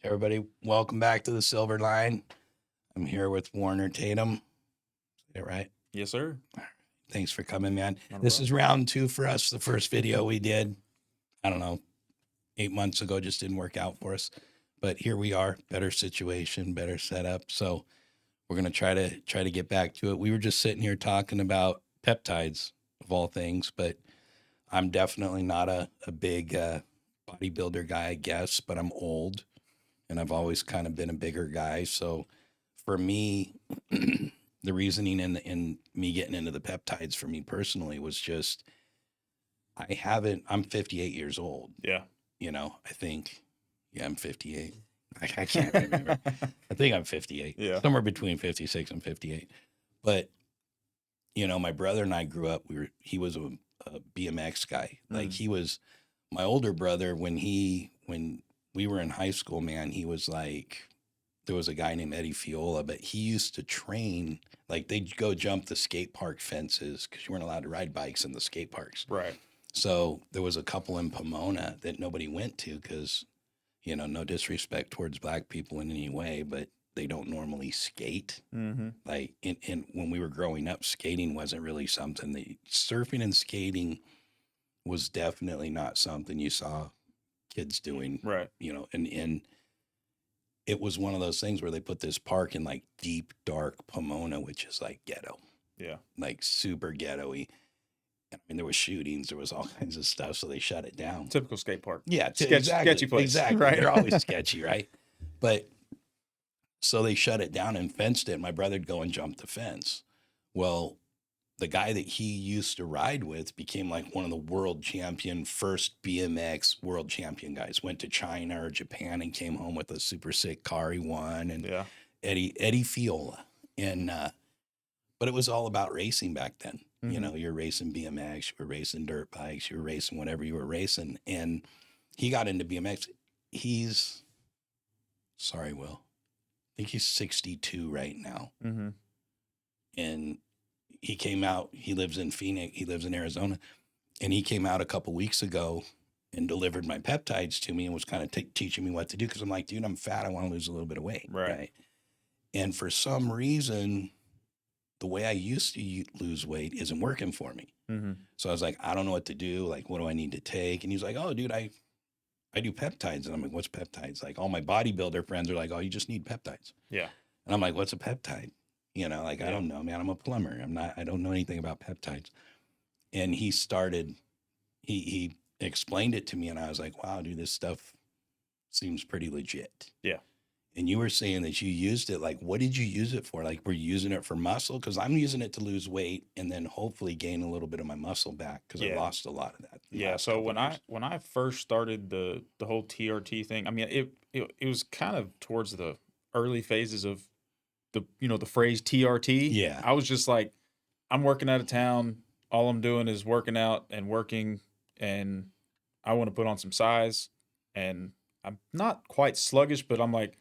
Everybody, welcome back to the Silver Line. I'm here with Wariner Tatum. Is that right? Yes, sir. Thanks for coming, man. Not a This is problem. round 2 for us. The first video we did, I don't know, 8 months ago, just didn't work out for us. But here we are, better situation, better setup. So we're gonna try to get back to it. We were just sitting here talking about peptides of all things, but I'm definitely not a big bodybuilder guy, I guess, but I'm old and I've always kind of been a bigger guy. So for me, the reasoning in me getting into the peptides for me personally was just I'm 58 years old. Yeah. I think, yeah, I'm 58. I can't remember. I think I'm 58, Yeah. somewhere between 56 and 58. But, my brother and I grew up, he was a BMX guy. Like he was my older brother when we were in high school, man, he was like, there was a guy named Eddie Fiola, but he used to train, like they'd go jump the skate park fences because you weren't allowed to ride bikes in the skate parks. Right. So there was a couple in Pomona that nobody went to because, no disrespect towards black people in any way, but they don't normally skate. Mm-hmm. Like when we were growing up, skating wasn't really something surfing and skating was definitely not something you saw kids doing, Right. and it was one of those things where they put this park in like deep, dark Pomona, which is like ghetto, Yeah. like super ghetto-y. I mean, there was shootings, there was all kinds of stuff, so they shut it down. Typical skate park. Yeah, Sketchy place. exactly. Right. They're always sketchy, right? But so they shut it down and fenced it. My brother'd go and jump the fence. Well, the guy that he used to ride with became like one of the world champion, first BMX world champion guys. Went to China or Japan and came home with a super sick car he won. And Yeah. Eddie Fiola. And but it was all about racing back then. Mm-hmm. You're racing BMX, you were racing dirt bikes, you were racing whatever you were racing. And he got into BMX. He's sorry, Will. I think he's 62 right now. Mm-hmm. And he came out, he lives in Phoenix, he lives in Arizona, and he came out a couple weeks ago and delivered my peptides to me and was kind of teaching me what to do because I'm like, dude, I'm fat, I want to lose a little bit of weight. Right. And for some reason, the way I used to lose weight isn't working for me. Mm-hmm. So I was like, I don't know what to do. Like, what do I need to take? And he's like, oh, dude, I do peptides. And I'm like, what's peptides? Like all my bodybuilder friends are like, oh, you just need peptides. Yeah. And I'm like, what's a peptide? I Yeah. don't know, man. I'm a plumber. I don't know anything about peptides. And he explained it to me and I was like, wow, dude, this stuff seems pretty legit. Yeah. And you were saying that you used it. Like, what did you use it for? Like, were you using it for muscle? Because I'm using it to lose weight and then hopefully gain a little bit of my muscle back because I Yeah. lost a lot of that. in the Yeah. last So couple when years. I first started the whole TRT thing, I mean it was kind of towards the early phases of the phrase TRT. Yeah. I was just like, I'm working out of town. All I'm doing is working out and working, and I want to put on some size. And I'm not quite sluggish, but I'm like,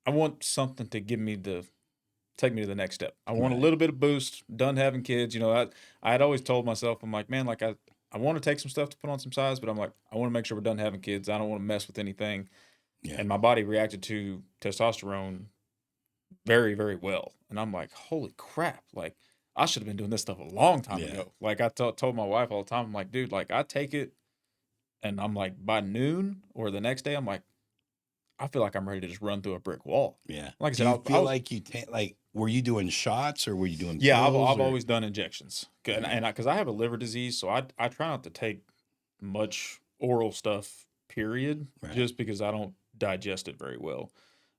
I want something to take me to the next step. I want a Right. little bit of boost. Done having kids, I had always told myself, I'm like, man, like I want to take some stuff to put on some size, but I'm like, I want to make sure we're done having kids. I don't want to mess with anything. Yeah. And my body reacted to testosterone very, very well. And I'm like, holy crap. Like, I should have been doing this stuff a long time Yeah. ago. Like, I told my wife all the time, I'm like, dude, like, I take it and I'm like, by noon or the next day, I'm like, I feel like I'm ready to just run through a brick wall. Yeah. Like I Do said, you I feel was, like were you doing shots or were you doing yeah, pills? I've or- always done injections. And because I have a liver disease, so I try not to take much oral stuff, period, Right. just because I don't digest it very well.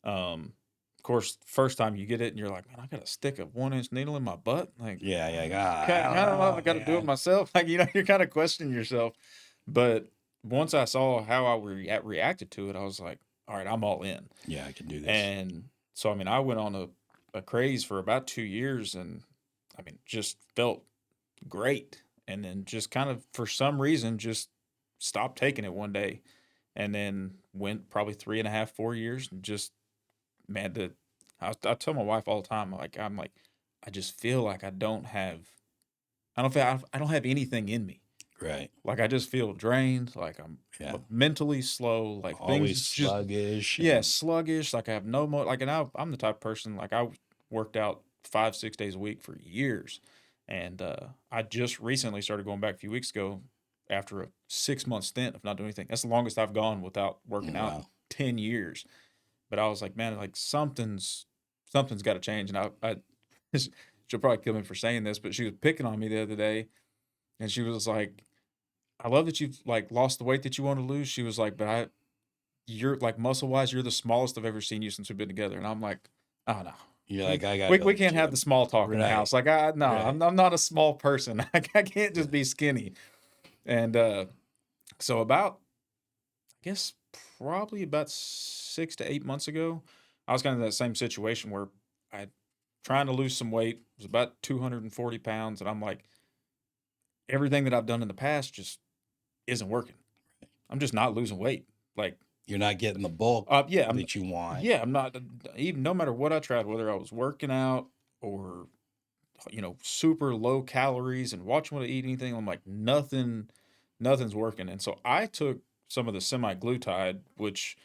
Of course, first time you get it and you're like, man, I got to stick a 1-inch needle in my butt. Like, Yeah. I don't know if I got to do it myself. Like, you're kind of questioning yourself. But once I saw how I reacted to it, I was like, all right, I'm all in. Yeah, I can do this. And so, I mean, I went on a craze for about 2 years and I mean, just felt great. And then just kind of, for some reason, just stopped taking it one day and then went probably 3.5, 4 years and just, man, I tell my wife all the time, I'm like, I just feel like I don't have anything in me. Right. Like, I just feel drained, like, I'm Yeah. mentally slow, like, Always things just sluggish yeah, and sluggish, like, I have no more like, and I'm the type of person, like, I worked out 5, 6 days a week for years, and, I just recently started going back a few weeks ago after a 6-month stint of not doing anything. That's the longest I've gone without working out in wow. 10 years. But I was like, "Man, like, something's gotta change," and I she'll probably kill me for saying this, but she was picking on me the other day, and she was like, "I love that you've, like, lost the weight that you wanna lose." She was like, "But you're like, muscle-wise, you're the smallest I've ever seen you since we've been together," and I'm like, "Oh, no. You're We like, I gotta we go to we the can't have the gym. small talk in the Right. house." Like, I no, Right. I'm not a small person. I can't Yeah. just be skinny. And, so about I guess probably about 6 to 8 months ago, I was kind of in that same situation where I trying to lose some weight, was about 240 pounds, and I'm like, everything that I've done in the past just isn't working. I'm just not losing weight. Like, You're not getting the bulk yeah, that you want. yeah, I'm not even no matter what I tried, whether I was working out or super low calories and watching what I eat, anything. I'm like, nothing's working. And so I took some of the semi-glutide, which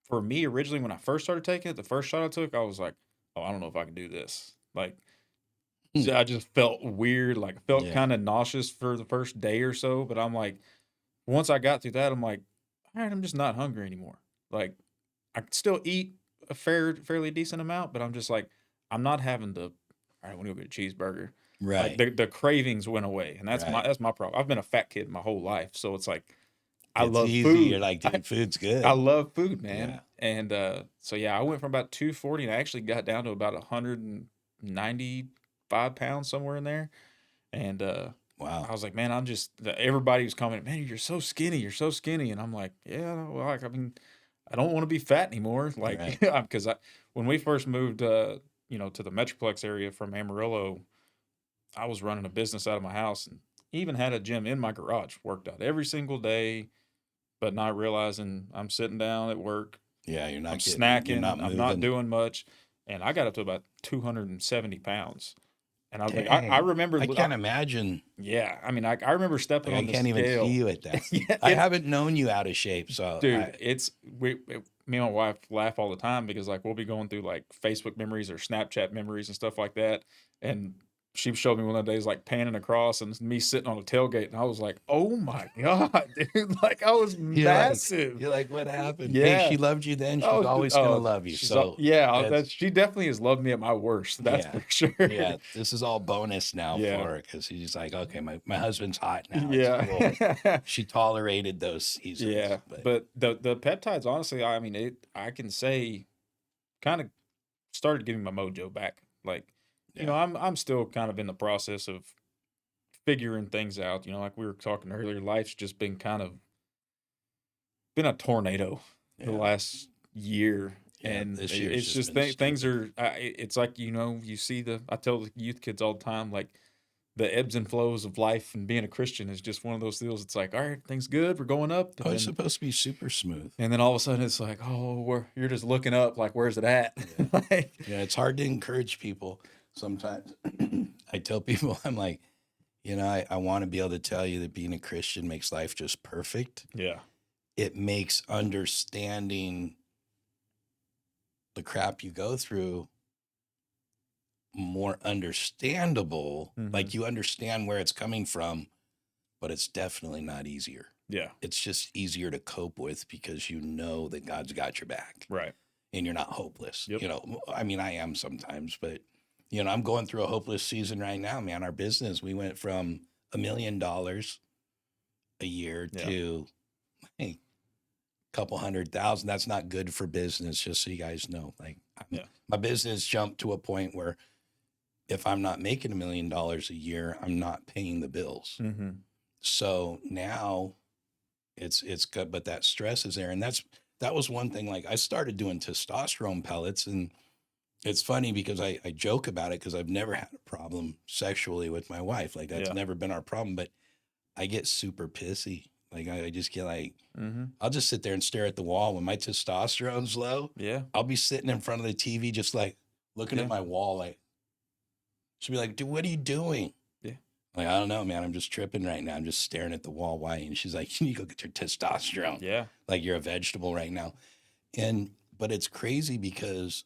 for me originally when I first started taking it, the first shot I took, I was like, oh, I don't know if I can do this. Like, Hmm. I just felt weird, like felt Yeah. kind of nauseous for the first day or so. But I'm like, once I got through that, I'm like, all right, I'm just not hungry anymore. Like, I can still eat a fairly decent amount, but I'm just like, I'm not having to. All right, I want to go get a cheeseburger. Like Right. the cravings went away, and Right. that's my problem. I've been a fat kid my whole life, so it's like I It's love easy. You're food. like, dude, food's I good. love food, Yeah. man. And so yeah, I went from about 240 and I actually got down to about 195 pounds somewhere in there. And Wow. I was like, man, everybody was commenting, man, you're so skinny, you're so skinny. And I'm like, yeah, well, like, I mean, I don't want to be fat anymore. Like, Right. because when we first moved, to the Metroplex area from Amarillo, I was running a business out of my house and even had a gym in my garage, worked out every single day, but not realizing I'm sitting down at work, Yeah. I'm You're snacking, not I'm not moving. doing much. And I got up to about 270 pounds. And I was like, I Dang. remember, I can't imagine. yeah, I mean, I remember stepping Like, I on the can't even see scale. you at that. Yeah, I haven't known you out of shape. So dude, me and my wife laugh all the time because like we'll be going through like Facebook memories or Snapchat memories and stuff like that. And she showed me one of the days like panning across and me sitting on a tailgate. And I was like, oh my God, dude. Like I was massive. you're like, what happened? Hey, Yeah. she loved you then. She's Oh, always going to love you. So that that's, she definitely has loved me at my worst. That's yeah. for sure. Yeah. This is all bonus now Yeah. for her because she's like, okay, my husband's hot now. It's cool. Yeah. She tolerated those Yeah. seasons. But But the peptides, honestly, I mean, I can say kind of started getting my mojo back. Like, yeah. I'm still kind of in the process of figuring things out. Like we were talking earlier, life's just been a tornado the Yeah. last year. Yeah. And This year's it's just just been things stupid. are, it's like, you see I tell the youth kids all the time, like the ebbs and flows of life and being a Christian is just one of those deals. It's like, all right, things good, we're going up. Oh, it's supposed to be super smooth. And then all of a sudden it's like, oh, you're just looking up, like, where's it at? Yeah. Like, Yeah. It's hard to encourage people sometimes. I tell people, I'm like, I want to be able to tell you that being a Christian makes life just perfect. yeah. It makes understanding the crap you go through more understandable. Hmm. Like you understand where it's coming from, but it's definitely not easier. Yeah. It's just easier to cope with because you know that God's got your back Right. and you're not hopeless. Yep. I mean, I am sometimes, but I'm going through a hopeless season right now, man. Our business, we went from $1 million a year Yeah. to hey, couple 100,000. That's not good for business, just so you guys know. Like Yeah. my business jumped to a point where if I'm not making $1 million a year, I'm not paying the bills. Hmm. So now it's good, but that stress is there. And that was one thing. Like I started doing testosterone pellets, and it's funny because I joke about it because I've never had a problem sexually with my wife. Like that's Yeah. never been our problem, but I get super pissy. Like I just get like, Hmm. I'll just sit there and stare at the wall when my testosterone's low. Yeah. I'll be sitting in front of the TV, just like looking Yeah. at my wall. Like she'll be like, dude, what are you doing? Yeah. Like, I don't know, man. I'm just tripping right now. I'm just staring at the wall. Why? And she's like, you need to go get your testosterone. Yeah. Like you're a vegetable right now. But it's crazy because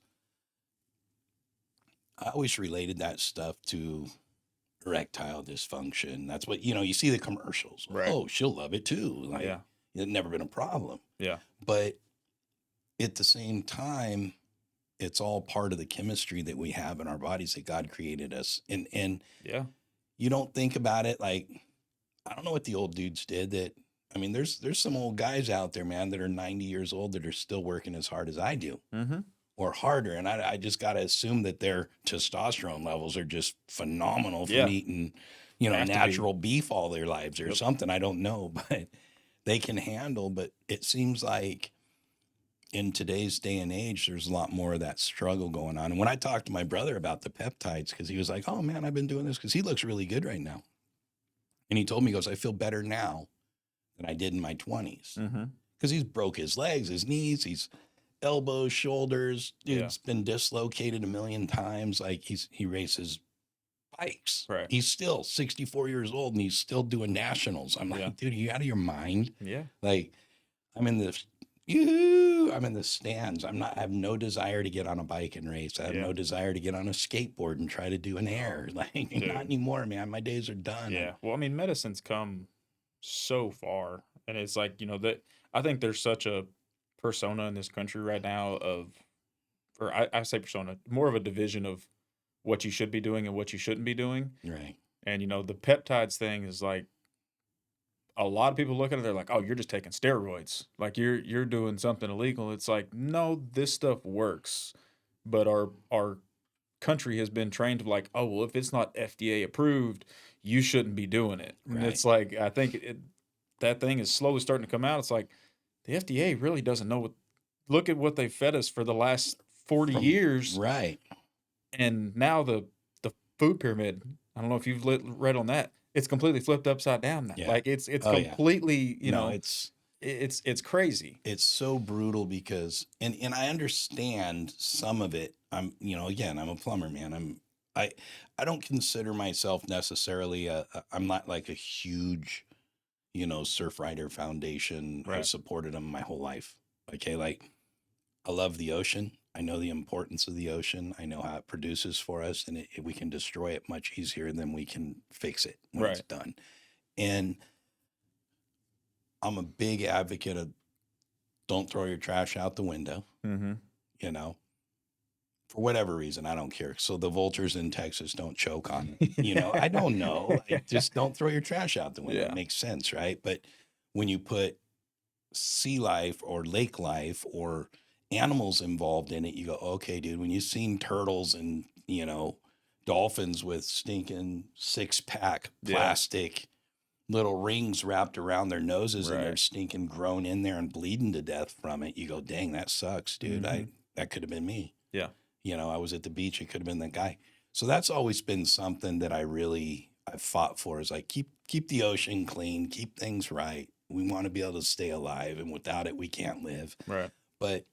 I always related that stuff to erectile dysfunction. That's what, you see the commercials. Right. Oh, she'll love it too. Like, Yeah. it's never been a problem. Yeah. But at the same time, it's all part of the chemistry that we have in our bodies that God created us. And Yeah. you don't think about it like, I don't know what the old dudes did there's some old guys out there, man, that are 90 years old that are still working as hard as I do Mm-hmm. or harder. And I just got to assume that their testosterone levels are just phenomenal from Yeah. eating, Have to be. natural beef all their lives or Yep. something. I don't know, but they can handle. But it seems like in today's day and age, there's a lot more of that struggle going on. And when I talked to my brother about the peptides, because he was like, oh man, I've been doing this because he looks really good right now. And he told me, he goes, I feel better now than I did in my 20s. Mm-hmm. Because he's broke his legs, his knees, he's elbows, shoulders. Dude's been dislocated a million times. Like he races bikes. Right. He's still 64 years old and he's still doing nationals. I'm like, dude, are you out of your mind? Yeah. Like, I'm in the stands. I have no desire to get on a bike and race. I have no desire to get on a skateboard and try to do an air. Like, not anymore, man. My days are done. Yeah. Well, I mean, medicine's come so far, and it's like, that I think there's such a persona in this country right now or I say persona, more of a division of what you should be doing and what you shouldn't be doing. Right. And the peptides thing is like, a lot of people look at it, they're like, oh, you're just taking steroids. Like you're doing something illegal. It's like, no, this stuff works. But our country has been trained to like, oh, well, if it's not FDA approved, you shouldn't be doing it. And it's like, I think that thing is slowly starting to come out. It's like the FDA really doesn't know look at what they fed us for the last 40 years. Right. And now the food pyramid, I don't know if you've read on that. It's completely flipped upside down now. Yeah. Like it's completely, it's crazy. It's so brutal because, and I understand some of it. I'm a plumber, man. I don't consider myself necessarily I'm not like a huge, Surf Rider Foundation. Right. I supported them my whole life. Okay. Like I love the ocean. I know the importance of the ocean. I know how it produces for us, and we can destroy it much easier than we can fix it when it's done. And I'm a big advocate of don't throw your trash out the window. Mm-hmm. For whatever reason, I don't care. So the vultures in Texas don't choke on it. I don't know. Like, just don't throw your trash out the window. It makes sense, right? But when you put sea life or lake life or animals involved in it, you go, okay, dude, when you've seen turtles and, dolphins with stinking 6-pack plastic little rings wrapped around their noses and they're stinking grown in there and bleeding to death from it, you go, dang, that sucks, dude. Mm-hmm. That could have been me. Yeah. I was at the beach. It could have been that guy. So that's always been something that I fought for, is like, keep the ocean clean, keep things right. We want to be able to stay alive, and without it, we can't live. Right. But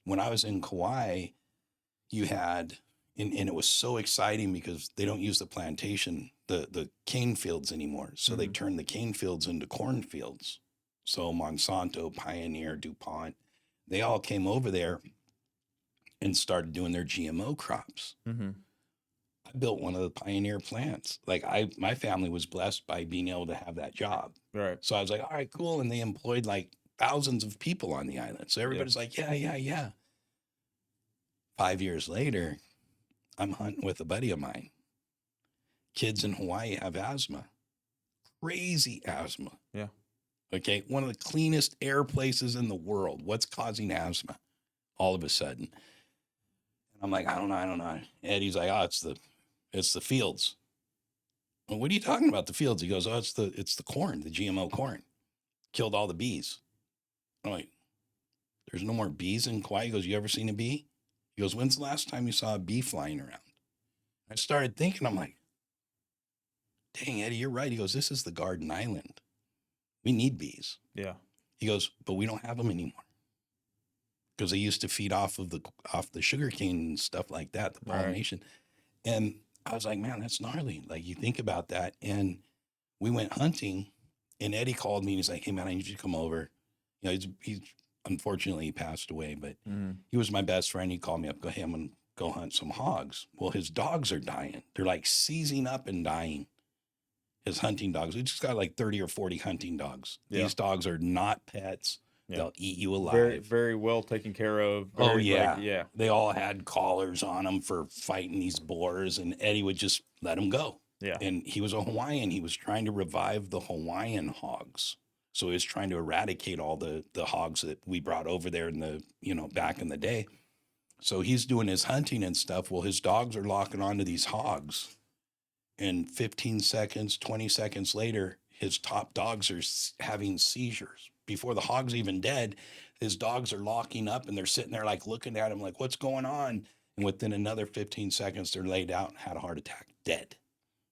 when I was in Kauai, you had, and it was so exciting because they don't use the plantation, the cane fields anymore. So they turned the cane fields into cornfields. So Monsanto, Pioneer, DuPont, they all came over there and started doing their GMO crops. Mm-hmm. I built one of the Pioneer plants. Like my family was blessed by being able to have that job. Right. So I was like, all right, cool. And they employed like thousands of people on the island. So everybody's like, yeah. 5 years later, I'm hunting with a buddy of mine. Kids in Hawaii have asthma. Crazy asthma. Yeah. Okay. One of the cleanest air places in the world. What's causing asthma all of a sudden? I'm like, I don't know. Eddie's like, oh, it's the fields. Well, what are you talking about, the fields? He goes, oh, it's the corn, the GMO corn. Killed all the bees. I'm like, there's no more bees in Kauai? He goes, you ever seen a bee? He goes, when's the last time you saw a bee flying around? I started thinking, I'm like, dang, Eddie, you're right. He goes, this is the Garden Island. We need bees. Yeah. He goes, but we don't have them anymore. Because they used to feed off the sugarcane and stuff like that, the pollination. Right. And I was like, man, that's gnarly. Like you think about that. And we went hunting and Eddie called me and he's like, hey man, I need you to come over. You know, he's unfortunately he passed away, but Mm. he was my best friend. He called me up, go, hey, I'm gonna go hunt some hogs. Well, his dogs are dying. They're like seizing up and dying. His hunting dogs. We just got like 30 or 40 hunting dogs. Yeah. These dogs are not pets. Yeah. They'll eat you Very, alive. very well taken care of. Oh Very like, yeah. yeah. They all had collars on them for fighting these boars, and Eddie would just let them go. Yeah. And he was a Hawaiian. He was trying to revive the Hawaiian hogs. So he was trying to eradicate all the hogs that we brought over there in the, you know, back in the day. So he's doing his hunting and stuff. Well, his dogs are locking onto these hogs. And 15 seconds, 20 seconds later, his top dogs are having seizures. Before the hog's even dead, his dogs are locking up and they're sitting there like looking at him like, what's going on? And within another 15 seconds, they're laid out and had a heart attack, dead,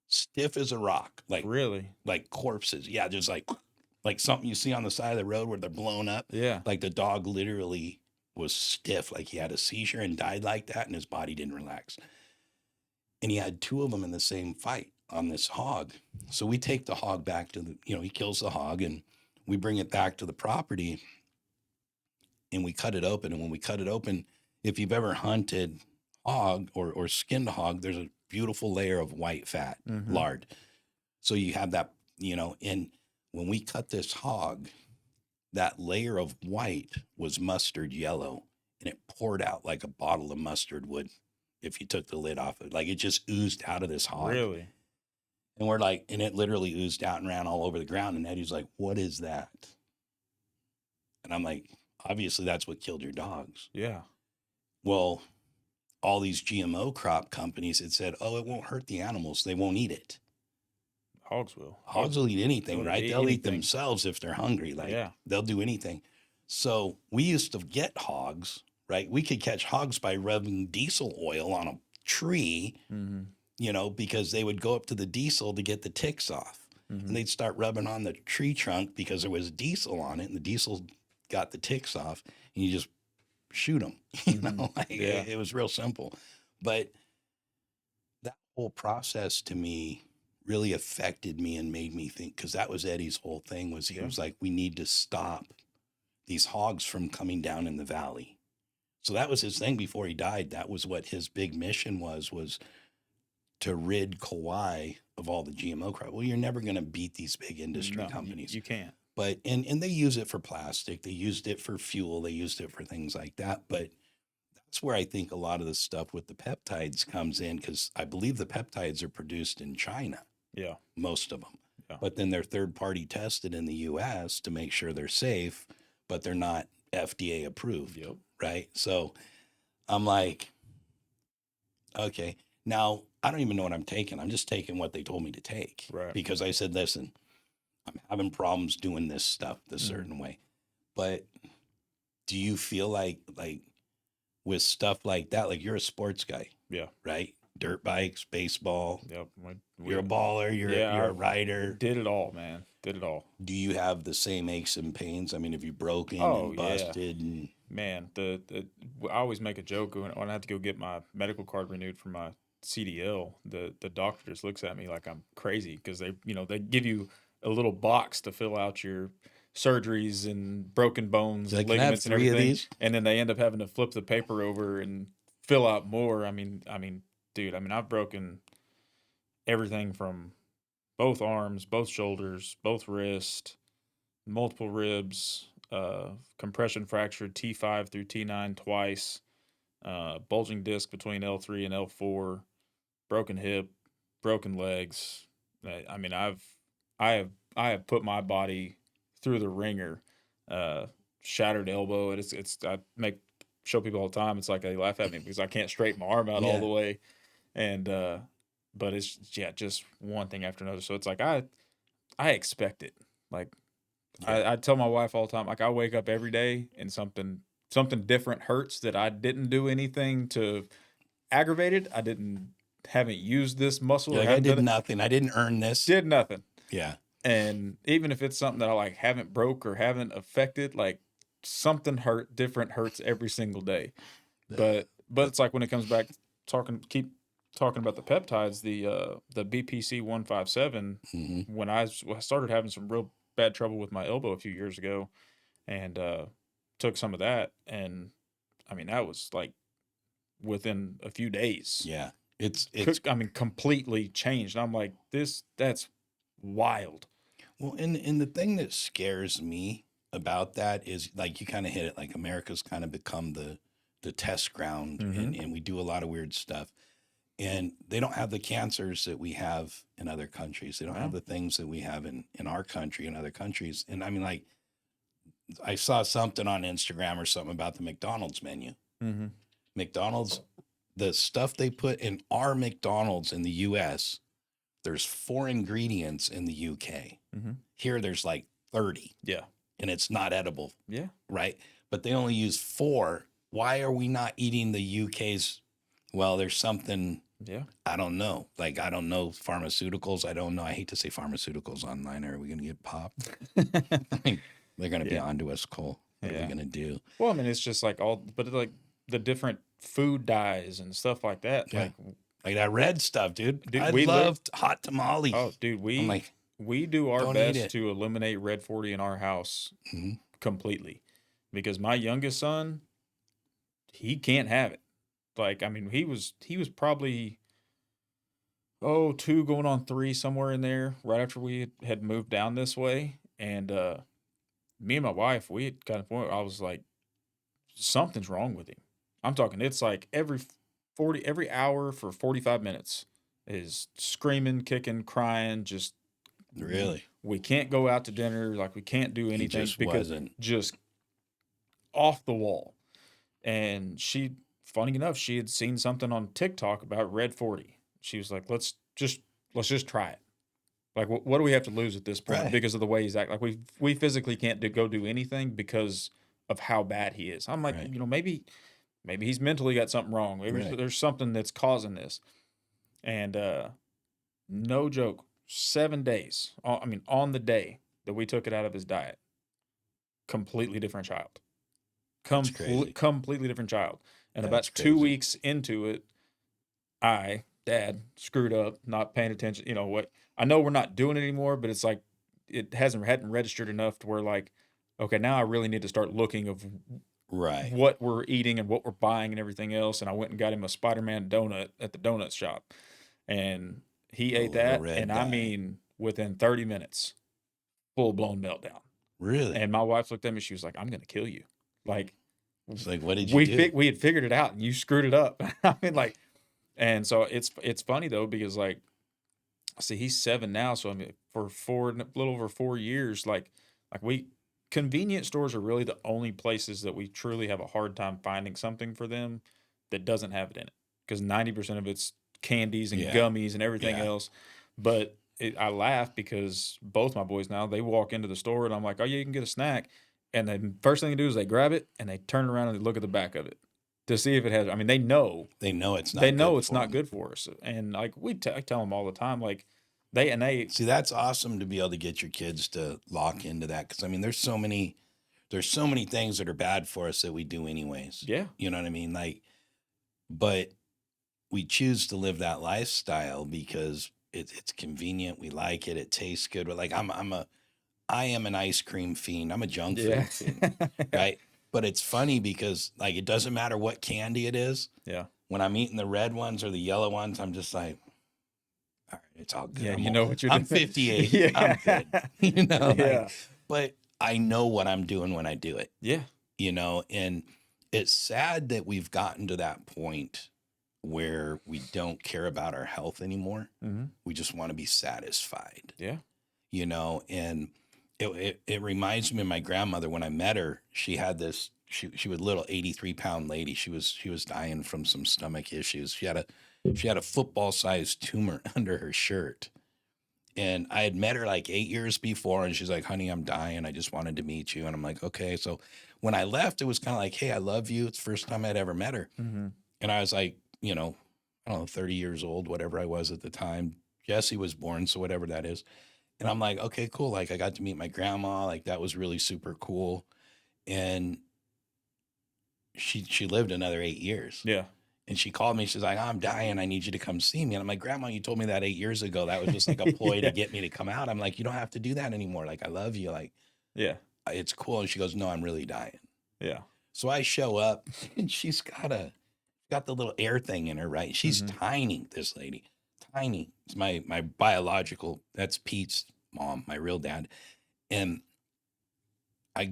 stiff as a rock, Really? like corpses. Yeah, just like something you see on the side of the road where they're blown up. Yeah. Like the dog literally was stiff, like he had a seizure and died like that, and his body didn't relax. And he had two of them in the same fight on this hog. So we take the hog back to the, you know, he kills the hog and we bring it back to the property and we cut it open. And when we cut it open, if you've ever hunted hog or skinned hog, there's a beautiful layer of white fat, Mhm. lard. So you have that, you know, and when we cut this hog, that layer of white was mustard yellow and it poured out like a bottle of mustard would if you took the lid off it. Like it just oozed out of this hog. Really? And we're like, and it literally oozed out and ran all over the ground. And Eddie's like, what is that? And I'm like, obviously that's what killed your dogs. Yeah. Well, all these GMO crop companies had said, oh, it won't hurt the animals. They won't eat it. Hogs will. Hogs will eat anything, they'll right? eat They'll eat anything. themselves if they're hungry. Like Yeah. they'll do anything. So we used to get hogs, right? We could catch hogs by rubbing diesel oil on a tree, Mm-hmm. you know, because they would go up to the diesel to get the ticks off. Mm-hmm. And they'd start rubbing on the tree trunk because there was diesel on it and the diesel got the ticks off and you just shoot them, you know, like Yeah. it was real simple. But that whole process to me really affected me and made me think, because that was Eddie's whole thing was he Yeah. was like, we need to stop these hogs from coming down in the valley. So that was his thing before he died. That was what his big mission was to rid Kauai of all the GMO crop. Well, you're never going to beat these big industry No, companies. you can't. But and they use it for plastic. They used it for fuel. They used it for things like that. But that's where I think a lot of the stuff with the peptides comes in, because I believe the peptides are produced in China, Yeah. most of them. Yeah. But then they're third party tested in the US to make sure they're safe, but they're not FDA approved. Yep. Right. So I'm like, okay, now I don't even know what I'm taking. I'm just taking what they told me to take. Right. Because I said, listen, I'm having problems doing this stuff this certain way. But do you feel like with stuff like that, like you're a sports guy, Yeah. right? Dirt bikes, baseball. Yep. You're a baller. You're a rider. Did it all, man. Did it all. Do you have the same aches and pains? I mean, have you broken Oh, and yeah. busted? And Man, I always make a joke when I have to go get my medical card renewed for my CDL. The doctor just looks at me like I'm crazy because they give you a little box to fill out your surgeries and broken bones and Can I have ligaments and 3 of everything, these? and then they end up having to flip the paper over and fill out more. I mean, dude, I've broken everything from both arms, both shoulders, both wrists, multiple ribs, compression fractured T5 through T9 twice, bulging disc between L3 and L4, broken hip, broken legs. I mean, I have put my body through the ringer, shattered elbow. I show people all the time. It's like they laugh at me because I can't straighten my arm out all the way, and but it's just one thing after another. So it's like I expect it. Like I tell my wife all the time, like I wake up every day and something different hurts that I didn't do anything to aggravate it. Haven't used this muscle. Like, I did nothing. I didn't earn this. Did nothing. Yeah. And even if it's something that I like haven't broke or haven't affected, like something different hurts every single day. But it's like when it comes back keep talking about the peptides, the BPC 157. Hmm. When I started having some real bad trouble with my elbow a few years ago, and took some of that, and I mean that was like within a few days. Yeah, it's I mean, completely changed. I'm like, that's wild. well, and the thing that scares me about that is like you kind of hit it. Like America's kind of become the test ground, Mm-hmm. and we do a lot of weird stuff. And they don't have the cancers that we have in other countries. They don't have No. the things that we have in our country and other countries. And I mean, like I saw something on Instagram or something about the McDonald's menu. Mm-hmm. McDonald's, the stuff they put in our McDonald's in the US, there's 4 ingredients in the UK. Mm-hmm. Here there's like 30 Yeah. and it's not edible, Yeah. right? But they only use 4. Why are we not eating the UK's? Well, there's something, Yeah. I don't know. Like, I don't know pharmaceuticals. I don't know. I hate to say pharmaceuticals online. Are we going to get popped? They're going to be Yeah. onto us, Cole. What are we Yeah. going to do? Well, I mean, it's just like but like the different food dyes and stuff like that. Yeah. Like that red stuff, dude. Dude, I we loved hot tamale. oh, dude, I'm like, we do our don't eat best it. to eliminate red 40 in our house Mhm. completely, because my youngest son, he can't have it. Like, I mean, he was probably 2 going on 3, somewhere in there, right after we had moved down this way, and me and my wife, we had kind of, I was like, something's wrong with him. I'm talking, it's like every hour for 45 minutes is screaming, kicking, crying, just Really? we can't go out to dinner, like we can't do He anything just because wasn't. just off the wall. And funny enough, she had seen something on TikTok about Red 40. She was like, let's just try it. Like, what do we have to lose at this point Right. because of the way he's acting? Like, we physically can't go do anything because of how bad he is. I'm like, Right. maybe he's mentally got something wrong. Maybe Right. there's something that's causing this. And no joke, 7 days. I mean, on the day that we took it out of his diet, completely different child. That's crazy. Completely different child. And That's about 2 crazy. weeks into it, Dad, screwed up, not paying attention. You know what? I know we're not doing it anymore, but it's like hadn't registered enough to where, like, okay, now I really need to start looking of Right. what we're eating and what we're buying and everything else. And I went and got him a Spider-Man donut at the donut shop, and he ate The that, red and I dye. mean, within 30 minutes, full blown meltdown. Really? And my wife looked at me, she was like, "I'm gonna kill you." Like, It's like, what did you do? we had figured it out, and you screwed it up. I mean, like, and so it's funny though, because like, see, he's 7 now, so I mean, for a little over 4 years, like we convenience stores are really the only places that we truly have a hard time finding something for them that doesn't have it in it, because 90% of it's candies and Yeah. gummies and everything Yeah. else. But I laugh because both my boys now, they walk into the store and I'm like, "Oh yeah, you can get a snack," and the first thing they do is they grab it and they turn around and they look at the back of it to see if it has. I mean, they know They know it's not they know good it's for not them. good for us, and like I tell them all the time, like they See, that's awesome to be able to get your kids to lock into that. Cause I mean, there's so many things that are bad for us that we do anyways. yeah You know what I mean? Like, but we choose to live that lifestyle because it's convenient. We like it. It tastes good. But like, I am an ice cream fiend. I'm a junk yeah food fiend, right? But it's funny because like, it doesn't matter what candy it is. yeah When I'm eating the red ones or the yellow ones, I'm just like, all right, it's all good. yeah. I'm, You know what you're I'm doing. 58. Yeah. I'm good. You know, Yeah. like, but I know what I'm doing when I do it, Yeah. you know, and it's sad that we've gotten to that point where we don't care about our health anymore. Mm-hmm. We just want to be satisfied, Yeah. you know, and it reminds me of my grandmother. When I met her, she had this, she was a little 83-pound lady. She was dying from some stomach issues. She had a football sized tumor under her shirt. And I had met her like 8 years before, and she's like, "Honey, I'm dying. I just wanted to meet you." And I'm like, "Okay." So when I left, it was kind of like, "Hey, I love you." It's the first time I'd ever met her. Mm-hmm. And I was like, you know, I don't know, 30 years old, whatever I was at the time. Jesse was born, so whatever that is. And I'm like, okay, cool. Like I got to meet my grandma. Like that was really super cool. And she lived another 8 years. Yeah. And she called me. She's like, I'm dying. I need you to come see me. And I'm like, Grandma, you told me that 8 years ago. That was just like a ploy to Yeah. get me to come out. I'm like, you don't have to do that anymore. Like, I love you. Like, Yeah. it's cool. And she goes, no, I'm really dying. Yeah. So I show up and she's got the little air thing in her, right? She's Mhm. tiny, this lady. Tiny. It's my biological, that's Pete's mom, my real dad. And I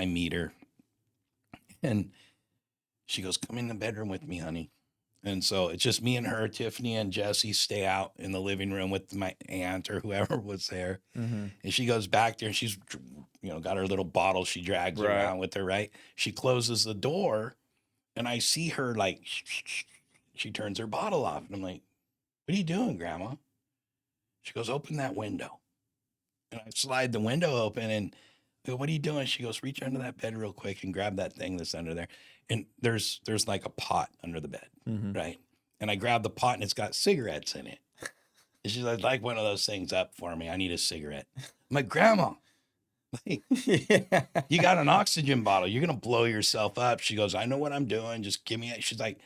meet her and she goes, come in the bedroom with me, honey. And so it's just me and her. Tiffany and Jesse stay out in the living room with my aunt or whoever was there. Mhm. And she goes back there and she's, got her little bottle she drags Right. around with her, right? She closes the door and I see her like, she turns her bottle off. And I'm like, what are you doing, Grandma? She goes, open that window. And I slide the window open and I go, what are you doing? She goes, reach under that bed real quick and grab that thing that's under there. And there's like a pot under the bed, Mhm. right? And I grab the pot and it's got cigarettes in it. And she's like one of those things up for me. I need a cigarette. I'm like, Grandma, like, Yeah. you got an oxygen bottle. You're going to blow yourself up. She goes, I know what I'm doing. Just give me it. She's like,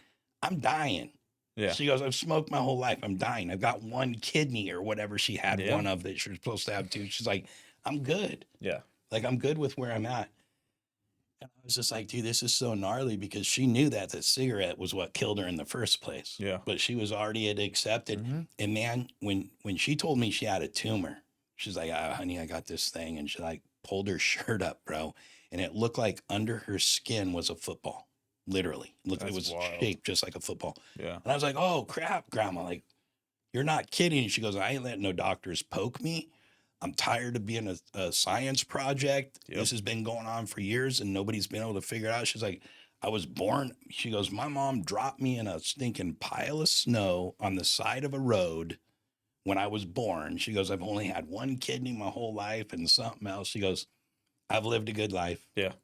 I'm dying. Yeah. She goes, I've smoked my whole life. I'm dying. I've got one kidney or whatever she had Yeah. one of that she was supposed to have two. She's like, I'm good. Yeah. Like, I'm good with where I'm at. And I was just like, dude, this is so gnarly because she knew that the cigarette was what killed her in the first place. Yeah. But she was already had accepted. Mhm. And man, when she told me she had a tumor, she's like, honey, I got this thing. And she like pulled her shirt up, bro. And it looked like under her skin was a football. Literally. It That's was wild. shaped just like a football. Yeah. And I was like, oh crap, Grandma. Like, you're not kidding. She goes, I ain't letting no doctors poke me. I'm tired of being a science project. Yep. This has been going on for years and nobody's been able to figure it out. She's like, I was born. She goes, my mom dropped me in a stinking pile of snow on the side of a road when I was born. She goes, I've only had one kidney my whole life and something else. She goes, I've lived a good life. Yeah.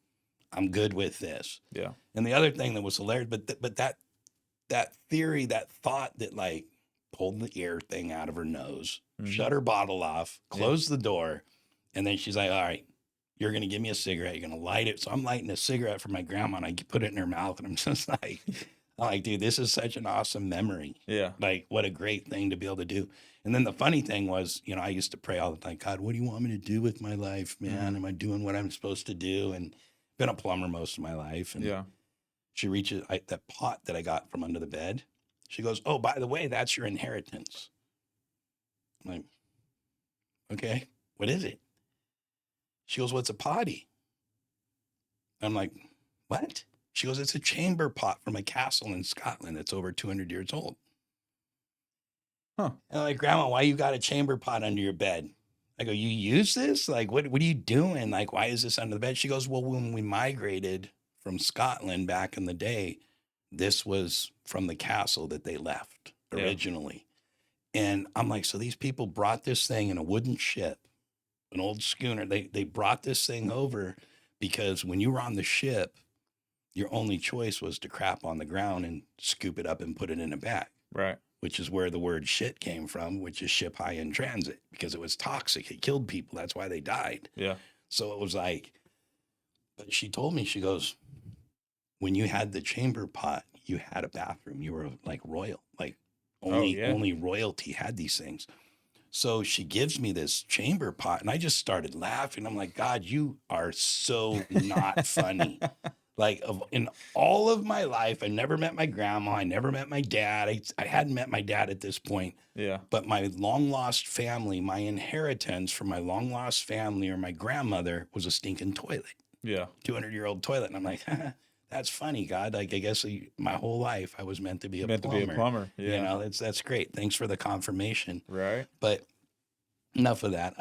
I'm good with this. Yeah. And the other thing that was hilarious, but that theory, that thought that like pulled the ear thing out of her nose, Mhm. shut her bottle off, Yeah. closed the door, and then she's like, all right, you're going to give me a cigarette. You're going to light it. So I'm lighting a cigarette for my grandma and I put it in her mouth. And I'm just like, dude, this is such an awesome memory. Yeah. Like, what a great thing to be able to do. And then the funny thing was, I used to pray all the time, God, what do you want me to do with my life, man? Am I doing what I'm supposed to do? And been a plumber most of my life. And Yeah. she reaches that pot that I got from under the bed. She goes, oh, by the way, that's your inheritance. I'm like, okay, what is it? She goes, well, it's a potty. I'm like, what? She goes, it's a chamber pot from a castle in Scotland that's over 200 years old. Huh. And I'm like, Grandma, why you got a chamber pot under your bed? I go, you use this? Like, what are you doing? Like, why is this under the bed? She goes, well, when we migrated from Scotland back in the day, this was from the castle that they left originally. Yeah. And I'm like, so these people brought this thing in a wooden ship, an old schooner. They brought this thing over because when you were on the ship, your only choice was to crap on the ground and scoop it up and put it in a bag. Right. Which is where the word shit came from, which is ship high in transit, because it was toxic. It killed people. That's why they died. Yeah. So it was like, but she told me, she goes, when you had the chamber pot, you had a bathroom. You were like royal, like only royalty had these things. So she gives me this chamber pot and I just started laughing. I'm like, God, you are so not funny. Like in all of my life, I never met my grandma. I never met my dad. I hadn't met my dad at this point. Yeah. But my long lost family, my inheritance from my long lost family or my grandmother was a stinking toilet. Yeah. 200-year-old toilet. And I'm like, that's funny, God. Like, I guess my whole life I was meant to be a plumber. Yeah. That's great. Thanks for the confirmation. Right. But enough of that.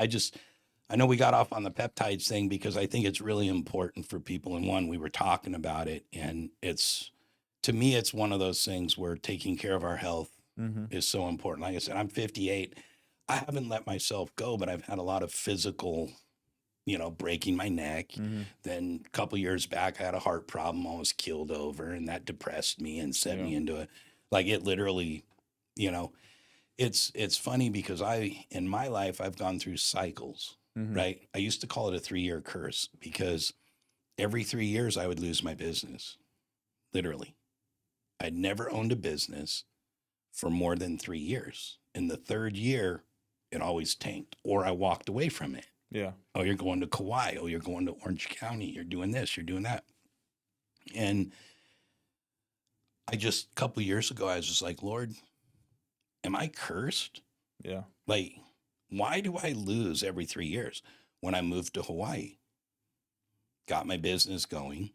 I know we got off on the peptides thing because I think it's really important for people. And one, we were talking about it, and to me, it's one of those things where taking care of our health is so important. Like I said, I'm 58. I haven't let myself go, but I've had a lot of physical, breaking my neck. Then a couple years back, I had a heart problem, almost killed over, and that depressed me and sent me into it literally, it's funny because in my life, I've gone through cycles. Right. I used to call it a 3-year curse because every 3 years I would lose my business, literally. I'd never owned a business for more than 3 years. In the third year, it always tanked, or I walked away from it. Yeah. Oh, you're going to Kauai. Oh, you're going to Orange County. You're doing this. You're doing that. And a couple years ago, I was just like, Lord, am I cursed? Yeah. Like, why do I lose every 3 years? When I moved to Hawaii, got my business going,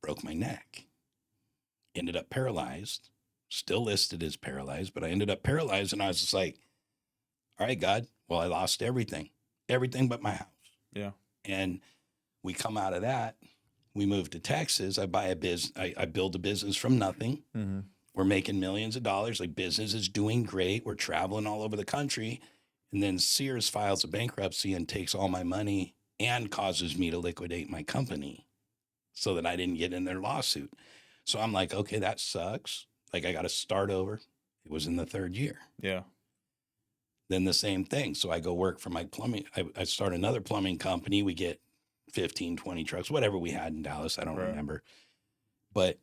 broke my neck, ended up paralyzed, still listed as paralyzed, but I ended up paralyzed. And I was just like, all right, God, well, I lost everything but my house. Yeah. And we come out of that. We move to Texas. I buy a business. I build a business from nothing. Mm-hmm. We're making millions of dollars. Like, business is doing great. We're traveling all over the country. And then Sears files a bankruptcy and takes all my money and causes me to liquidate my company so that I didn't get in their lawsuit. So I'm like, okay, that sucks. Like, I got to start over. It was in the third year. Yeah. Then the same thing. So I go work for my plumbing. I start another plumbing company. We get 15, 20 trucks, whatever we had in Dallas. I don't Right. remember. But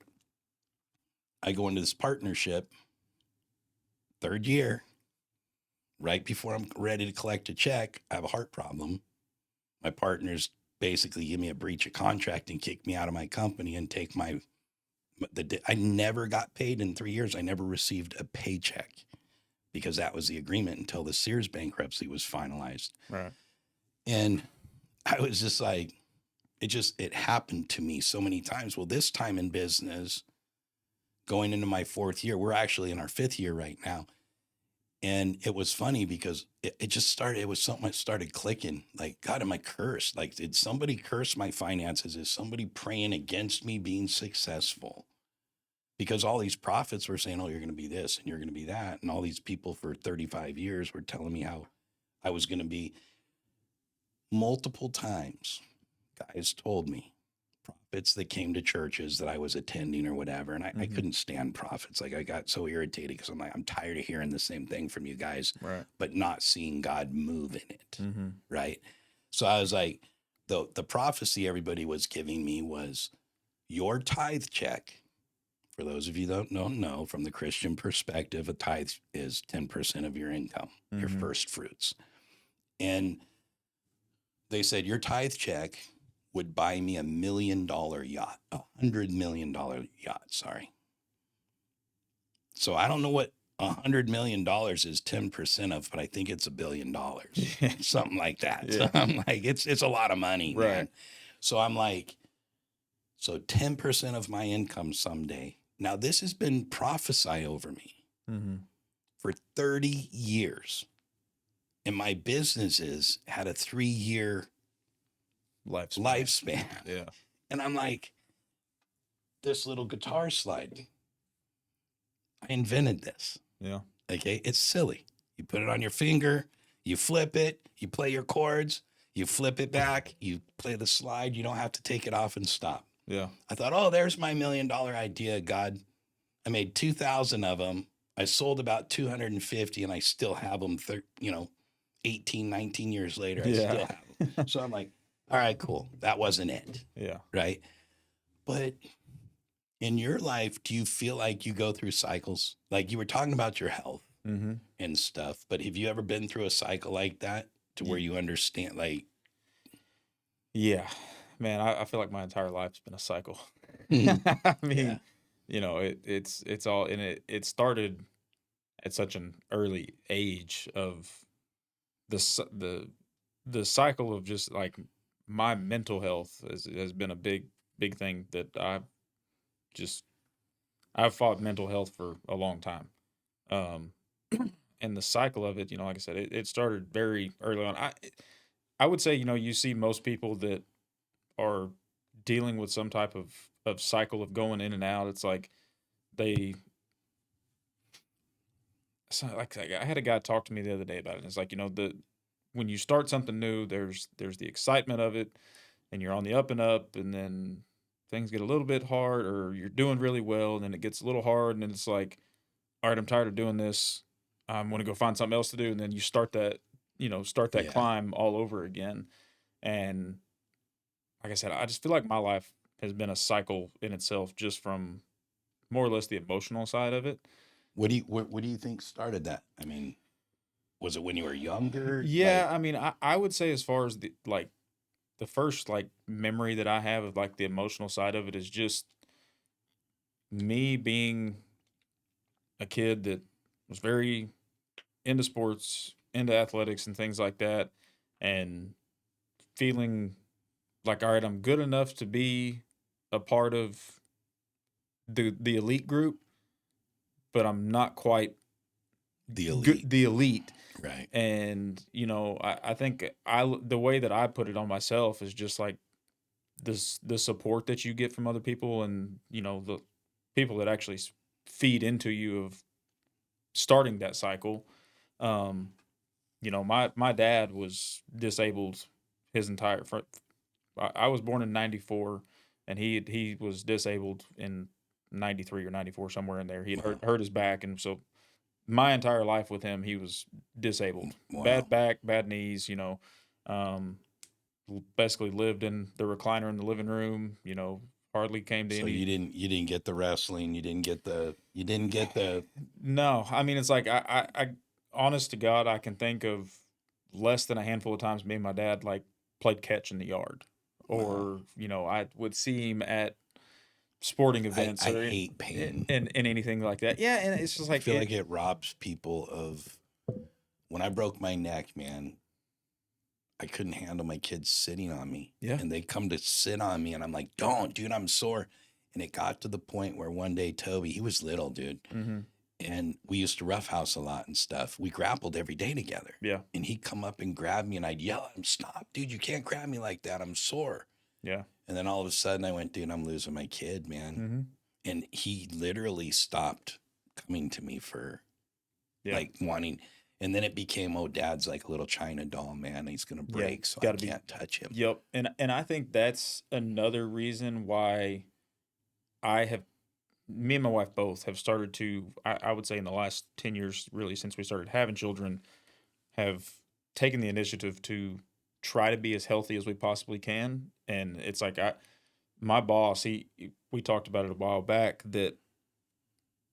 I go into this partnership, third year, right before I'm ready to collect a check. I have a heart problem. My partners basically give me a breach of contract and kick me out of my company and take I never got paid in 3 years. I never received a paycheck because that was the agreement until the Sears bankruptcy was finalized. Right. And I was just like, it happened to me so many times. Well, this time in business, going into my fourth year, we're actually in our fifth year right now. And it was funny because it was something that started clicking. Like, God, am I cursed? Like, did somebody curse my finances? Is somebody praying against me being successful? Because all these prophets were saying, oh, you're going to be this and you're going to be that. And all these people for 35 years were telling me how I was going to be. Multiple times, guys told me, prophets that came to churches that I was attending or whatever. And I couldn't stand prophets. Like, I got so irritated because I'm like, I'm tired of hearing the same thing from you guys, Right. but not seeing God move in it. Mm-hmm. Right. So I was like, the prophecy everybody was giving me was your tithe check. For those of you that don't know, from the Christian perspective, a tithe is 10% of your income, your first fruits. And they said your tithe check would buy me $1 million yacht, $100 million yacht. Sorry. So I don't know what $100 million is 10% of, but I think it's $1 billion, something like that. Yeah. So I'm like, it's a lot of money, Right. man. So I'm like, so 10% of my income someday. Now, this has been prophesied over me for 30 years. And my businesses had a 3-year lifespan. Yeah. And I'm like, this little guitar slide, I invented this. Yeah. Okay. It's silly. You put it on your finger, you flip it, you play your chords, you flip it back, you play the slide. You don't have to take it off and stop. Yeah. I thought, oh, there's my $1 million idea, God. I made 2,000 of them. I sold about 250 and I still have them, 18, 19 years later. I still have them. So I'm like, all right, cool. That wasn't it. Yeah. Right. But in your life, do you feel like you go through cycles? Like, you were talking about your health and stuff, but have you ever been through a cycle like that to where you understand, like? Yeah, man, I feel like my entire life's been a cycle. Mhm. I mean, it's all, and it started at such an early age of the cycle of just like my mental health has been a big thing that I've fought mental health for a long time. Um, and the cycle of it, like I said, it started very early on. I would say, you see most people that are dealing with some type of cycle of going in and out. It's like like I had a guy talk to me the other day about it. It's like, when you start something new, there's the excitement of it and you're on the up and up, and then things get a little bit hard, or you're doing really well and then it gets a little hard, and then it's like, all right, I'm tired of doing this. I'm going to go find something else to do. And then you start that Yeah. climb all over again. And like I said, I just feel like my life has been a cycle in itself, just from more or less the emotional side of it. What do you think started that? I mean, was it when you were younger? Yeah, I mean, I would say as far as the first like memory that I have of like the emotional side of it is just me being a kid that was very into sports, into athletics and things like that, and feeling like, all right, I'm good enough to be a part of the elite group, but I'm not quite the good elite, the elite. right? And I think the way that I put it on myself is just like the support that you get from other people, and the people that actually feed into you of starting that cycle. Um, my dad was disabled his entire. I was born in '94, and he was disabled in '93 or '94, somewhere in there. He had Wow, hurt his back, and so my entire life with him, he was disabled, wow. bad back, bad knees. Um, basically lived in the recliner in the living room. Hardly came to So any. you didn't get the wrestling, you didn't get the No, I mean it's like honest to God, I can think of less than a handful of times me and my dad like played catch in the yard, wow. or I would see him at sporting events I or hate pain. in anything like that. Yeah, and it's just I like feel like it robs people of when I broke my neck, man. I couldn't handle my kids sitting on me. Yeah. And they come to sit on me and I'm like, don't, dude, I'm sore. And it got to the point where one day Toby, he was little, dude. Mm-hmm. And we used to roughhouse a lot and stuff. We grappled every day together. Yeah. And he'd come up and grab me and I'd yell at him, stop, dude, you can't grab me like that. I'm sore. Yeah. And then all of a sudden I went, dude, I'm losing my kid, man. Mm-hmm. And he literally stopped coming to me for Yeah. like wanting. And then it became, oh, dad's like a little China doll, man. He's going to Yeah. break, so I Gotta be. can't touch him. Yep. And I think that's another reason why I have me and my wife both have started to, I would say in the last 10 years, really, since we started having children, have taken the initiative to try to be as healthy as we possibly can. And it's like, my boss, we talked about it a while back, that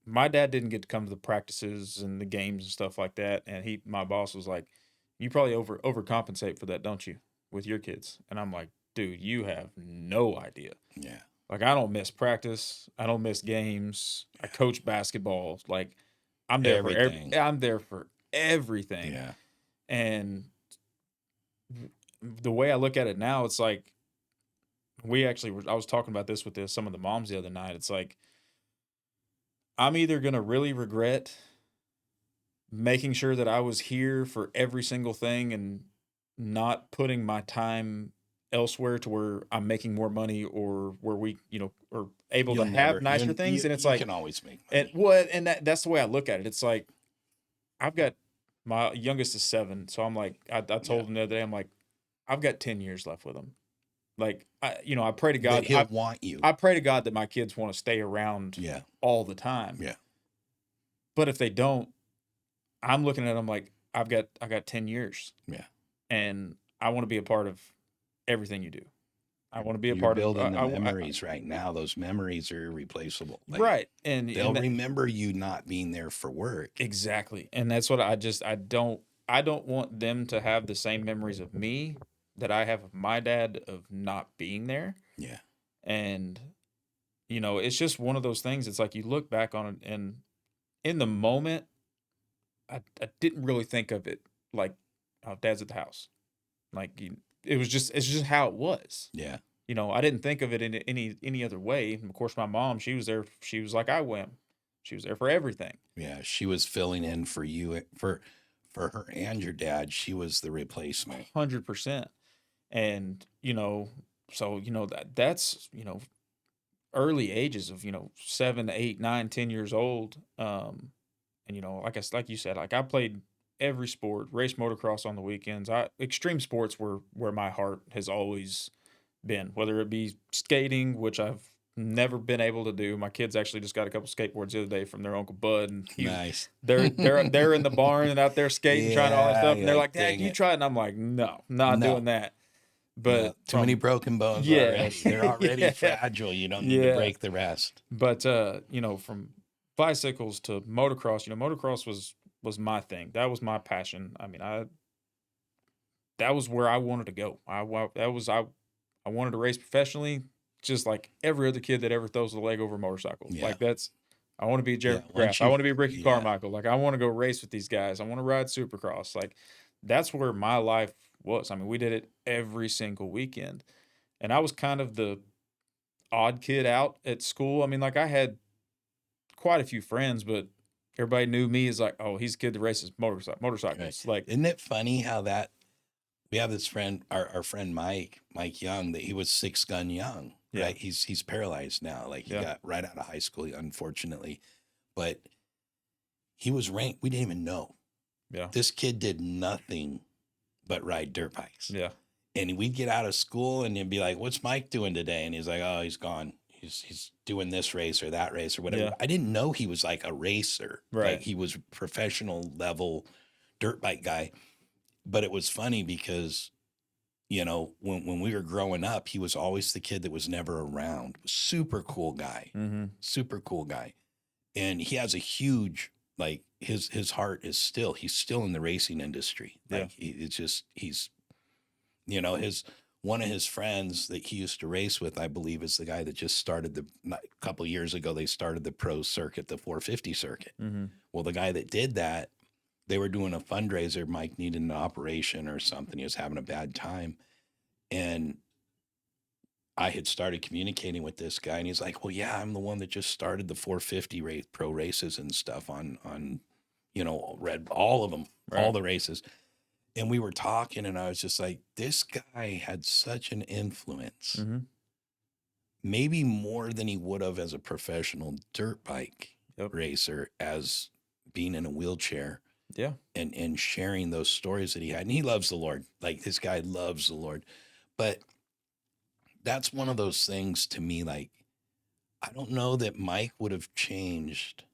my dad didn't get to come to the practices and the games and stuff like that. And my boss was like, you probably overcompensate for that, don't you, with your kids? And I'm like, dude, you have no idea. Yeah. Like, I don't miss practice. I don't miss games. I coach basketball. Like, I'm there for Everything. I'm there for everything. Yeah. And the way I look at it now, it's like I was talking about this with some of the moms the other night. It's like, I'm either going to really regret making sure that I was here for every single thing and not putting my time elsewhere to where I'm making more money, or where we, are able to have nicer things. And it's you like, can always make and money. what, and that's the way I look at it. It's like, I've got my youngest is 7. So I'm like, I told him the other day, I'm like, I've got 10 years left with him. Like, I pray to That God, he'll want you. I pray to God that my kids want to stay around Yeah. all the time. Yeah. But if they don't, I'm looking at them like, I got 10 years. Yeah. And I want to be a part of everything you do. I want to be a You're part of, building the memories right now. Those memories are irreplaceable. Like, right. And they'll remember you not being there for work. exactly. And that's what I don't want them to have the same memories of me that I have of my dad, of not being there. Yeah. And, it's just one of those things. It's like you look back on it, and in the moment, I didn't really think of it like, oh, dad's at the house. Like, it's just how it was. Yeah. I didn't think of it in any other way. And of course, my mom, she was there. She was like I went. She was there for everything. Yeah. She was filling in for you, for her and your dad. She was the replacement. 100%. And so that's early ages of 7, 8, 9, 10 years old. And like you said, like I played every sport, race motocross on the weekends. Extreme sports were where my heart has always been, whether it be skating, which I've never been able to do. My kids actually just got a couple skateboards the other day from their Uncle Bud, and Nice. they're in the barn and out there skating, trying all that stuff, and they're like, "Dad, dang can you it. try it?" And I'm like, "No, not No. doing that." Yeah, But too many from broken bones yeah, already. They're already yeah, fragile. You don't need to yeah. break the rest. But from bicycles to motocross, motocross was my thing. That was my passion. I mean, I that was where I wanted to go. I wanted to race professionally, just like every other kid that ever throws a leg over a motorcycle. Yeah. Like that's I want to be Yeah. Jared Once Graff. I you, want to be Ricky yeah. Carmichael. Like I want to go race with these guys. I want to ride Supercross. Like that's where my life was. I mean, we did it every single weekend, and I was kind of the odd kid out at school. I mean, like I had quite a few friends, but everybody knew me as like, oh, he's a kid that races Right. motorcycles. Like, Isn't it funny how that we have this friend, our friend Mike Young, that he was 6 gun young, yeah, right? He's paralyzed now. Like he yeah, got right out of high school, unfortunately, but he was ranked. We didn't even know. yeah, This kid did nothing but ride dirt bikes. yeah, And we'd get out of school and he'd be like, "What's Mike doing today?" And he's like, "Oh, he's gone. He's doing this race or that race or whatever." yeah, I didn't know he was like a racer. Like right. he was professional level dirt bike guy. But it was funny because when we were growing up, he was always the kid that was never around. Super cool guy, Mm-hmm. super cool guy, and he has a huge like his heart is still he's still in the racing industry. Yeah. Like it's just he's his one of his friends that he used to race with, I believe, is the guy that just started a couple years ago. They started the pro circuit, the 450 circuit. Mm-hmm. Well, the guy that did that, they were doing a fundraiser. Mike needed an operation or something. He was having a bad time. And I had started communicating with this guy, and he's like, "Well, yeah, I'm the one that just started the 450 race, pro races and stuff on read all of them, all Right. the races." And we were talking, and I was just like, "This guy had such an influence, Mm-hmm. maybe more than he would have as a professional dirt bike Yep. racer, as being in a wheelchair." Yeah. And sharing those stories that he had. And he loves the Lord. Like this guy loves the Lord. But that's one of those things to me, like, I don't know that Mike would have changed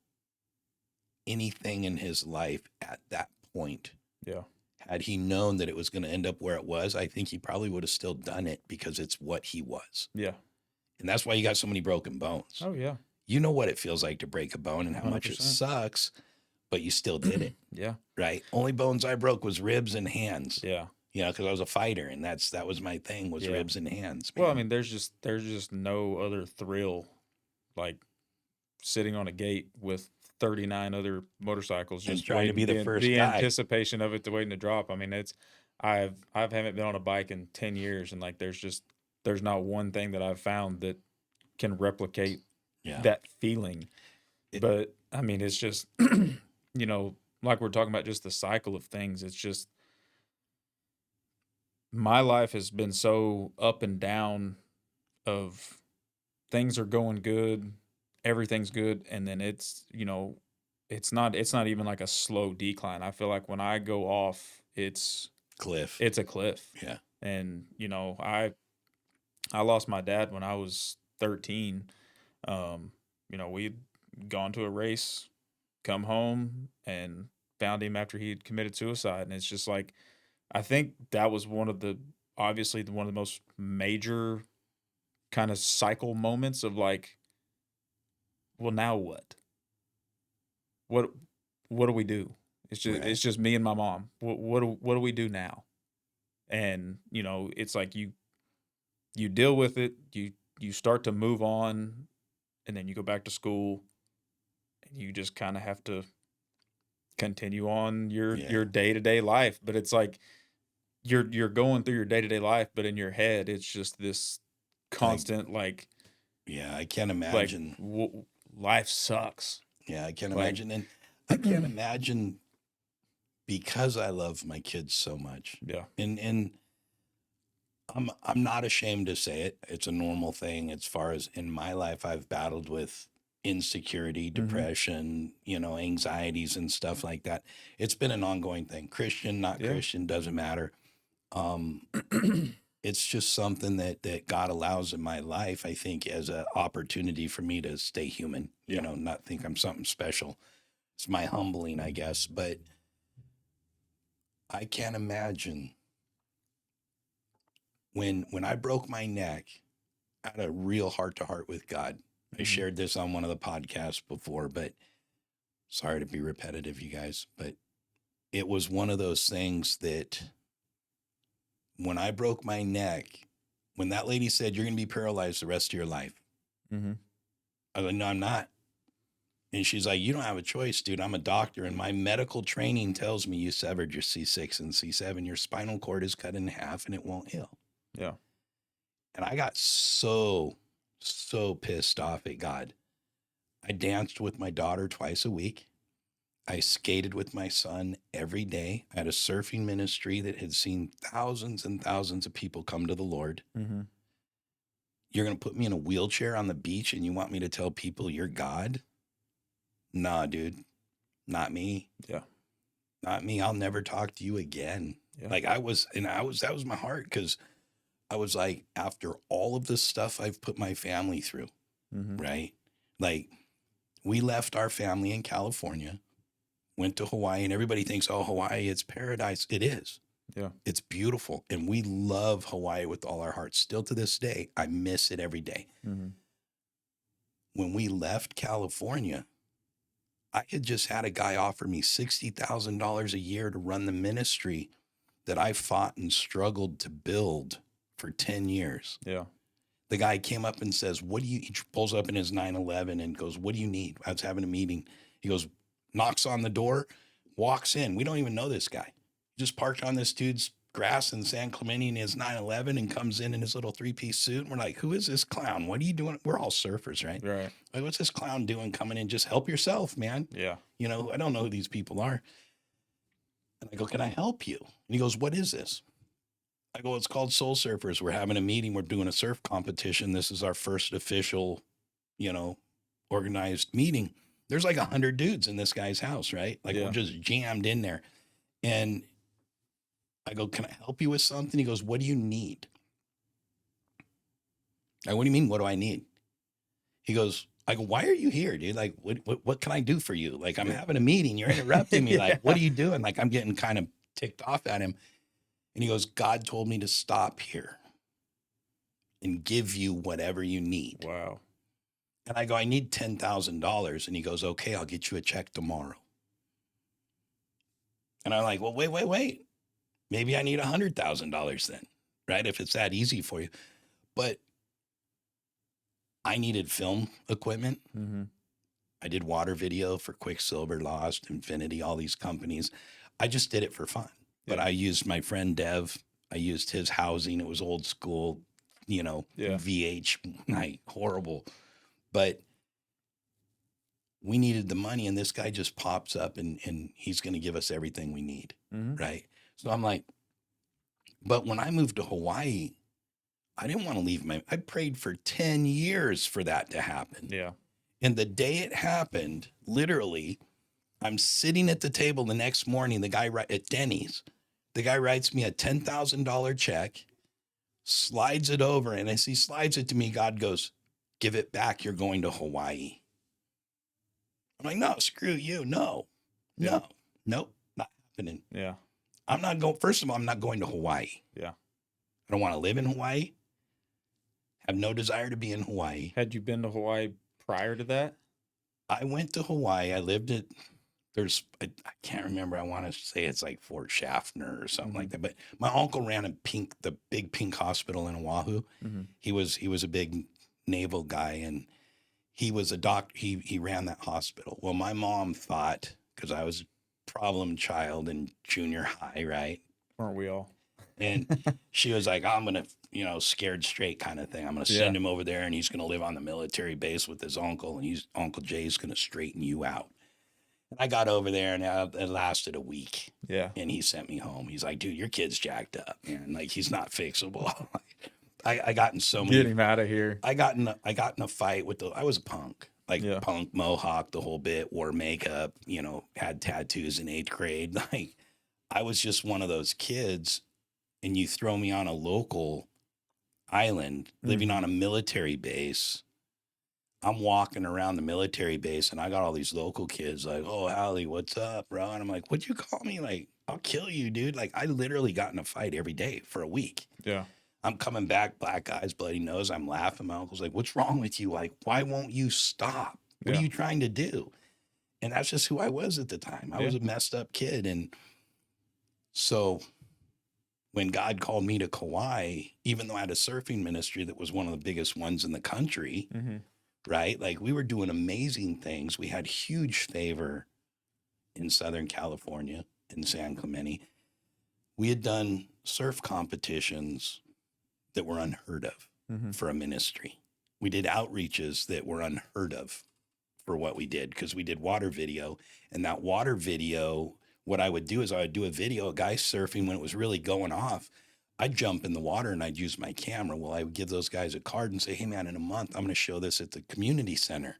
anything in his life at that point. Yeah. Had he known that it was going to end up where it was, I think he probably would have still done it because it's what he was. Yeah. And that's why you got so many broken bones. Oh yeah. You know what it feels like to break a bone and how much it 100%. sucks, but you still did it. Yeah. Right? Only bones I broke was ribs and hands. Yeah. Because I was a fighter, and that was my thing was Yeah. ribs and hands. Well, I Man. mean, there's just no other thrill like sitting on a gate with 39 other motorcycles And just trying to be waiting, the first the guy. anticipation of it to waiting to drop. I mean, I haven't been on a bike in 10 years, and like there's not one thing that I've found that can replicate Yeah. that feeling. But I mean, it's just like we're talking about, just the cycle of things. It's just my life has been so up and down of things are going good, everything's good, and then it's not even like a slow decline. I feel like when I go off, it's Cliff. a cliff. Yeah. And I lost my dad when I was 13. We'd gone to a race, come home, and found him after he'd committed suicide. And it's just like, I think that was one of the most major kind of cycle moments of like, well, now what? What do we do? It's just me and my mom. What do we do now? And it's like you deal with it, you start to move on, and then you go back to school, and you just kind of have to continue on your day-to-day life. But it's like you're going through your day-to-day life, but in your head it's just this constant I can't imagine. Life sucks. Yeah, I can't imagine. And I can't imagine, because I love my kids so much. Yeah. And I'm not ashamed to say it. It's a normal thing. As far as in my life, I've battled with insecurity, depression, anxieties and stuff like that. It's been an ongoing thing. Christian, not Christian, doesn't matter. It's just something that God allows in my life, I think, as an opportunity for me to stay human, not think I'm something special. It's my humbling, I guess. But I can't imagine when I broke my neck, I had a real heart to heart with God. I Mhm. shared this on one of the podcasts before, but sorry to be repetitive, you guys, but it was one of those things that when I broke my neck, when that lady said, you're going to be paralyzed the rest of your life, Mhm. I was like, no, I'm not. And she's like, you don't have a choice, dude. I'm a doctor, and my medical training tells me you severed your C6 and C7. Your spinal cord is cut in half and it won't heal. Yeah. And I got so pissed off at God. I danced with my daughter twice a week. I skated with my son every day. I had a surfing ministry that had seen thousands and thousands of people come to the Lord. Mhm. You're going to put me in a wheelchair on the beach and you want me to tell people you're God? Nah, dude, not me. Yeah. Not me. I'll never talk to you again. Yeah. Like that was my heart, because I was like, after all of this stuff I've put my family through, Mhm. right? Like, we left our family in California, went to Hawaii, and everybody thinks, oh, Hawaii, it's paradise. It is. Yeah. It's beautiful. And we love Hawaii with all our hearts. Still to this day, I miss it every day. Mhm. When we left California, I had just had a guy offer me $60,000 a year to run the ministry that I fought and struggled to build for 10 years. Yeah. The guy came up and says, he pulls up in his 911 and goes, what do you need? I was having a meeting. He goes, knocks on the door, walks in. We don't even know this guy. He just parked on this dude's grass in San Clemente in his 911 and comes in his little 3-piece suit. And we're like, who is this clown? What are you doing? We're all surfers, right? Right. Like, what's this clown doing coming in? Just help yourself, man. Yeah. You know, I don't know who these people are. And I go, can I help you? And he goes, what is this? I go, it's called Soul Surfers. We're having a meeting. We're doing a surf competition. This is our first official, organized meeting. There's like 100 dudes in this guy's house, right? Like, Yeah. we're just jammed in there. And I go, can I help you with something? He goes, what do you need? I go, what do you mean? What do I need? He goes, I go, why are you here, dude? Like, what can I do for you? Like, I'm Yeah. having a meeting. You're interrupting me. Like, Yeah. what are you doing? Like, I'm getting kind of ticked off at him. And he goes, God told me to stop here and give you whatever you need. Wow. And I go, I need $10,000. And he goes, okay, I'll get you a check tomorrow. And I'm like, well, wait. Maybe I need $100,000 then, right? If it's that easy for you. But I needed film equipment. Mhm. I did water video for Quicksilver, Lost, Infinity, all these companies. I just did it for fun. But Yeah. I used my friend Dev. I used his housing. It was old school, Yeah. VH night, horrible. But we needed the money, and this guy just pops up and he's going to give us everything we need, Mhm. right? So I'm like, but when I moved to Hawaii, I didn't want to leave I prayed for 10 years for that to happen. Yeah. And the day it happened, literally, I'm sitting at the table the next morning, the guy at Denny's, the guy writes me a $10,000 check, slides it over, and as he slides it to me, God goes, give it back. You're going to Hawaii. I'm like, no, screw you. No, Yeah. nope, not happening. Yeah. I'm not going. First of all, I'm not going to Hawaii. Yeah. I don't want to live in Hawaii. Have no desire to be in Hawaii. Had you been to Hawaii prior to that? I went to Hawaii. I lived at, I can't remember. I want to say it's like Fort Schaffner or something like that. But my uncle ran the big pink hospital in Oahu. Mm-hmm. He was a big naval guy, and he was a doctor. He ran that hospital. Well, my mom thought, because I was a problem child in junior high, right? Weren't we all? And she was like, I'm going to, scared straight kind of thing. I'm going to send him over there, and he's going to live on the military base with his uncle, and Uncle Jay's going to straighten you out. And I got over there, and it lasted a week. Yeah. And he sent me home. He's like, dude, your kid's jacked up, man. Like, he's not fixable. I got in so many. Get him out of here. I got in a fight with I was a punk. Punk, mohawk, the whole bit, wore makeup, had tattoos in 8th grade. Like, I was just one of those kids. And you throw me on a local island, living on a military base. I'm walking around the military base, and I got all these local kids like, oh, Hallie, what's up, bro? And I'm like, what'd you call me? Like, I'll kill you, dude. Like, I literally got in a fight every day for a week. Yeah. I'm coming back, black eyes, bloody nose. I'm laughing. My uncle's like, "What's wrong with you? Like, why won't you stop? What are Yeah. you trying to do?" And that's just who I was at the time. I Yeah. was a messed up kid. And so when God called me to Kauai, even though I had a surfing ministry that was one of the biggest ones in the country, Mm-hmm. right? Like we were doing amazing things. We had huge favor in Southern California, in San Clemente. We had done surf competitions that were unheard of Mm-hmm. for a ministry. We did outreaches that were unheard of for what we did because we did water video. And that water video, what I would do is I would do a video, a guy surfing when it was really going off. I'd jump in the water and I'd use my camera. Well, I would give those guys a card and say, "Hey, man, in a month, I'm going to show this at the community center.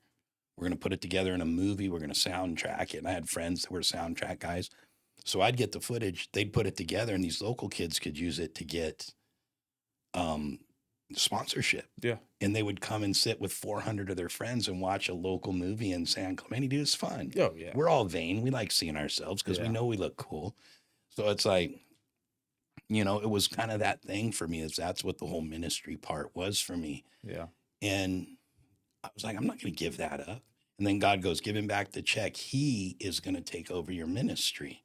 We're going to put it together in a movie. We're going to soundtrack it." And I had friends that were soundtrack guys. So I'd get the footage, they'd put it together, and these local kids could use it to get um, sponsorship. Yeah. And they would come and sit with 400 of their friends and watch a local movie in San Clemente. Dude, it's fun. Oh, yeah. We're all vain. We like seeing ourselves because we Yeah. know we look cool. So it's like, it was kind of that thing for me. That's what the whole ministry part was for me. Yeah. And I was like, I'm not going to give that up. And then God goes, "Give him back the check. He is going to take over your ministry."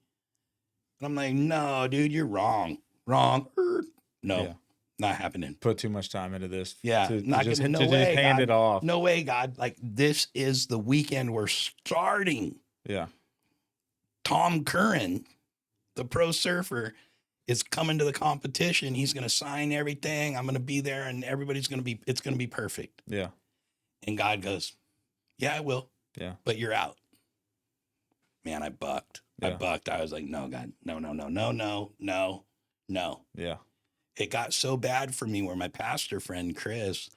And I'm like, "No, dude, you're wrong. Wrong. No, Yeah. not happening." Put too much time into this. Yeah, To not just, gonna, no to way, just hand God. it off. No way, God. Like, this is the weekend we're starting. Yeah. Tom Curran, the pro surfer, is coming to the competition. He's going to sign everything. I'm going to be there, and everybody's going to be, it's going to be perfect. Yeah. And God goes, "Yeah, I will, Yeah. but you're out." Man, I bucked. I Yeah. bucked. I was like, "No, God, no, no, no, no, no, no, no." Yeah. It got so bad for me where my pastor friend, Chris,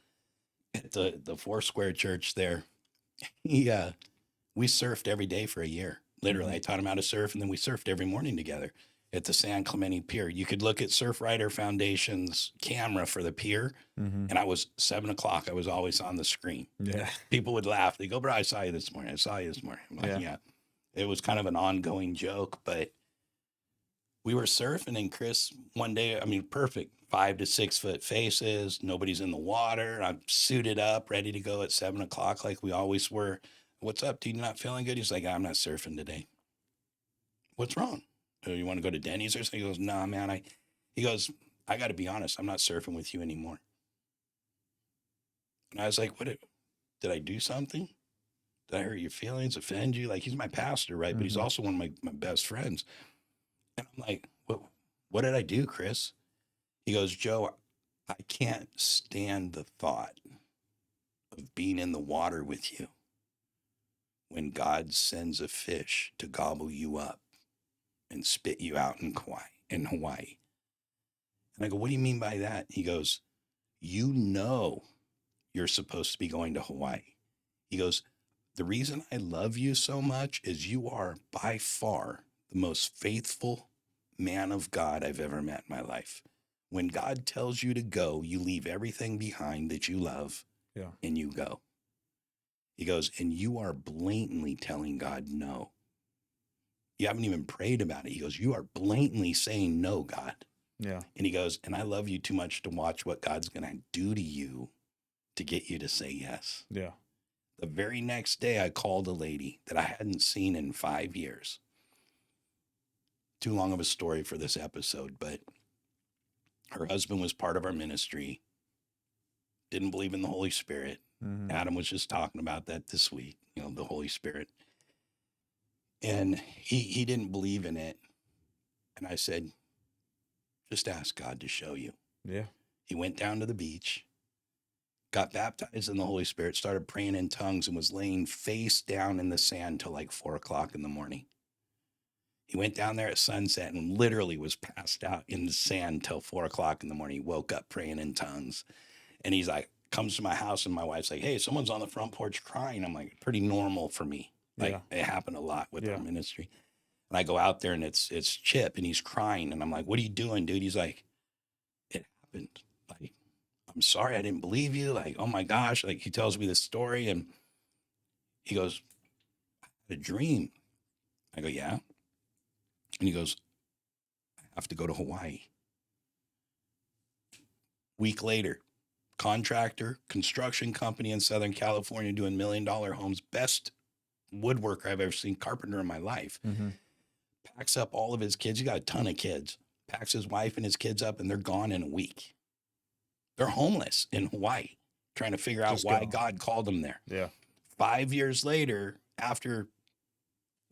at the Foursquare church there, he, we surfed every day for a year. Literally, I taught him how to surf, and then we surfed every morning together at the San Clemente Pier. You could look at Surfrider Foundation's camera for the pier, Mm-hmm. and I was 7 o'clock. I was always on the screen. Yeah. People would laugh. They go, "Bro, I saw you this morning. I saw you this morning." I'm like, Yeah. yeah. It was kind of an ongoing joke, but we were surfing, and Chris one day, I mean, perfect 5 to 6 foot faces. Nobody's in the water. I'm suited up, ready to go at 7 o'clock, like we always were. "What's up, dude? You not feeling good?" He's like, "I'm not surfing today." "What's wrong? You want to go to Denny's or something?" He goes, "Nah, man." He goes, "I got to be honest. I'm not surfing with you anymore." And I was like, "What? Did I do something? Did I hurt your feelings, offend you?" Like, he's my pastor, right? But he's Mhm. also one of my best friends. And I'm like, what did I do, Chris?" He goes, "Joe, I can't stand the thought of being in the water with you when God sends a fish to gobble you up and spit you out in Hawaii." And I go, "What do you mean by that?" He goes, "You know you're supposed to be going to Hawaii." He goes, "The reason I love you so much is you are by far the most faithful man of God I've ever met in my life. When God tells you to go, you leave everything behind that you love Yeah. and you go." He goes, "And you are blatantly telling God no. You haven't even prayed about it." He goes, "You are blatantly saying no, God." Yeah. And he goes, "And I love you too much to watch what God's going to do to you to get you to say yes." Yeah. The very next day, I called a lady that I hadn't seen in 5 years. Too long of a story for this episode, but her husband was part of our ministry, didn't believe in the Holy Spirit. Mm-hmm. Adam was just talking about that this week, the Holy Spirit. And he didn't believe in it. And I said, "Just ask God to show you." Yeah. He went down to the beach, got baptized in the Holy Spirit, started praying in tongues, and was laying face down in the sand till like 4 o'clock in the morning. He went down there at sunset and literally was passed out in the sand till 4 o'clock in the morning. He woke up praying in tongues. And he's like, comes to my house, and my wife's like, "Hey, someone's on the front porch crying." I'm like, pretty normal for me. Like, Yeah. it happened a lot with Yeah. our ministry. And I go out there, and it's Chip, and he's crying. And I'm like, "What are you doing, dude?" He's like, "It happened. Like, I'm sorry I didn't believe you. Like, oh my gosh." Like, he tells me this story, and he goes, "I had a dream." I go, "Yeah." And he goes, "I have to go to Hawaii." Week later, contractor, construction company in Southern California doing $1 million homes. Best woodworker I've ever seen, carpenter in my life. Mm-hmm. Packs up all of his kids. He got a ton of kids. Packs his wife and his kids up, and they're gone in a week. They're homeless in Hawaii, trying to figure out Just why gone. God called them there. Yeah. 5 years later, after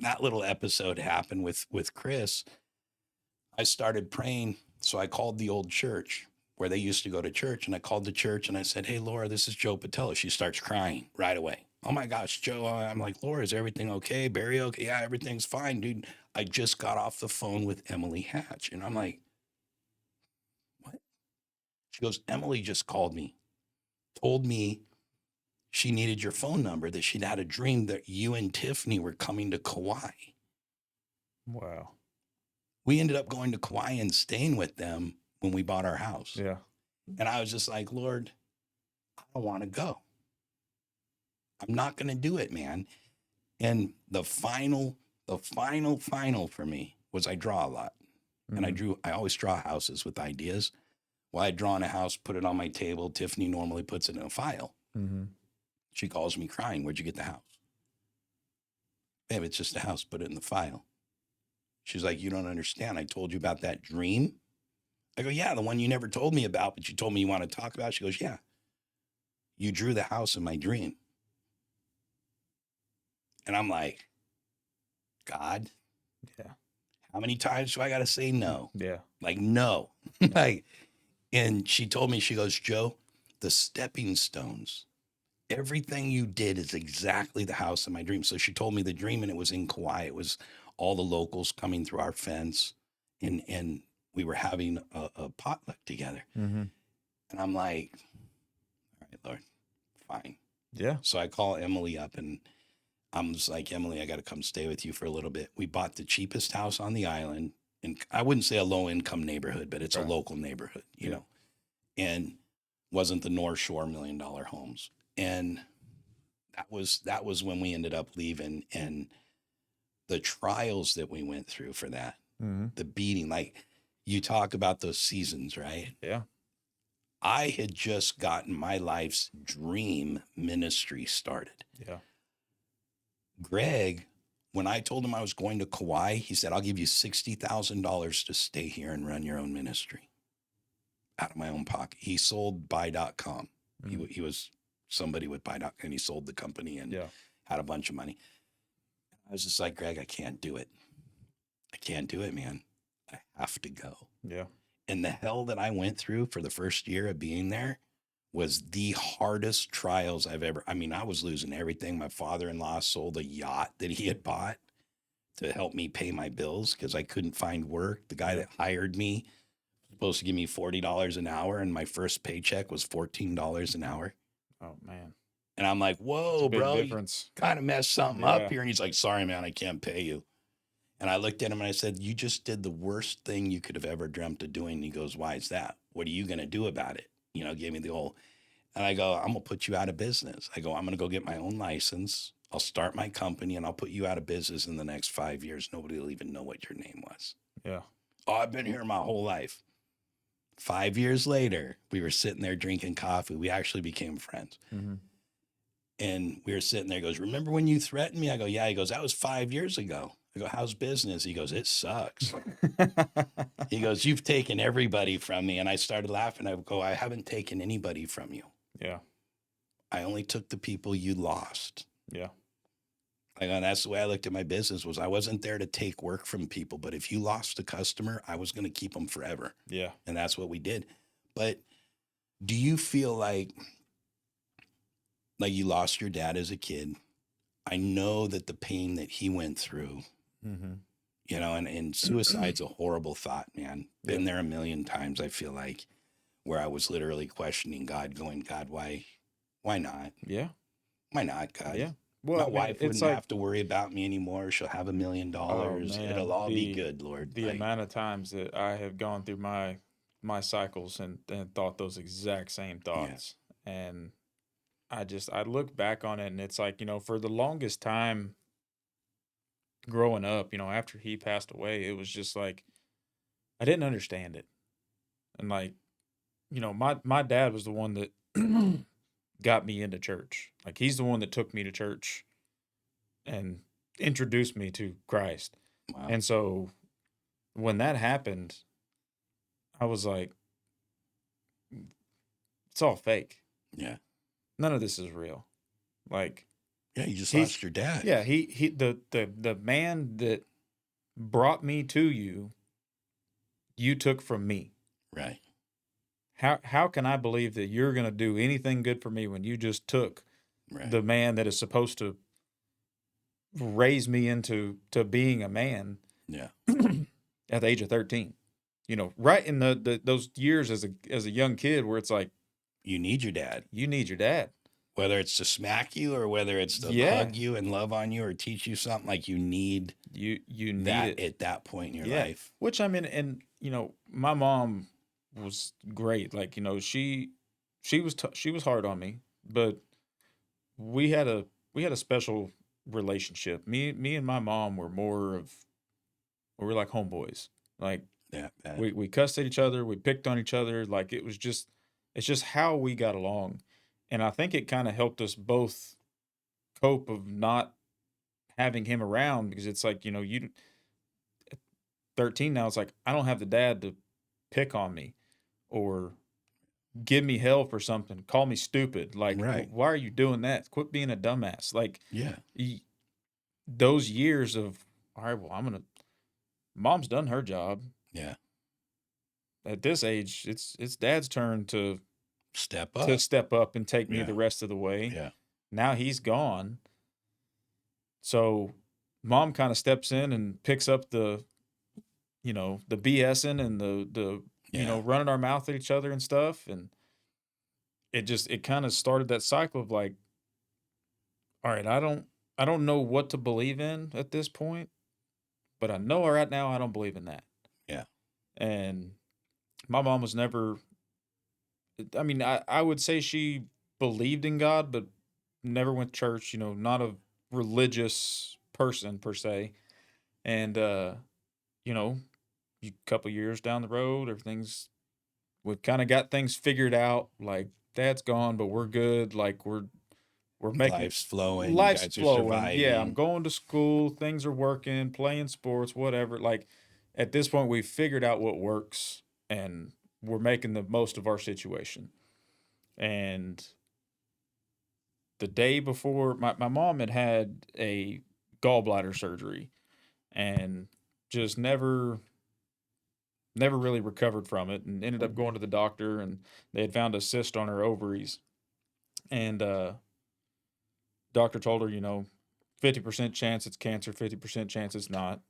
that little episode happened with Chris, I started praying. So I called the old church where they used to go to church, and I called the church and I said, "Hey, Laura, this is Joe Pattillo." She starts crying right away. "Oh my gosh, Joe." I'm like, "Laura, is everything okay? Barry okay?" "Yeah, everything's fine, dude. I just got off the phone with Emily Hatch." And I'm like, "What?" She goes, "Emily just called me, told me she needed your phone number, that she'd had a dream that you and Tiffany were coming to Kauai." Wow. We ended up going to Kauai and staying with them when we bought our house. Yeah. And I was just like, "Lord, I don't want to go. I'm not going to do it, man." And the final for me was I draw a lot. And I always draw houses with ideas. Well, I'd drawn a house, put it on my table. Tiffany normally puts it in a file. Mm-hmm. She calls me crying. "Where'd you get the house?" "Babe, it's just a house. Put it in the file." She's like, "You don't understand. I told you about that dream." I go, "Yeah, the one you never told me about, but you told me you want to talk about." She goes, "Yeah, you drew the house in my dream." And I'm like, "God, Yeah. how many times do I got to say no?" Yeah. Like, no. Like, and she told me, she goes, "Joe, the stepping stones, everything you did is exactly the house in my dream." So she told me the dream, and it was in Kauai. It was all the locals coming through our fence, and we were having a potluck together. Mm-hmm. And I'm like, "All right, Lord, fine." Yeah. So I call Emily up, and I'm just like, "Emily, I got to come stay with you for a little bit." We bought the cheapest house on the island. And I wouldn't say a low income neighborhood, but it's a Right. local neighborhood, you Yeah. know, and wasn't the North Shore $1 million homes. And that was when we ended up leaving, and the trials that we went through for that, Mm-hmm. the beating, like you talk about those seasons, right? Yeah. I had just gotten my life's dream ministry started. Yeah. Greg, when I told him I was going to Kauai, he said, "I'll give you $60,000 to stay here and run your own ministry out of my own pocket." He sold buy.com. Mm-hmm. He was somebody with buy.com, and he sold the company and Yeah. had a bunch of money. I was just like, "Greg, I can't do it. I can't do it, man. I have to go." Yeah. And the hell that I went through for the first year of being there was the hardest trials I've ever. I mean, I was losing everything. My father-in-law sold a yacht that he had bought to help me pay my bills because I couldn't find work. The guy Yeah. that hired me was supposed to give me $40 an hour, and my first paycheck was $14 an hour. Oh man. And I'm like, It's a "Whoa, big bro, you difference. kind of messed something up Yeah. here." And he's like, "Sorry, man, I can't pay you." And I looked at him and I said, "You just did the worst thing you could have ever dreamt of doing." And he goes, "Why is that? What are you going to do about it?" You know, gave me the whole, and I go, "I'm going to put you out of business." I go, "I'm going to go get my own license. I'll start my company and I'll put you out of business in the next 5 years. Nobody will even know what your name was." Yeah. "Oh, I've been here my whole life." 5 years later, we were sitting there drinking coffee. We actually became friends. Mm-hmm. And we were sitting there. He goes, "Remember when you threatened me?" I go, "Yeah." He goes, "That was 5 years ago." I go, "How's business?" He goes, "It sucks." He goes, "You've taken everybody from me." And I started laughing. I go, "I haven't taken anybody from you. Yeah. I only took the people you lost." Yeah. Like, and that's the way I looked at my business. Was I wasn't there to take work from people, but if you lost a customer, I was going to keep them forever. Yeah. And that's what we did. But do you feel like you lost your dad as a kid? I know that the pain that he went through, Mm-hmm. you know, and suicide's a horrible thought, man. Been Yeah. there a million times, I feel like, where I was literally questioning God, going, "God, why not? Yeah. Why not, God? Yeah. Well, My I mean, wife it's wouldn't like, have to worry about me anymore. She'll have $1 million. oh It'll man, all be good, Lord." the Like, amount of times that I have gone through my cycles and thought those exact same yeah, thoughts. And I look back on it and it's like, for the longest time growing up, after he passed away, it was just like I didn't understand it. And like, my dad was the one that got me into church. Like he's the one that took me to church and introduced me to Christ. Wow. And so when that happened, I was like, it's all fake. Yeah. None of this is real. Like Yeah. You just he's lost your dad. yeah, the man that brought me to you, you took from me. Right. How can I believe that you're going to do anything good for me when you just took Right. the man that is supposed to raise me into being a man Yeah. at the age of 13? Right in those years as a young kid where it's like You need your dad, you need your dad. whether it's to smack you or whether it's to Yeah. hug you and love on you or teach you something. Like you need You need that it. at that point in your Yeah. life. Which I mean, and my mom was great. Like, she was hard on me, but we had a special relationship. Me and my mom were we were like homeboys. Like That bad. we cussed at each other, we picked on each other. Like it's just how we got along. And I think it kind of helped us both cope of not having him around, because it's like, you 13 now, it's like I don't have the dad to pick on me or give me hell for something, call me stupid. Like, Right. why are you doing that? Quit being a dumbass. Like, Yeah. those years of, all right, well, mom's done her job. Yeah. At this age, it's dad's turn to Step up. and take me Yeah. the rest of the way. Yeah. Now he's gone. So mom kind of steps in and picks up the BSing and the Yeah. running our mouth at each other and stuff. And it kind of started that cycle of like, all right, I don't know what to believe in at this point, but I know right now I don't believe in that. Yeah. And my mom was never, I mean, I would say she believed in God, but never went to church, not a religious person per se. And you know, a couple years down the road, we've kind of got things figured out. Like dad's gone, but we're good. Like we're making Life's flowing. You life's guys are flowing. Yeah, I'm surviving. going to school. Things are working. Playing sports, whatever. Like at this point, we've figured out what works, and we're making the most of our situation. And the day before, my mom had a gallbladder surgery, and just never really recovered from it, and ended up going to the doctor, and they had found a cyst on her ovaries. And doctor told her, 50% chance it's cancer, 50% chance it's not.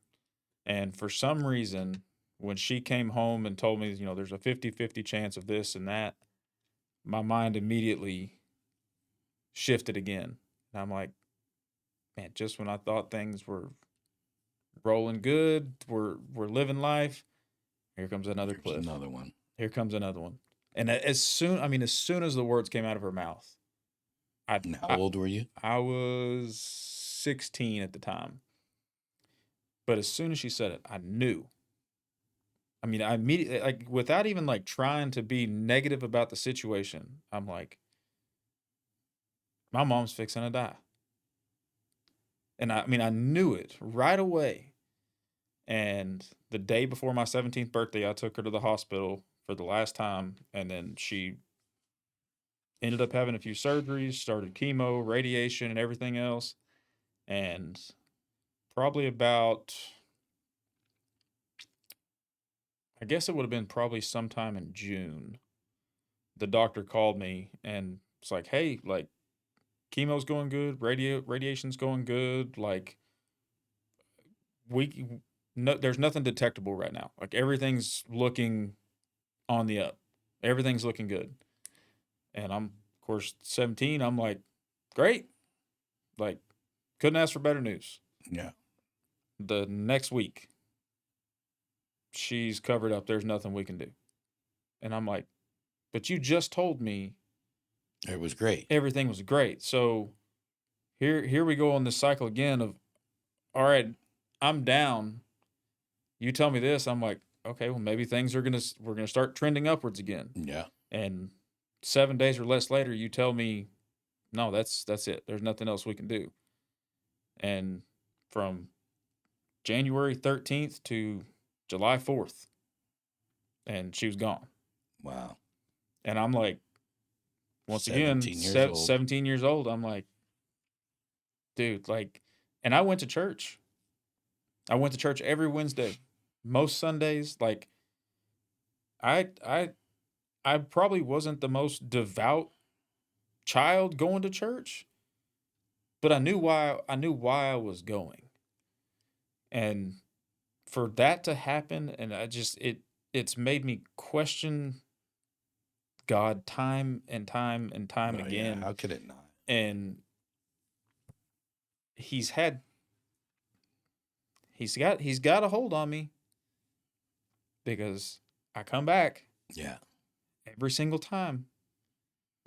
And for some reason, when she came home and told me, there's a 50-50 chance of this and that, my mind immediately shifted again. And I'm like, man, just when I thought things were rolling good, we're living life, here comes another There's cliff. another one. Here comes another one. And as soon as the words came out of her mouth, And how old were you? I was 16 at the time. But as soon as she said it, I knew. I mean, I immediately, like, without even like trying to be negative about the situation, I'm like, my mom's fixing to die. And I mean, I knew it right away. And the day before my 17th birthday, I took her to the hospital for the last time. And then she ended up having a few surgeries, started chemo, radiation, and everything else. And probably about, I guess it would have been probably sometime in June, the doctor called me and it's like, hey, like, chemo's going good, radiation's going good, like we no, there's nothing detectable right now. Like everything's looking on the up. Everything's looking good. And I'm of course 17, I'm like, great. Like couldn't ask for better news. Yeah. The next week, she's covered up. There's nothing we can do. And I'm like, but you just told me It was great. everything was great. So here we go on this cycle again of, all right, I'm down. You tell me this, I'm like, okay, well maybe we're gonna start trending upwards again. Yeah. And 7 days or less later, you tell me, no, that's it. There's nothing else we can do. And from January 13th to July 4th, and she was gone. Wow. And I'm like, once again, 17 years old. 17 years old. I'm like, dude, like, and I went to church. I went to church every Wednesday, most Sundays. Like, I I I probably wasn't the most devout child going to church, but I knew why I was going. And for that to happen, and it's made me question God time and time and time Oh, yeah. again. How could it not? And he's had he's got a hold on me because I come back Yeah. every single time,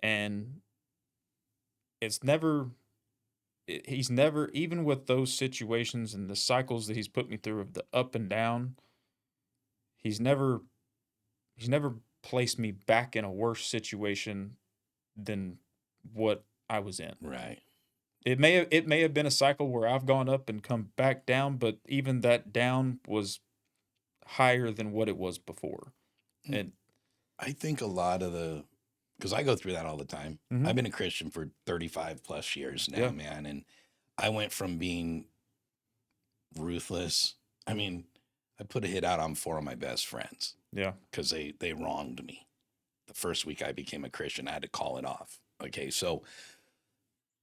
and it's never he's never, even with those situations and the cycles that he's put me through of the up and down, he's never he's never placed me back in a worse situation than what I was in. Right. It may have been a cycle where I've gone up and come back down, but even that down was higher than what it was before. Mm. And I think a lot of because I go through that all the time. Mhm. I've been a Christian for 35 plus years now, Yeah. man. And I went from being ruthless. I mean, I put a hit out on 4 of my best friends Yeah. because they wronged me. The first week I became a Christian, I had to call it off. Okay. So,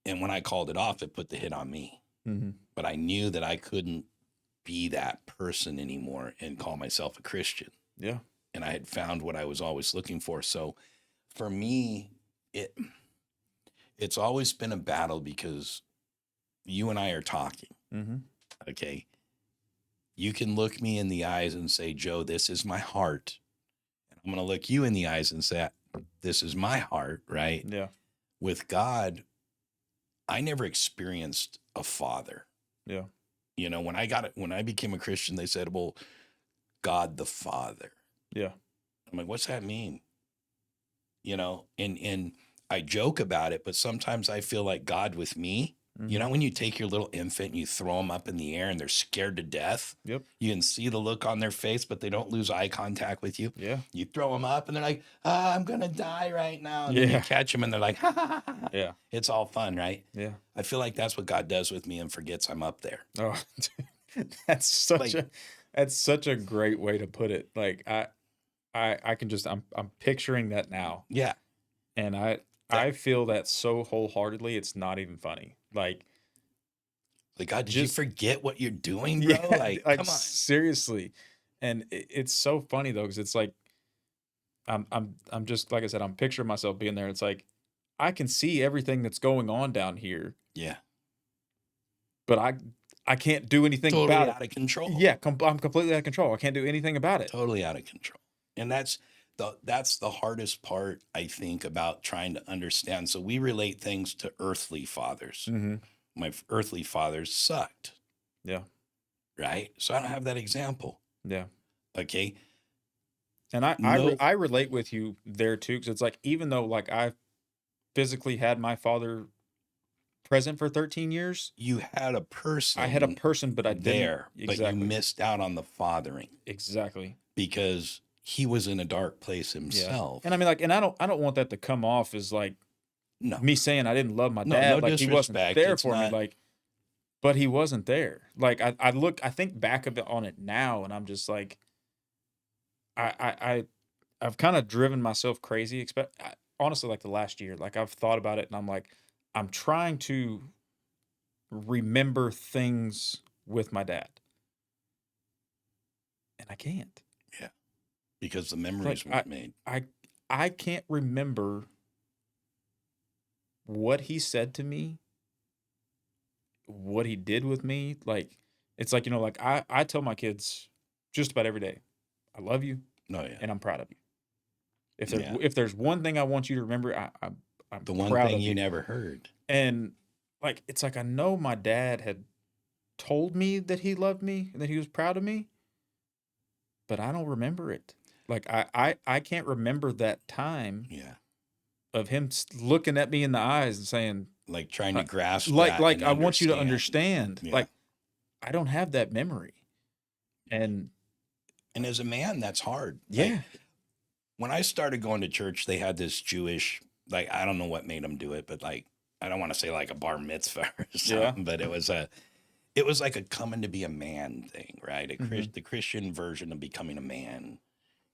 and when I called it off, it put the hit on me. Mm-hmm. But I knew that I couldn't be that person anymore and call myself a Christian. Yeah. And I had found what I was always looking for. So for me, it's always been a battle because you and I are talking. Mm-hmm. Okay. You can look me in the eyes and say, Joe, this is my heart. And I'm going to look you in the eyes and say, this is my heart, right? Yeah. With God, I never experienced a father. Yeah. You know, when I became a Christian, they said, well, God the Father. Yeah. I'm like, what's that mean? You know, and I joke about it, but sometimes I feel like God with me. Mm-hmm. You know, when you take your little infant and you throw them up in the air and they're scared to death, Yep. you can see the look on their face, but they don't lose eye contact with you. Yeah. You throw them up and they're like, I'm going to die right now. And then you Yeah. catch them and they're like, ha, ha, ha, ha. Yeah. It's all fun, right? Yeah. I feel like that's what God does with me and forgets I'm up there. Oh, that's such Like- a great way to put it. Like I can just I'm picturing that now, Yeah. and I feel that so wholeheartedly. It's not even funny. Like God, did you just forget what you're doing, bro? yeah, Like, like come on. seriously. And it's so funny though, because it's like I'm just, like I said, I'm picturing myself being there. It's like I can see everything that's going on down here, Yeah. but I can't do anything Totally about it. out of control. Yeah, I'm completely out of control. I can't do anything about it. Totally out of control. And that's the hardest part, I think, about trying to understand. So we relate things to earthly fathers. Mm-hmm. My earthly fathers sucked. Yeah. Right. So I don't have that example. Yeah. Okay. And No. I relate with you there too, because it's like, even though like I physically had my father present for 13 years, You had a person. I had a person, but I didn't. there, but you Exactly. missed out on the fathering Exactly. because he was in a dark place Yeah. himself. And I mean, like, and I don't want that to come off as like No. me saying I didn't love my No, dad, no like he wasn't disrespect. there It's for me, not- like, but he wasn't there. Like I think back on it now, and I'm just like, I've kind of driven myself crazy. Honestly, like the last year, like I've thought about it, and I'm like, I'm trying to remember things with my dad, and I can't. Yeah. Because the memories Like, weren't made. I can't remember what he said to me, what he did with me. Like, it's like, like I tell my kids just about every day, I love you No, yeah. and I'm proud of you. Yeah. If there's one thing I want you to remember, I'm The one proud thing of you you. never heard. And like, it's like, I know my dad had told me that he loved me and that he was proud of me, but I don't remember it. Like, I can't remember that time Yeah. of him looking at me in the eyes and saying, Like trying to uh, grasp that and I want you to understand. understand. Yeah. Like, I don't have that memory. And And as a man, that's hard. Like yeah, when I started going to church, they had this Jewish, like, I don't know what made them do it, but like, I don't want to say like a bar mitzvah or yeah, something, but it was like a coming to be a man thing, right? hmm, The Christian version of becoming a man.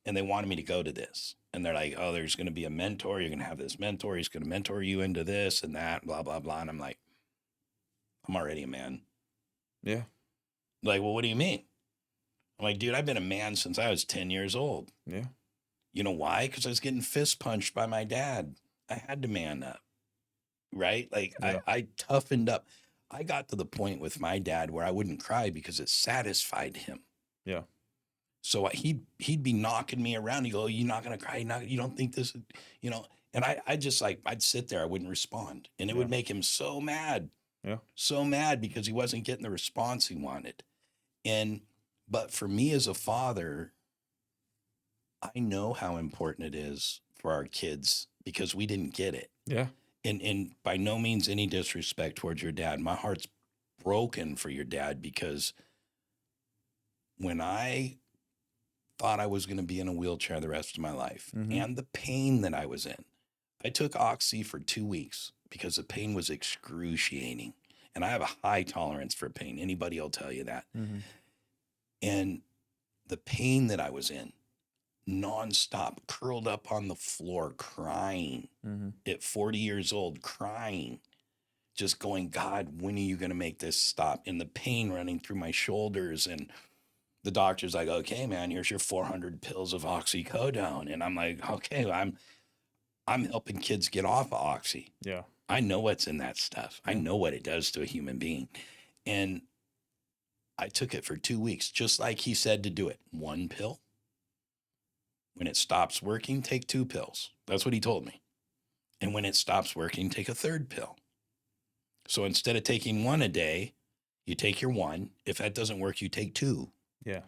And they wanted me to go to this. And they're like, oh, there's going to be a mentor. You're going to have this mentor. He's going to mentor you into this and that, blah, blah, blah. And I'm like, I'm already a man. yeah, Like, well, what do you mean? I'm like, dude, I've been a man since I was 10 years old. yeah, You know why? Because I was getting fist punched by my dad. I had to man up, right? Like, yeah, I toughened up. I got to the point with my dad where I wouldn't cry because it satisfied him. yeah, So he'd be knocking me around. He'd go, "You're not gonna cry. You don't think this, you know?" And I just like I'd sit there. I wouldn't respond, and it yeah, would make him yeah, so mad because he wasn't getting the response he wanted. And but for me as a father, I know how important it is for our kids because we didn't get it. yeah, And by no means any disrespect towards your dad. My heart's broken for your dad because when I thought I was going to be in a wheelchair the rest of my life hmm, and the pain that I was in. I took Oxy for 2 weeks because the pain was excruciating. And I have a high tolerance for pain. Anybody will tell you that. hmm, And the pain that I was in, nonstop, curled up on the floor, crying hmm, at 40 years old, crying, just going, God, when are you going to make this stop? And the pain running through my shoulders and the doctor's like, okay, man, here's your 400 pills of oxycodone. And I'm like, okay, I'm helping kids get off of oxy. yeah, I know what's in that stuff. I yeah, know what it does to a human being. And I took it for 2 weeks, just like he said to do it. One pill. When it stops working, take 2 pills. That's what he told me. And when it stops working, take a third pill. So instead of taking one a day, you take your one. If that doesn't work, you take two. yeah,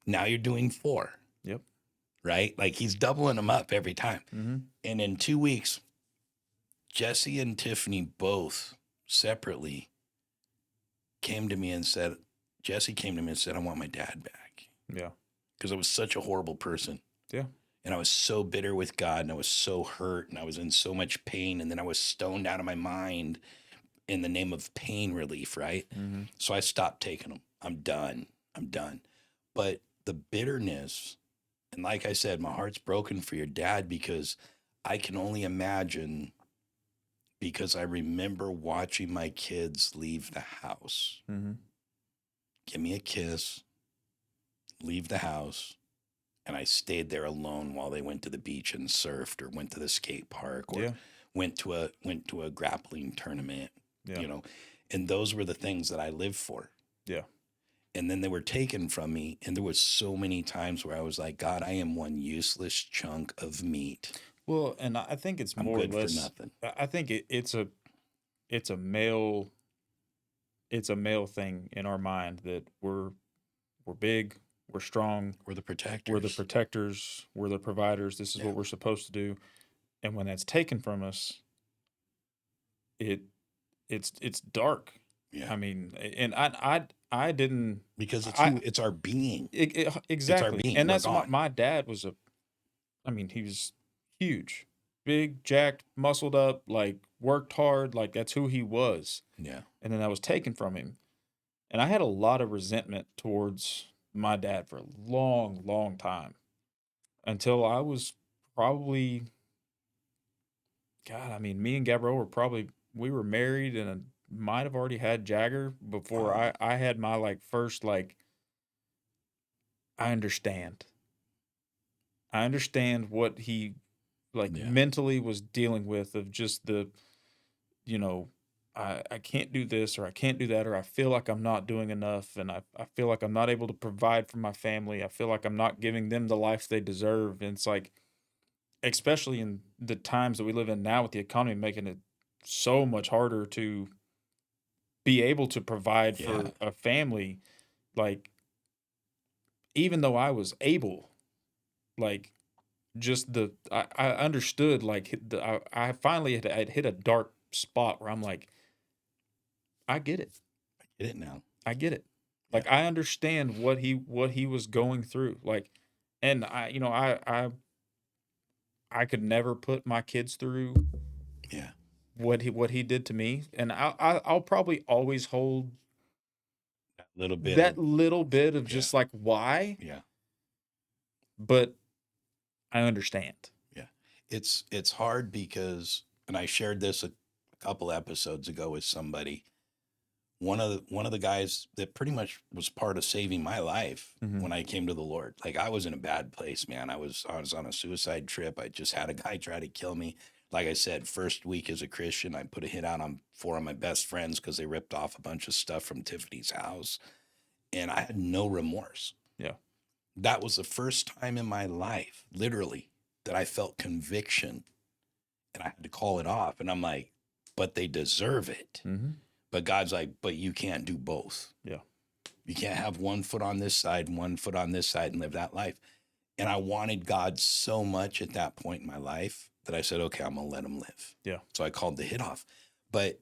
Now you're doing four, yep, right? Like he's doubling them up every time. hmm, And in 2 weeks, Jesse and Tiffany both separately came to me and said, Jesse came to me and said, I want my dad back yeah, because I was such a horrible person. yeah, And I was so bitter with God and I was so hurt and I was in so much pain. And then I was stoned out of my mind in the name of pain relief, right? hmm, So I stopped taking them. I'm done. I'm done. But the bitterness, and like I said, my heart's broken for your dad because I can only imagine because I remember watching my kids leave the house, hmm, give me a kiss, leave the house, and I stayed there alone while they went to the beach and surfed or went to the skate park or yeah, went to a grappling tournament, yeah, you know. And those were the things that I lived for. yeah, And then they were taken from me and there was so many times where I was like, God, I am one useless chunk of meat. well, and I think it's I'm more or good for less, nothing. I think it's a male, it's a male thing in our mind that we're big, we're strong, We're the we're the protectors. protectors, we're the providers. This is Yeah. what we're supposed to do. And when that's taken from us, it it's dark. Yeah. I mean, and I didn't Because I it's our being. It's our exactly. being. And We're that's gone. my dad was I mean, he was huge, big, jacked, muscled up, like worked hard, like that's who he was. Yeah. And then that was taken from him. And I had a lot of resentment towards my dad for a long, long time until I was probably, God, I mean, me and Gabrielle were probably, we were married and might have already had Jagger before Wow. I had my like first, like, I understand. I understand what he like Yeah. mentally was dealing with of just the, you know, I can't do this or I can't do that or I feel like I'm not doing enough and I feel like I'm not able to provide for my family. I feel like I'm not giving them the life they deserve. And it's like, especially in the times that we live in now with the economy making it so much harder to be able to provide Yeah. for a family, like even though I was able, like just I understood like I finally had hit a dark spot where I'm like, I get it. Get it now. I get it. Yeah. Like I understand what he was going through. Like, and I could never put my kids through Yeah. what he did to me, and I'll probably always hold A little bit that of, little bit of yeah. just like why, Yeah. but I understand. Yeah. It's hard because, and I shared this a couple episodes ago with somebody. One of the guys that pretty much was part of saving my life Mhm. when I came to the Lord. Like I was in a bad place, man. I was on a suicide trip. I just had a guy try to kill me. Like I said, first week as a Christian, I put a hit out on 4 of my best friends because they ripped off a bunch of stuff from Tiffany's house, and I had no remorse. Yeah. That was the first time in my life, literally, that I felt conviction, and I had to call it off. And I'm like, but they deserve it. Mhm. But God's like, but you can't do both. Yeah. You can't have one foot on this side and one foot on this side and live that life. And I wanted God so much at that point in my life that I said, okay, I'm going to let him live. Yeah. So I called the hit off. But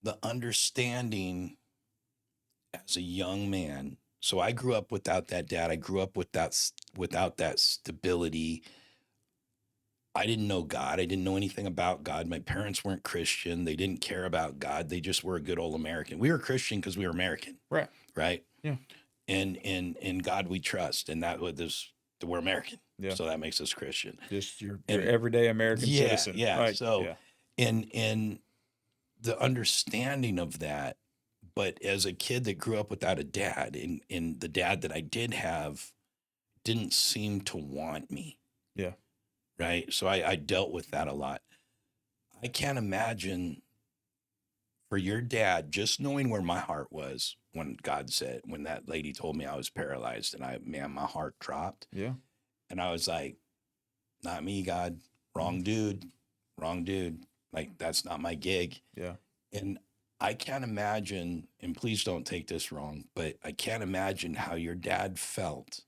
the understanding as a young man, so I grew up without that dad. I grew up without that stability. I didn't know God. I didn't know anything about God. My parents weren't Christian. They didn't care about God. They just were a good old American. We were Christian because we were American, Right. right? Yeah. And in God we trust, and that was this. We're American, Yeah. so that makes us Christian. Just your And everyday American yeah, citizen. yeah. Like, So, yeah. and the understanding of that, but as a kid that grew up without a dad, and the dad that I did have didn't seem to want me. Yeah. Right. So I dealt with that a lot. I can't imagine for your dad, just knowing where my heart was when when that lady told me I was paralyzed, and man, my heart dropped. Yeah. And I was like, not me, God, wrong dude. Like, that's not my gig. Yeah. And I can't imagine, and please don't take this wrong, but I can't imagine how your dad felt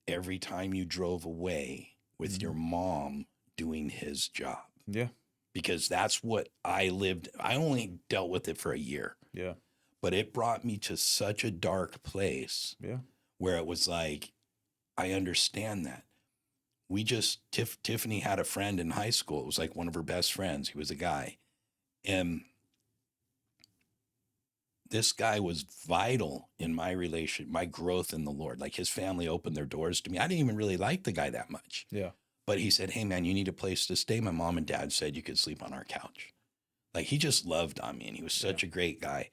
every time you drove away with Mhm. your mom doing his job. Yeah. Because that's what I lived. I only dealt with it for a year, Yeah. but it brought me to such a dark place Yeah. where it was like, I understand that. Tiffany had a friend in high school. It was like one of her best friends. He was a guy. And this guy was vital in my growth in the Lord. Like, his family opened their doors to me. I didn't even really like the guy that much. Yeah. But he said, hey, man, you need a place to stay. My mom and dad said you could sleep on our couch. Like, he just loved on me, and he was such a great guy.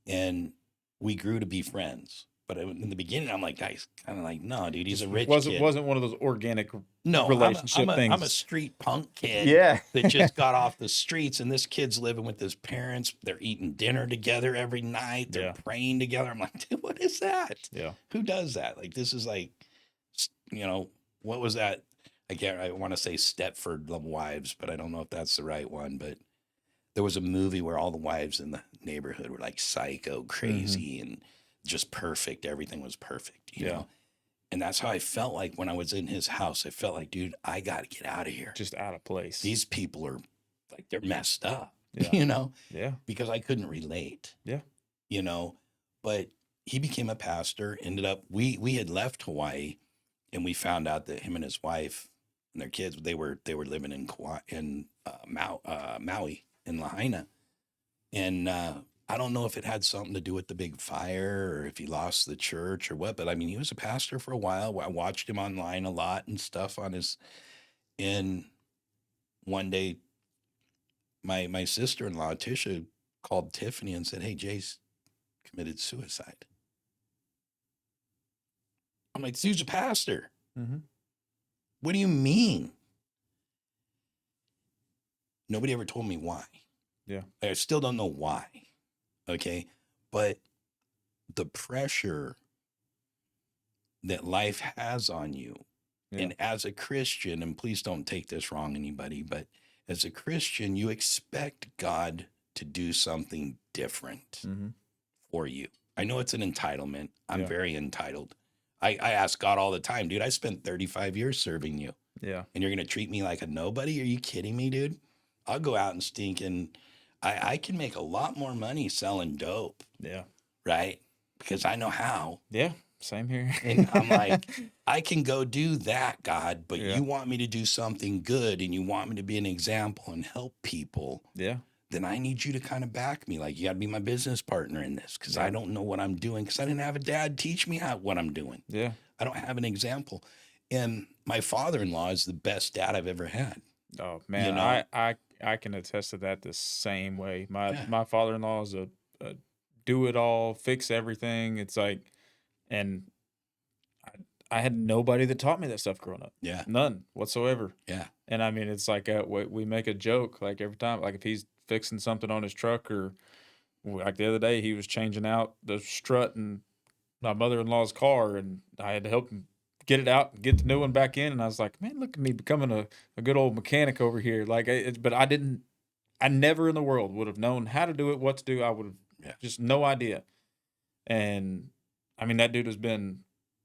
And we grew to be friends. But in the beginning, I'm like, guys, kind of like, no, dude, he's Just a rich wasn't kid. wasn't one of those organic No, relationship I'm a things. street punk kid Yeah. that just got off the streets, and this kid's living with his parents. They're eating dinner together every night. They're Yeah. praying together. I'm like, dude, what is that? Yeah. Who does that? Like, this is like, what was that? I want to say Stepford Wives, but I don't know if that's the right one. But there was a movie where all the wives in the neighborhood were like psycho, crazy, and just perfect. Everything was perfect, you know? And that's how I felt like when I was in his house. I felt like, dude, I got to get out of here. Just out of place. These people are like, they're messed up, Yeah. Yeah. because I couldn't relate, Yeah. but he became a pastor, ended up, we had left Hawaii, and we found out that him and his wife and their kids, they were living in Maui in Lahaina. And, I don't know if it had something to do with the big fire or if he lost the church or what, but I mean, he was a pastor for a while. I watched him online a lot and stuff and one day my sister-in-law, Tisha, called Tiffany and said, hey, Jay's committed suicide. I'm like, this dude's a pastor. Mm-hmm. What do you mean? Nobody ever told me why. Yeah. I still don't know why. Okay. But the pressure that life has on you, and as a Christian, and please don't take this wrong, anybody, but as a Christian, you expect God to do something different for you. I know it's an entitlement. I'm very entitled. I ask God all the time, dude, I spent 35 years serving you Yeah. and you're going to treat me like a nobody? Are you kidding me, dude? I'll go out and stink and I can make a lot more money selling dope, Yeah. right? Because I know how. Yeah. Same here. And I'm like, I can go do that, God, but Yeah. you want me to do something good and you want me to be an example and help people, Yeah. then I need you to kind of back me. Like, you got to be my business partner in this because I Yeah. don't know what I'm doing because I didn't have a dad teach me what I'm doing. Yeah. I don't have an example. And my father-in-law is the best dad I've ever had. Oh You man, know? I can attest to that the same way. My Yeah. my father-in-law is a do it all, fix everything. It's like, and I had nobody that taught me that stuff growing up. Yeah. None whatsoever. Yeah. And I mean, it's like we make a joke like every time, like if he's fixing something on his truck, or like the other day he was changing out the strut in my mother-in-law's car, and I had to help him get it out and get the new one back in. And I was like, man, look at me becoming a good old mechanic over here. Like, but I never in the world would have known how to do it, what to do. I would have Yeah. just no idea. And I mean, that dude has been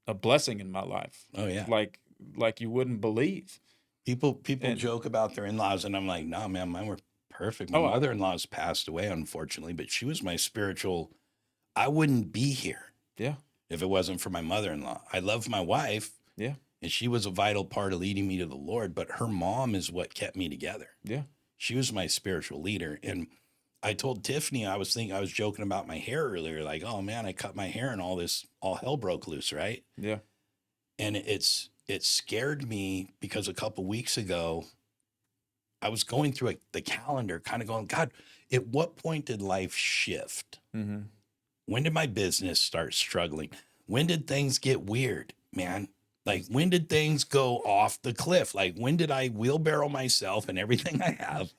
a blessing in my life. Oh, yeah. Like you wouldn't believe. People And joke about their in-laws, and I'm like, nah, man, mine were perfect. My oh, mother-in-law's passed away, unfortunately, but she was my spiritual. I wouldn't be here yeah, if it wasn't for my mother-in-law. I love my wife, yeah, and she was a vital part of leading me to the Lord, but her mom is what kept me together. yeah, She was my spiritual leader. And I told Tiffany, I was joking about my hair earlier, like, oh man, I cut my hair and all hell broke loose, right? yeah, And it scared me because a couple weeks ago, I was going through the calendar, kind of going, God, at what point did life shift? mm-hmm. When did my business start struggling? When did things get weird, man? Like, when did things go off the cliff? Like, when did I wheelbarrow myself and everything I have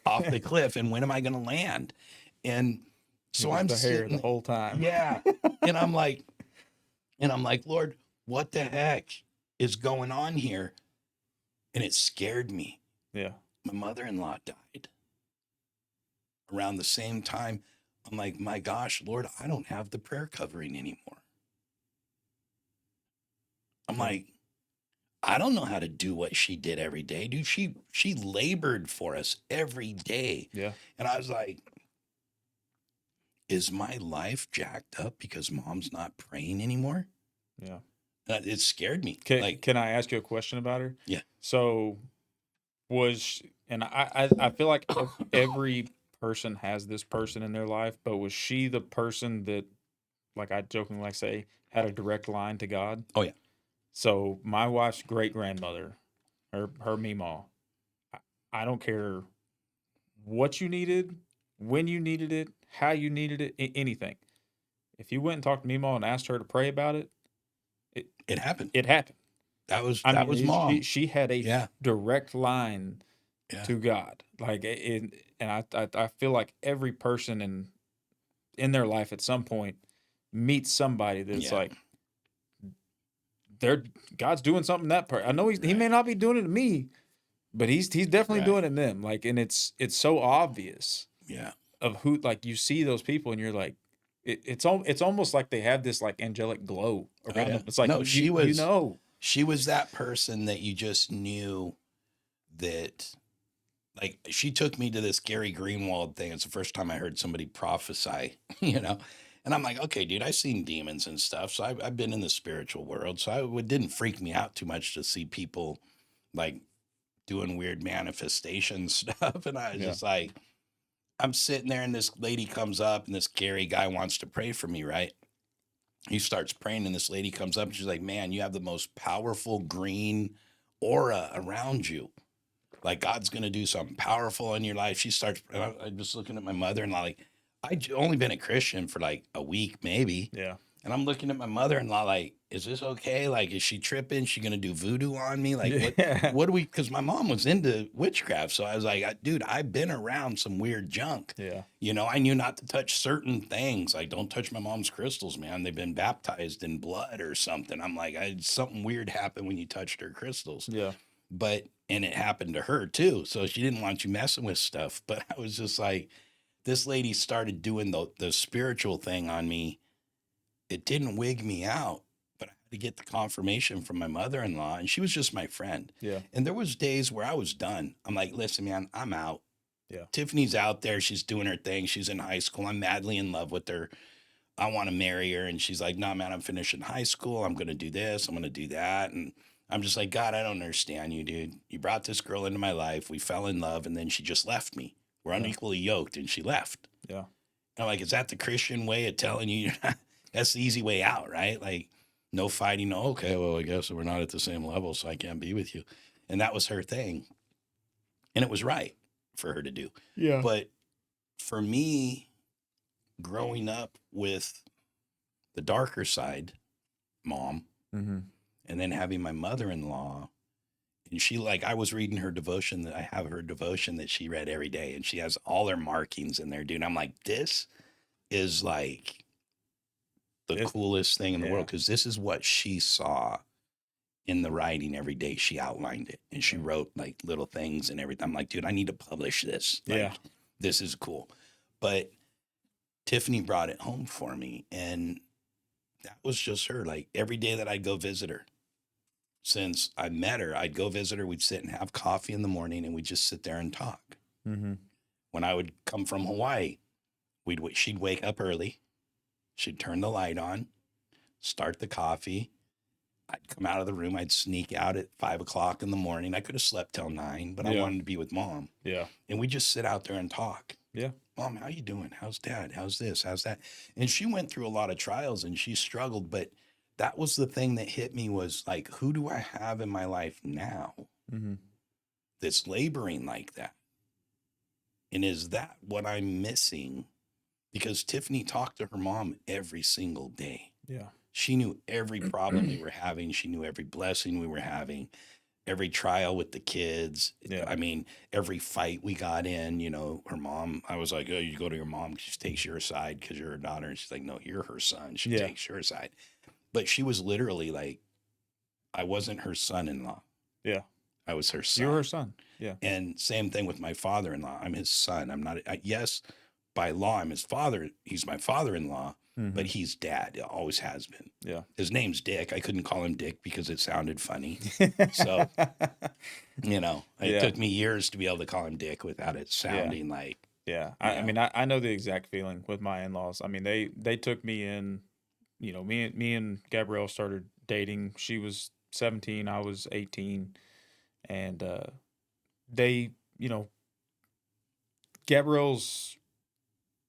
off the cliff? And when am I going to land? And so It was I'm the hair the sitting, whole time. yeah. And I'm like, Lord, what the heck is going on here? And it scared me. Yeah, My mother-in-law died around the same time. I'm like, my gosh, Lord, I don't have the prayer covering anymore. I'm yeah, like, I don't know how to do what she did every day, dude. She labored for us every day. yeah, And I was like, is my life jacked up because mom's not praying anymore? yeah. It scared me. Can I ask you a question about her? Yeah. So and I feel like every person has this person in their life, but was she the person that, like I jokingly like say, had a direct line to God? Oh yeah. So my wife's great grandmother, her Meemaw, I, I don't care what you needed, when you needed it, how you needed it, anything. If you went and talked to Meemaw and asked her to pray about it, It happened. it happened. I That mean, was mom. she had a Yeah. direct line Yeah. to God. Like and I feel like every person in their life at some point meets somebody that's Yeah. like they're God's doing something in that part. I know he may not be doing it to me, but he's definitely Right. doing it in them. Like, and it's so obvious Yeah. of who, like, you see those people and you're like it's almost like they have this like angelic glow around them. It's like No, she was that person that you just knew that, like, she took me to this Gary Greenwald thing. It's the first time I heard somebody prophesy, you know? And I'm like, okay, dude, I've seen demons and stuff. So I've been in the spiritual world. So it didn't freak me out too much to see people like doing weird manifestation stuff. And I was Yeah. just like, I'm sitting there and this lady comes up and this Gary guy wants to pray for me, right? He starts praying and this lady comes up and she's like, man, you have the most powerful green aura around you. Like, God's going to do something powerful in your life. She starts, I'm just looking at my mother-in-law, like, I'd only been a Christian for like a week, maybe. Yeah. And I'm looking at my mother-in-law like, is this okay? Like, is she tripping? She going to do voodoo on me? Like, Yeah. what do we, because my mom was into witchcraft. So I was like, dude, I've been around some weird junk. Yeah. You know, I knew not to touch certain things. Like, don't touch my mom's crystals, man. They've been baptized in blood or something. I'm like, something weird happened when you touched her crystals. Yeah. And it happened to her too. So she didn't want you messing with stuff. But I was just like, this lady started doing the spiritual thing on me. It didn't wig me out, but I to get the confirmation from my mother-in-law, and she was just my friend. Yeah. And there was days where I was done. I'm like, listen, man, I'm out. Yeah. Tiffany's out there. She's doing her thing. She's in high school. I'm madly in love with her. I want to marry her. And she's like, no, man, I'm finishing high school. I'm going to do this. I'm going to do that. And I'm just like, God, I don't understand you, dude. You brought this girl into my life. We fell in love. And then she just left me. We're Yeah. unequally yoked. And she left. Yeah. And I'm like, is that the Christian way of telling you? That's the easy way out, right? Like, no fighting. No, okay, well, I guess we're not at the same level, so I can't be with you. And that was her thing. And it was right for her to do. Yeah. But for me, growing up with the darker side, mom, Mm-hmm. and then having my mother-in-law, and she, like, I was reading her devotion, that I have her devotion that she read every day, and she has all her markings in there, dude. I'm like, this is like the coolest thing in the world, because this is what she saw in the writing every day. She outlined it, and she wrote like little things and everything. I'm like, dude, I need to publish this. Like, this is cool. But Tiffany brought it home for me, and that was just her. Like, every day that I'd go visit her, since I met her, I'd go visit her. We'd sit and have coffee in the morning, and we'd just sit there and talk. Mm-hmm. When I would come from Hawaii, she'd wake up early. She'd turn the light on, start the coffee. I'd come out of the room. I'd sneak out at 5 o'clock in the morning. I could have slept till 9, but I wanted to be with mom. Yeah. And we just sit out there and talk. Yeah. Mom, how you doing? How's dad? How's this? How's that? And she went through a lot of trials and she struggled, but that was the thing that hit me, was like, who do I have in my life now Mm-hmm. that's laboring like that? And is that what I'm missing? Because Tiffany talked to her mom every single day. Yeah. She knew every problem we were having. She knew every blessing we were having, every trial with the kids. Yeah. I mean, every fight we got in, her mom, I was like, oh, you go to your mom. She takes your side because you're her daughter. And she's like, no, you're her son. She takes your side. But she was literally like, I wasn't her son-in-law. Yeah. I was her son. You're her son. Yeah. And same thing with my father-in-law. I'm his son. I'm not, yes, by law, I'm his father. He's my father-in-law. Mm-hmm. But he's dad. It always has been. Yeah. His name's Dick. I couldn't call him Dick because it sounded funny. So, it took me years to be able to call him Dick without it sounding like. Yeah. I mean, I know the exact feeling with my in-laws. I mean, they took me in, me and Gabrielle started dating. She was 17, I was 18. And they, Gabrielle's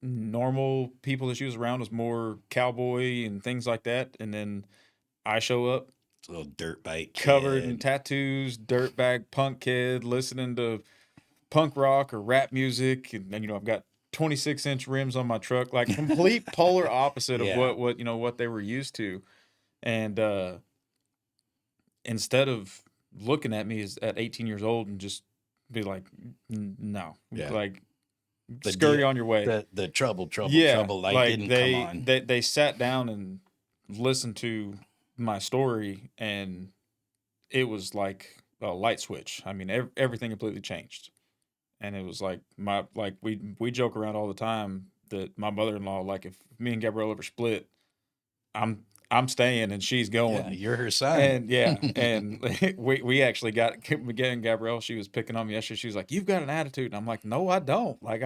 normal people that she was around was more cowboy and things like that, and then I show up It's a little dirt bike covered kid. in tattoos, dirtbag punk kid, listening to punk rock or rap music, and then I've got 26-inch rims on my truck, like complete polar opposite of what they were used to. And instead of looking at me at 18 years old and just be like, no, like, scurry on your way. The trouble light didn't come on. They sat down and listened to my story, and it was like a light switch. I mean, everything completely changed. And it was like we joke around all the time that my mother-in-law, like, if me and Gabrielle ever split, I'm staying and she's going. Yeah, you're her son. And and we actually got again, Gabrielle, she was picking on me yesterday. She was like, "You've got an attitude." And I'm like, "No, I don't." Like,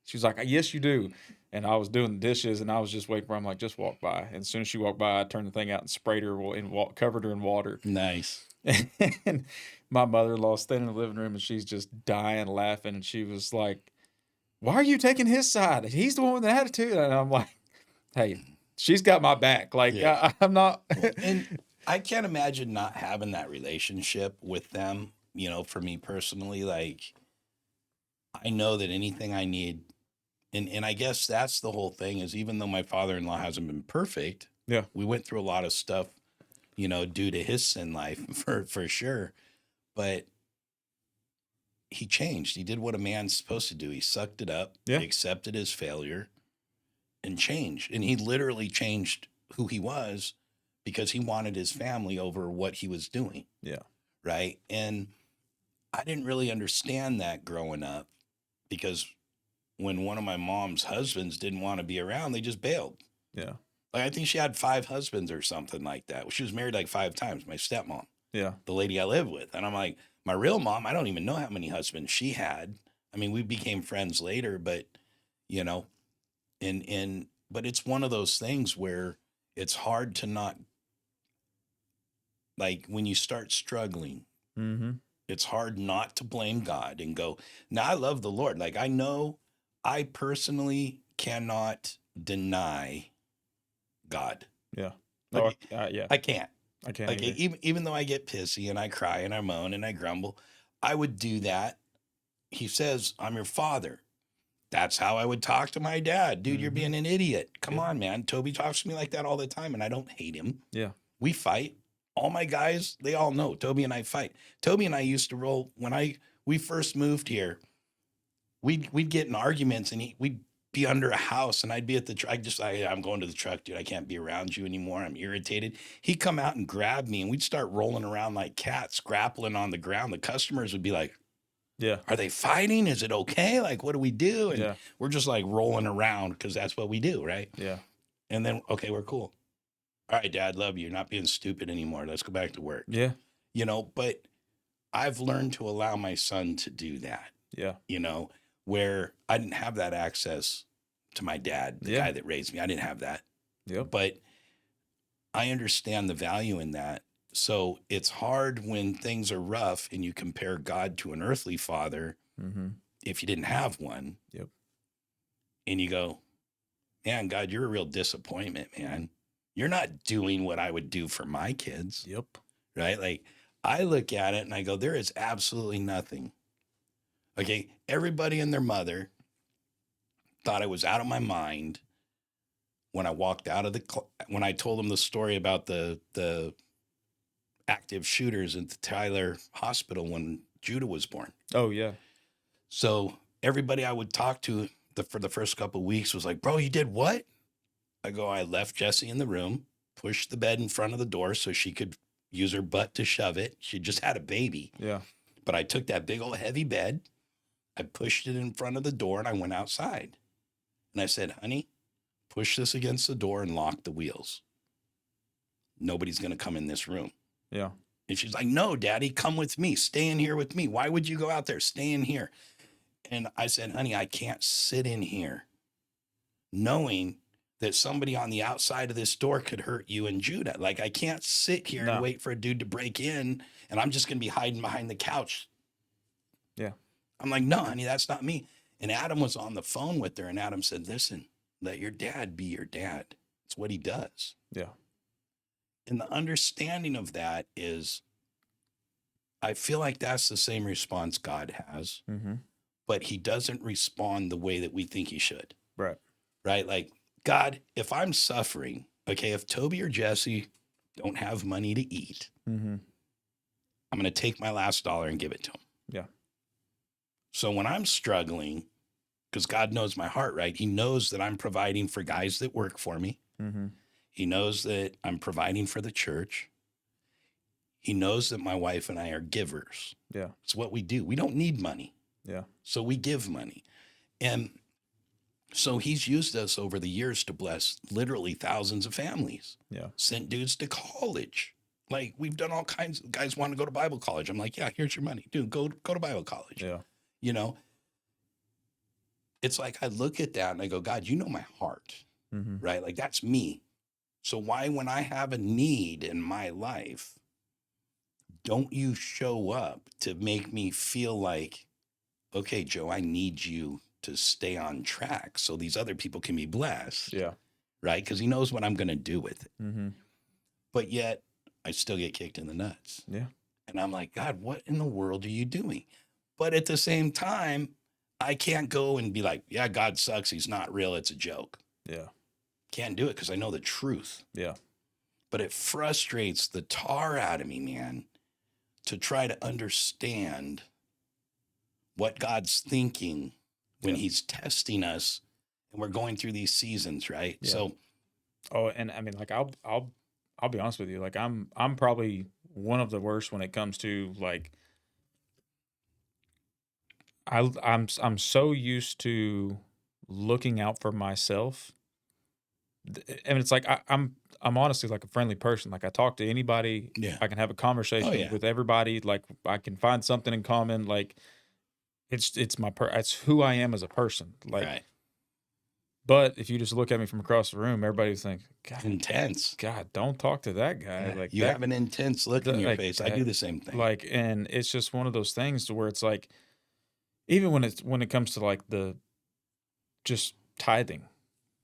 she was like, "Yes, you do." And I was doing the dishes and I was just waiting for her. I'm like, "Just walk by." And as soon as she walked by, I turned the thing out and sprayed her and covered her in water. Nice. And my mother-in-law standing in the living room and she's just dying laughing. And she was like, "Why are you taking his side? He's the one with the attitude." And I'm like, "Hey, she's got my back." Like, I'm not. And I can't imagine not having that relationship with them. For me personally, like, I know that anything I need, and I guess that's the whole thing, is even though my father-in-law hasn't been perfect, we went through a lot of stuff, due to his sin life for sure. But he changed. He did what a man's supposed to do. He sucked it up, he accepted his failure, and changed. And he literally changed who he was because he wanted his family over what he was doing. Yeah. Right. And I didn't really understand that growing up, because when one of my mom's husbands didn't want to be around, they just bailed. Yeah. Like I think she had 5 husbands or something like that. She was married like 5 times, my stepmom, Yeah. the lady I live with. And I'm like, my real mom, I don't even know how many husbands she had. I mean, we became friends later, but you know, but it's one of those things where it's hard to not, like, when you start struggling, Mm-hmm. it's hard not to blame God and go, now I love the Lord. Like I know I personally cannot deny God. Yeah. Oh, Like yeah. I can't. I can't Like either. even though I get pissy and I cry and I moan and I grumble, I would do that. He says, I'm your father. That's how I would talk to my dad. Dude, you're Mm-hmm. being an idiot. Come Yeah. on, man. Toby talks to me like that all the time, and I don't hate him. Yeah. We fight. All my guys, they all know Toby and I fight. Toby and I used to roll when we first moved here. We'd get in arguments, and we'd be under a house, and I'd be at the truck. I'm going to the truck, dude. I can't be around you anymore. I'm irritated. He'd come out and grab me, and we'd start rolling around like cats, grappling on the ground. The customers would be like, Yeah. are they fighting? Is it okay? Like, what do we do? And Yeah. we're just like rolling around because that's what we do, right? Yeah. And then, okay, we're cool. All right, Dad, love you. You're not being stupid anymore. Let's go back to work. Yeah. But I've learned to allow my son to do that, Yeah. where I didn't have that access to my dad, the Yeah. guy that raised me. I didn't have that. Yep. But I understand the value in that. So it's hard when things are rough and you compare God to an earthly father Mm-hmm. if you didn't have one. Yep. And you go, man, God, you're a real disappointment, man. You're not doing what I would do for my kids, Yep. right? Like I look at it and I go, there is absolutely nothing. Okay. Everybody and their mother thought I was out of my mind when I walked out of when I told them the story about the active shooters at the Tyler hospital when Judah was born. Oh, yeah. So everybody I would talk to for the first couple of weeks was like, bro, you did what? I go, I left Jessie in the room, pushed the bed in front of the door so she could use her butt to shove it. She just had a baby. Yeah. But I took that big old heavy bed, I pushed it in front of the door, and I went outside. And I said, honey, push this against the door and lock the wheels. Nobody's going to come in this room. Yeah. And she's like, no, Daddy, come with me. Stay in here with me. Why would you go out there? Stay in here. And I said, honey, I can't sit in here knowing that somebody on the outside of this door could hurt you and Judah. Like, I can't sit here and No. wait for a dude to break in and I'm just going to be hiding behind the couch. Yeah. I'm like, no, honey, that's not me. And Adam was on the phone with her and Adam said, listen, let your dad be your dad. It's what he does. Yeah. And the understanding of that is, I feel like that's the same response God has, Mm-hmm. but he doesn't respond the way that we think he should. Right. Right? Like, God, if I'm suffering, okay, if Toby or Jesse don't have money to eat, Mm-hmm. I'm going to take my last dollar and give it to them. Yeah. So when I'm struggling, because God knows my heart, right? He knows that I'm providing for guys that work for me. Mm-hmm. He knows that I'm providing for the church. He knows that my wife and I are givers. Yeah. It's what we do. We don't need money. Yeah. So we give money. And so he's used us over the years to bless literally thousands of families. Yeah. Sent dudes to college. Like, we've done all kinds of guys want to go to Bible college. I'm like, yeah, here's your money. Dude, go to Bible college. Yeah. It's like I look at that and I go, God, you know my heart, Mm-hmm. right? Like, that's me. So why, when I have a need in my life, don't you show up to make me feel like, okay, Joe, I need you to stay on track so these other people can be blessed, Yeah. right? Because he knows what I'm going to do with it. Mm-hmm. But yet I still get kicked in the nuts. Yeah. And I'm like, God, what in the world are you doing? But at the same time, I can't go and be like, yeah, God sucks. He's not real. It's a joke. Yeah. Can't do it because I know the truth. Yeah. But it frustrates the tar out of me, man, to try to understand what God's thinking when Yeah. he's testing us and we're going through these seasons, right? Yeah. So, Oh, and I mean, like I'll be honest with you. Like I'm probably one of the worst when it comes to like I'm so used to looking out for myself And it's like I'm honestly like a friendly person. Like I talk to anybody, Yeah. I can have a Oh conversation yeah. with everybody. Like I can find something in common. Like it's who I am as a person. Like, Right. but if you just look at me from across the room, everybody would think, Intense. God, don't talk to that guy Yeah. like You that. have an intense look in your Like face. I that. do the same thing. Like, and it's just one of those things to where it's like, even when it comes to like the just tithing,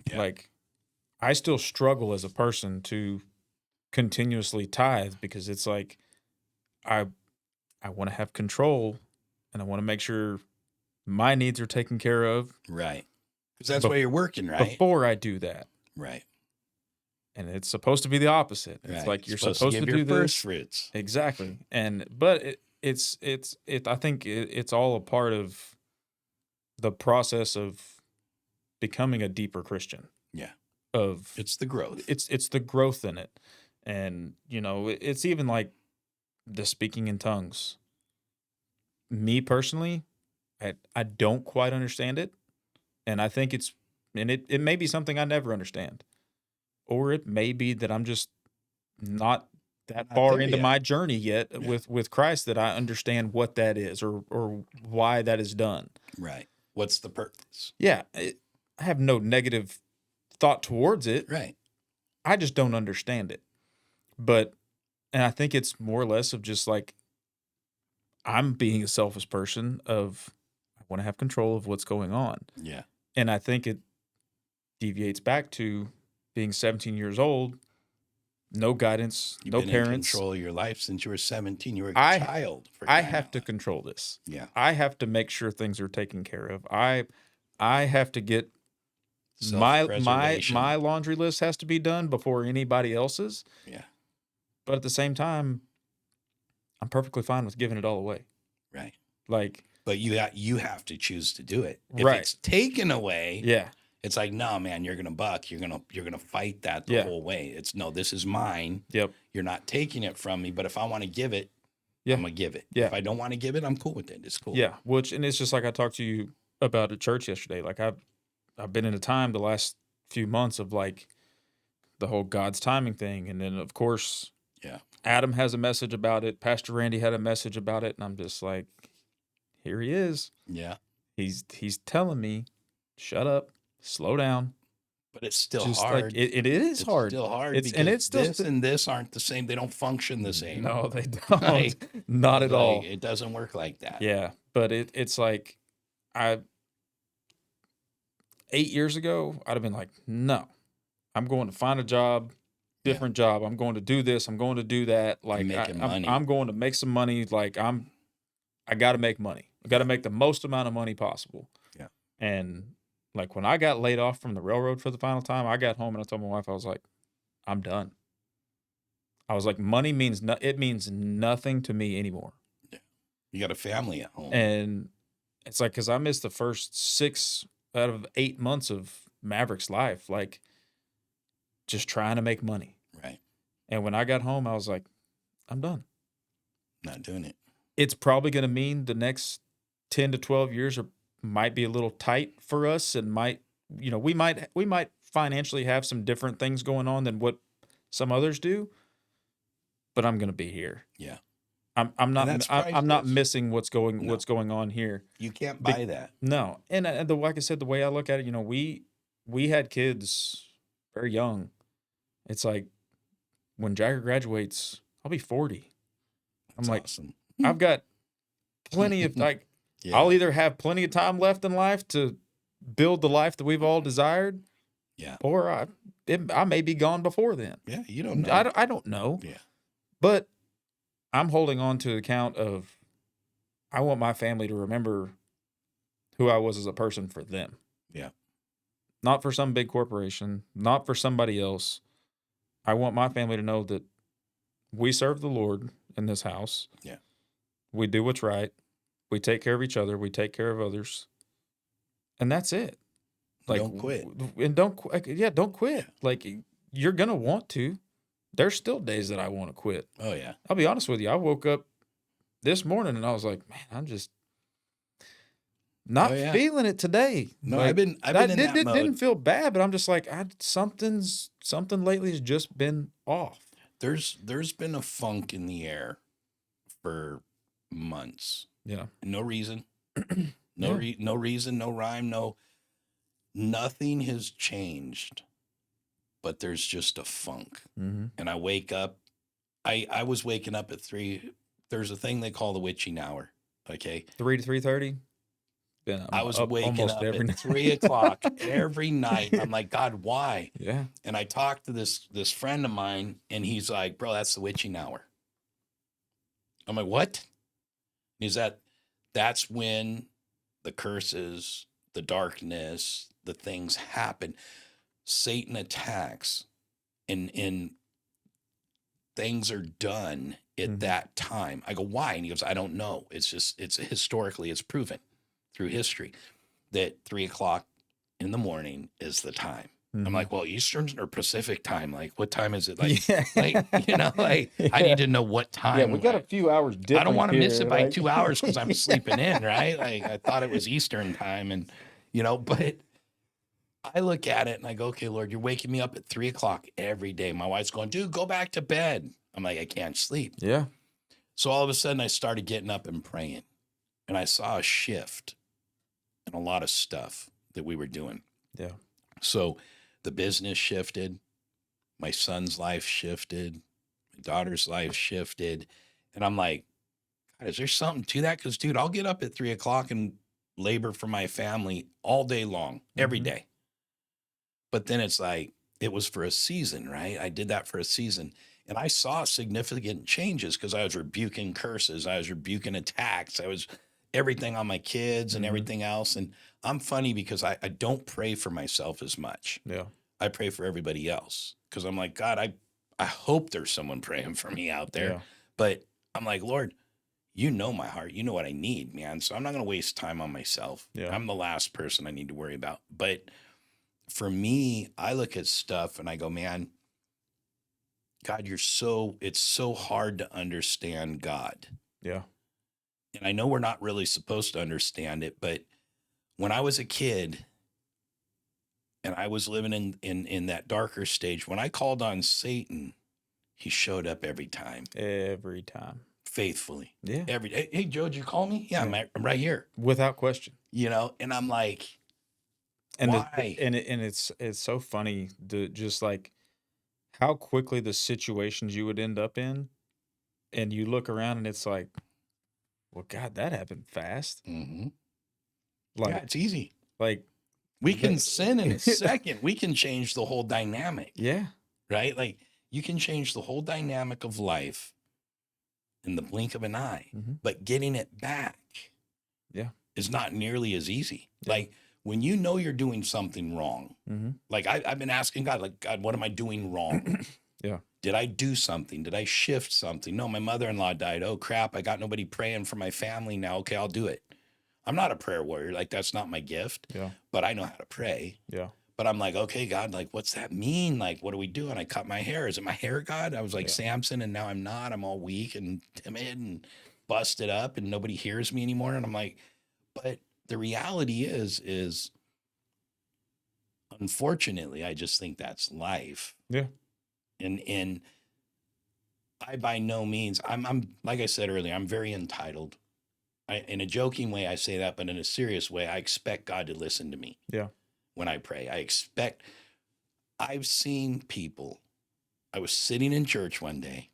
Yeah. like I still struggle as a person to continuously tithe because it's like I I want to have control and I want to make sure my needs are taken care of Right. Because that's bef- why you're working, right? before I do that. Right. And it's supposed to be the opposite. It's Right. like you're Supposed to supposed to give your do first this. fruits. Exactly. And but I think it's all a part of the process of becoming a deeper Christian. Yeah. Of It's the growth. it's the growth in it. And it's even like the speaking in tongues. Me personally, I don't quite understand it, and I think it may be something I never understand, or it may be that I'm just not that Not far there into yet. my journey yet Yeah. with Christ that I understand what that is or why that is done. Right. What's the purpose? Yeah, I have no negative thought towards it. Right. I just don't understand it. But and I think it's more or less of just like I'm being a selfish person of I want to have control of what's going on. Yeah. And I think it deviates back to being 17 years old, no guidance, You've no been in parents. control of your life since you were 17. You were a I child. For I crying have out to loud. control this. Yeah. I have to make sure things are taken care of. I have to get Self-preservation. my laundry list has to be done before anybody else's. Yeah. But at the same time, I'm perfectly fine with giving it all away. Right. Like, But you have to choose to do it. If right. it's taken away, Yeah. it's like, no, man, you're gonna buck. You're gonna fight that the Yeah. whole way. It's no, this is mine. Yep. You're not taking it from me. But if I want to give it, Yeah. I'm gonna give it. Yeah. If I don't want to give it, I'm cool with it. It's cool. Yeah. And it's just like I talked to you about at church yesterday. Like I've been in a time the last few months of like the whole God's timing thing. And then of course, Yeah. Adam has a message about it. Pastor Randy had a message about it. And I'm just like, here he is. Yeah. He's telling me, shut up, slow down. But it's still Just hard. like it is It's hard. still hard It's because and it's still this and this aren't the same. They don't function the same. No, they don't. Like, Not at all. It doesn't work like that. Yeah, but it's like 8 years ago, I'd have been like, no, I'm going to find a job, different job. I'm going to do this. I'm going to do that. Like making money. I'm going to make some money. Like I got to make money. I got to make the most amount of money possible. Yeah. And like when I got laid off from the railroad for the final time, I got home and I told my wife, I was like, I'm done. I was like, money means it means nothing to me anymore. Yeah. You got a family at home. And it's like, cause I missed the first 6 out of 8 months of Maverick's life, like just trying to make money. Right. And when I got home, I was like, I'm done. Not doing it. It's probably going to mean the next 10 to 12 years might be a little tight for us and we might financially have some different things going on than what some others do, but I'm going to be here. Yeah. I'm not missing what's going on here. You can't buy that. No. And like I said, the way I look at it, we had kids very young. It's like when Jagger graduates, I'll be 40. That's I'm like, awesome. I've got plenty of I'll either have plenty of time left in life to build the life that we've all desired. Yeah. Or I may be gone before then. Yeah. You don't know. I don't know. Yeah. But I'm holding on to the account of I want my family to remember who I was as a person for them. Yeah. Not for some big corporation, not for somebody else. I want my family to know that we serve the Lord in this house. Yeah. We do what's right. We take care of each other. We take care of others. And that's it. Like, don't quit. And don't quit. Yeah. Like, you're going to want to. There's still days that I want to quit. Oh, yeah. I'll be honest with you. I woke up this morning and I was like, man, Not Oh yeah. feeling it today. No, Like I've been in that didn't mode. feel bad, but I'm just like something lately has just been off. There's been a funk in the air for months. Yeah. No reason. Yeah. No reason, no rhyme, nothing has changed, but there's just a funk. Mm-hmm. And I wake up. I was waking up at 3. There's a thing they call the witching hour. Okay. 3 to 3:30. Been I was up waking almost up every at night. 3 o'clock every night. I'm like, God, why? Yeah. And I talked to this friend of mine, and he's like, bro, that's the witching hour. I'm like, what? Is that's when the curses, the darkness, the things happen. Satan attacks, and things are done at Mhm. that time. I go, why? And he goes, I don't know. It's historically, it's proven through history that 3 o'clock in the morning is the time. I'm Mhm. like, well, Eastern or Pacific time? Like, what time is it? Like, Yeah. like I Yeah. need to know what Yeah, time. we got a few hours I don't difference want to miss here. it by Like 2 hours because I'm Yeah. sleeping in, right? Like I thought it was Eastern time, and but I look at it and I go, okay, Lord, you're waking me up at 3 o'clock every day. My wife's going, dude, go back to bed. I'm like, I can't sleep. Yeah. So all of a sudden I started getting up and praying, and I saw a shift in a lot of stuff that we were doing. Yeah. So the business shifted, my son's life shifted, my daughter's life shifted. And I'm like, God, is there something to that? Because, dude, I'll get up at 3 o'clock and labor for my family all day long, every Mhm. day. But then it's like, it was for a season, right? I did that for a season. And I saw significant changes because I was rebuking curses, I was rebuking attacks, I was everything on my kids and Mhm. everything else. And I'm funny because I don't pray for myself as much. Yeah. I pray for everybody else because I'm like, God, I hope there's someone praying for me out there. Yeah. But I'm like, Lord, you know my heart. You know what I need, man. So I'm not going to waste time on myself. Yeah. I'm the last person I need to worry about. But for me, I look at stuff and I go, man, God, it's so hard to understand God. Yeah. And I know we're not really supposed to understand it, but when I was a kid and I was living in that darker stage, when I called on Satan, he showed up every time, Every time. faithfully. Yeah. Every day. Hey, Joe, did you call me? Yeah, Yeah. I'm right here. Without question. And I'm like, And why? it's so funny to just like how quickly the situations you would end up in, and you look around and it's like, well, God, that happened fast. Hmm. Yeah, Like it's easy. like We can the- sin in a second. We can change the whole dynamic, yeah. right? Like you can change the whole dynamic of life in the blink of an eye, Mm-hmm. but getting it back Yeah. is not nearly as easy. Yeah. Like when you know you're doing something wrong, Mm-hmm. like I've been asking God, like, God, what am I doing wrong? Yeah. Did I do something? Did I shift something? No, my mother-in-law died. Oh crap, I got nobody praying for my family now. Okay, I'll do it. I'm not a prayer warrior. Like that's not my gift, Yeah. but I know how to pray. Yeah. But I'm like, okay, God, like, what's that mean? Like, what are we doing? I cut my hair. Is it my hair, God? I was like Yeah. Samson, and now I'm not. I'm all weak and timid and busted up, and nobody hears me anymore. And I'm like, but the reality is unfortunately, I just think that's life. Yeah. And I by no means, I'm like I said earlier, I'm very entitled. In a joking way, I say that, but in a serious way, I expect God to listen to me. Yeah. When I pray, I've seen people. I was sitting in church one day.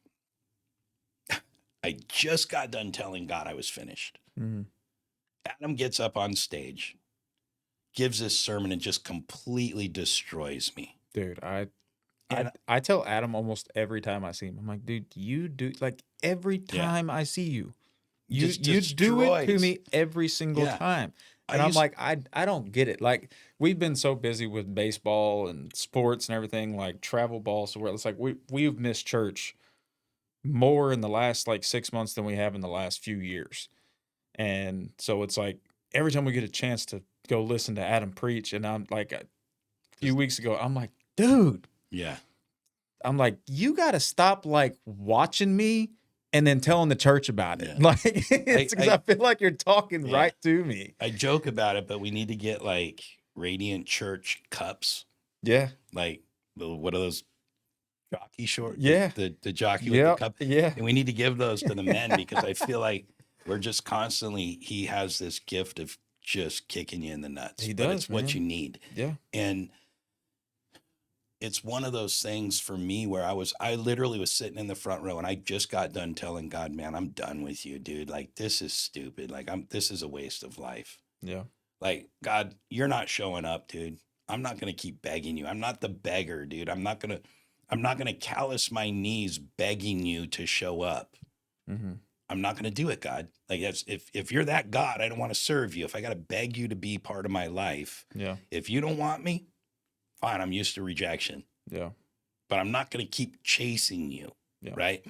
I just got done telling God I was finished. Mm-hmm. Adam gets up on stage, gives this sermon, and just completely destroys me. Dude, And I tell Adam almost every time I see him. I'm like, dude, you do like every Yeah. time I see you. You just do it to destroys. me every single Yeah. time. I And I'm used- like, I don't get it. Like we've been so busy with baseball and sports and everything, like travel ball. So it's like we've missed church more in the last like 6 months than we have in the last few years. And so it's like every time we get a chance to go listen to Adam preach, and I'm like a few weeks ago, I'm like, dude, Yeah. I'm like, you got to stop like watching me and then telling the church about it. Yeah. Like, it's because I feel like you're talking Yeah. right to me. I joke about it, but we need to get like Radiant Church cups. Yeah. Like what are those jockey short? Yeah. The jockey with the Yep. cup. Yeah. And we need to give those to the men because I feel like we're just constantly, he has this gift of just kicking you in the nuts. He But does, it's what man. you need. Yeah. And it's one of those things for me where I literally was sitting in the front row and I just got done telling God, man, I'm done with you, dude. Like, this is stupid. Like, this is a waste of life. Yeah. Like, God, you're not showing up, dude. I'm not going to keep begging you. I'm not the beggar, dude. I'm not going to callous my knees begging you to show up. Mm-hmm. I'm not going to do it, God. Like, that's, if you're that God, I don't want to serve you. If I got to beg you to be part of my life, Yeah. if you don't want me, fine. I'm used to rejection. Yeah. But I'm not going to keep chasing you. Yeah. Right.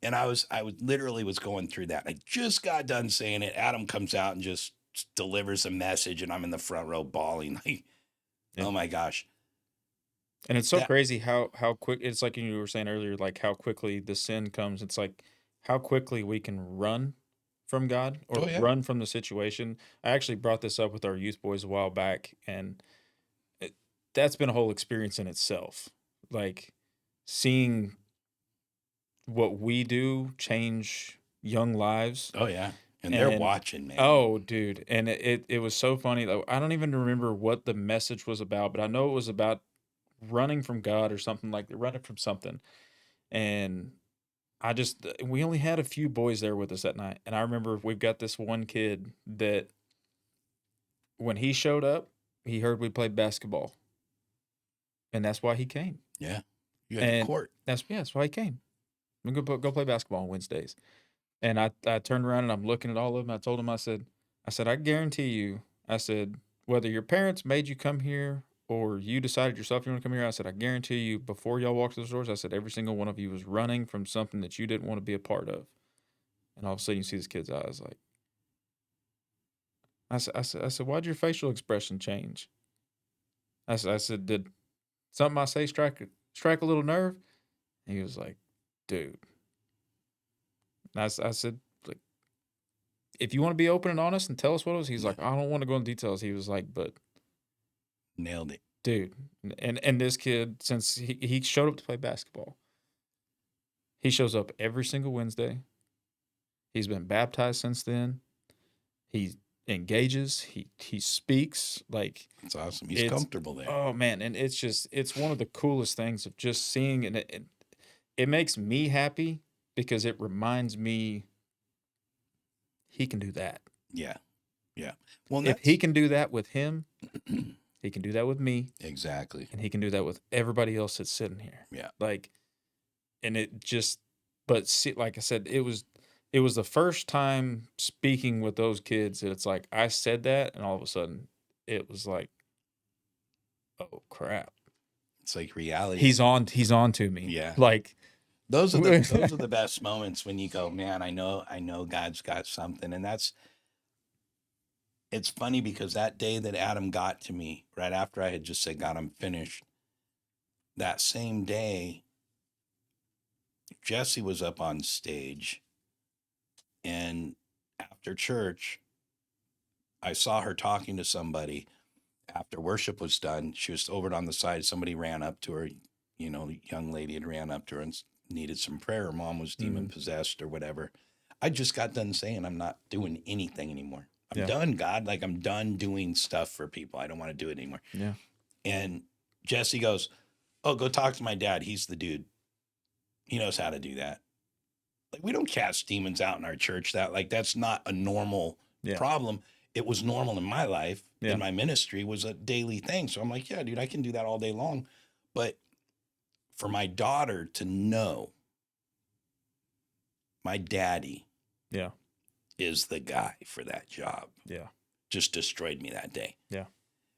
And I literally was going through that. I just got done saying it. Adam comes out and just delivers a message and I'm in the front row bawling like, Yeah. oh my gosh. And it's so crazy how quick, it's like you were saying earlier, like how quickly the sin comes. It's like how quickly we can run from God or run from the situation. I actually brought this up with our youth boys a while back, and that's been a whole experience in itself. Like seeing what we do change young lives. Oh yeah. And they're watching, man. Oh, dude. And it was so funny though. I don't even remember what the message was about, but I know it was about running from God or something, like running from something. And we only had a few boys there with us that night. And I remember we've got this one kid that when he showed up, he heard we played basketball. And that's why he came. Yeah. You had the court. That's why he came. We go play basketball on Wednesdays. And I turned around and I'm looking at all of them. I told him, I said, I guarantee you, I said, whether your parents made you come here or you decided yourself you want to come here, I said, I guarantee you, before y'all walked through the doors, I said, every single one of you was running from something that you didn't want to be a part of. And all of a sudden you see this kid's eyes like, I said, why'd your facial expression change? I said, did something I say strike a little nerve? And he was like, dude. And I said, like, if you want to be open and honest and tell us what it was, he's like, I don't want to go into details. He was like, but nailed it, dude. And this kid, since he showed up to play basketball, he shows up every single Wednesday. He's been baptized since then. He engages. He speaks. Like, it's awesome. He's comfortable there. Oh man, and it's one of the coolest things of just seeing, and it makes me happy because it reminds me he can do that. Yeah. Yeah. Well, if he can do that with him, he can do that with me. Exactly. And he can do that with everybody else that's sitting here. Yeah. Like, and it just, but see, like I said, it was the first time speaking with those kids that it's like, I said that and all of a sudden it was like, oh crap. It's like reality. He's on to me. Yeah. Like, those are the best moments when you go, man, I know God's got something. And it's funny because that day that Adam got to me, right after I had just said, God, I'm finished, that same day, Jesse was up on stage, and after church, I saw her talking to somebody. After worship was done, she was over on the side. Somebody ran up to her, young lady had ran up to her and needed some prayer. Her mom was demon possessed or whatever. I just got done saying, I'm not doing anything anymore. I'm done, God. Like, I'm done doing stuff for people. I don't want to do it anymore. Yeah. And Jesse goes, oh, go talk to my dad. He's the dude. He knows how to do that. Like, we don't cast demons out in our church. That's not a normal problem. It was normal in my life. In my ministry was a daily thing. So I'm like, yeah, dude, I can do that all day long. But for my daughter to know my daddy is the guy for that job. Yeah. Just destroyed me that day. Yeah.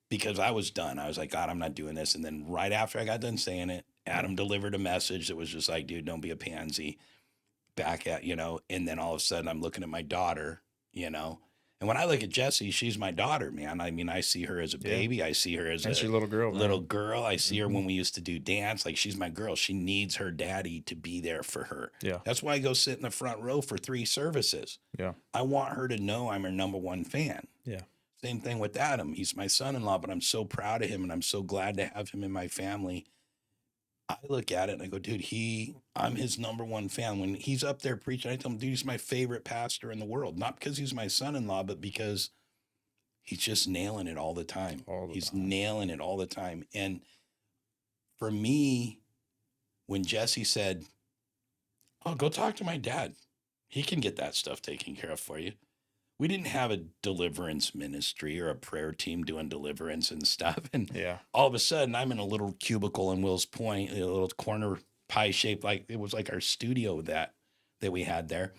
Because I was done. I was like, God, I'm not doing this. And then right after I got done saying it, Adam delivered a message that was just like, dude, don't be a pansy. Back at, and then all of a sudden I'm looking at my daughter, And when I look at Jessie, she's my daughter, man. I mean, I see her as a Yeah. baby. I see her as That's a your little girl little now. girl. I see her Mhm. when we used to do dance. Like, she's my girl. She needs her daddy to be there for her. Yeah. That's why I go sit in the front row for 3 services. Yeah. I want her to know I'm her number one fan. Yeah. Same thing with Adam. He's my son-in-law, but I'm so proud of him and I'm so glad to have him in my family. I look at it and I go, dude, I'm his number one fan. When he's up there preaching, I tell him, dude, he's my favorite pastor in the world. Not because he's my son-in-law, but because he's just nailing it all the time. All the He's time. nailing it all the time. And for me, when Jesse said, oh, go talk to my dad, he can get that stuff taken care of for you. We didn't have a deliverance ministry or a prayer team doing deliverance and stuff. And Yeah. all of a sudden, I'm in a little cubicle in Will's Point, a little corner pie shaped, like it was like our studio that we had there.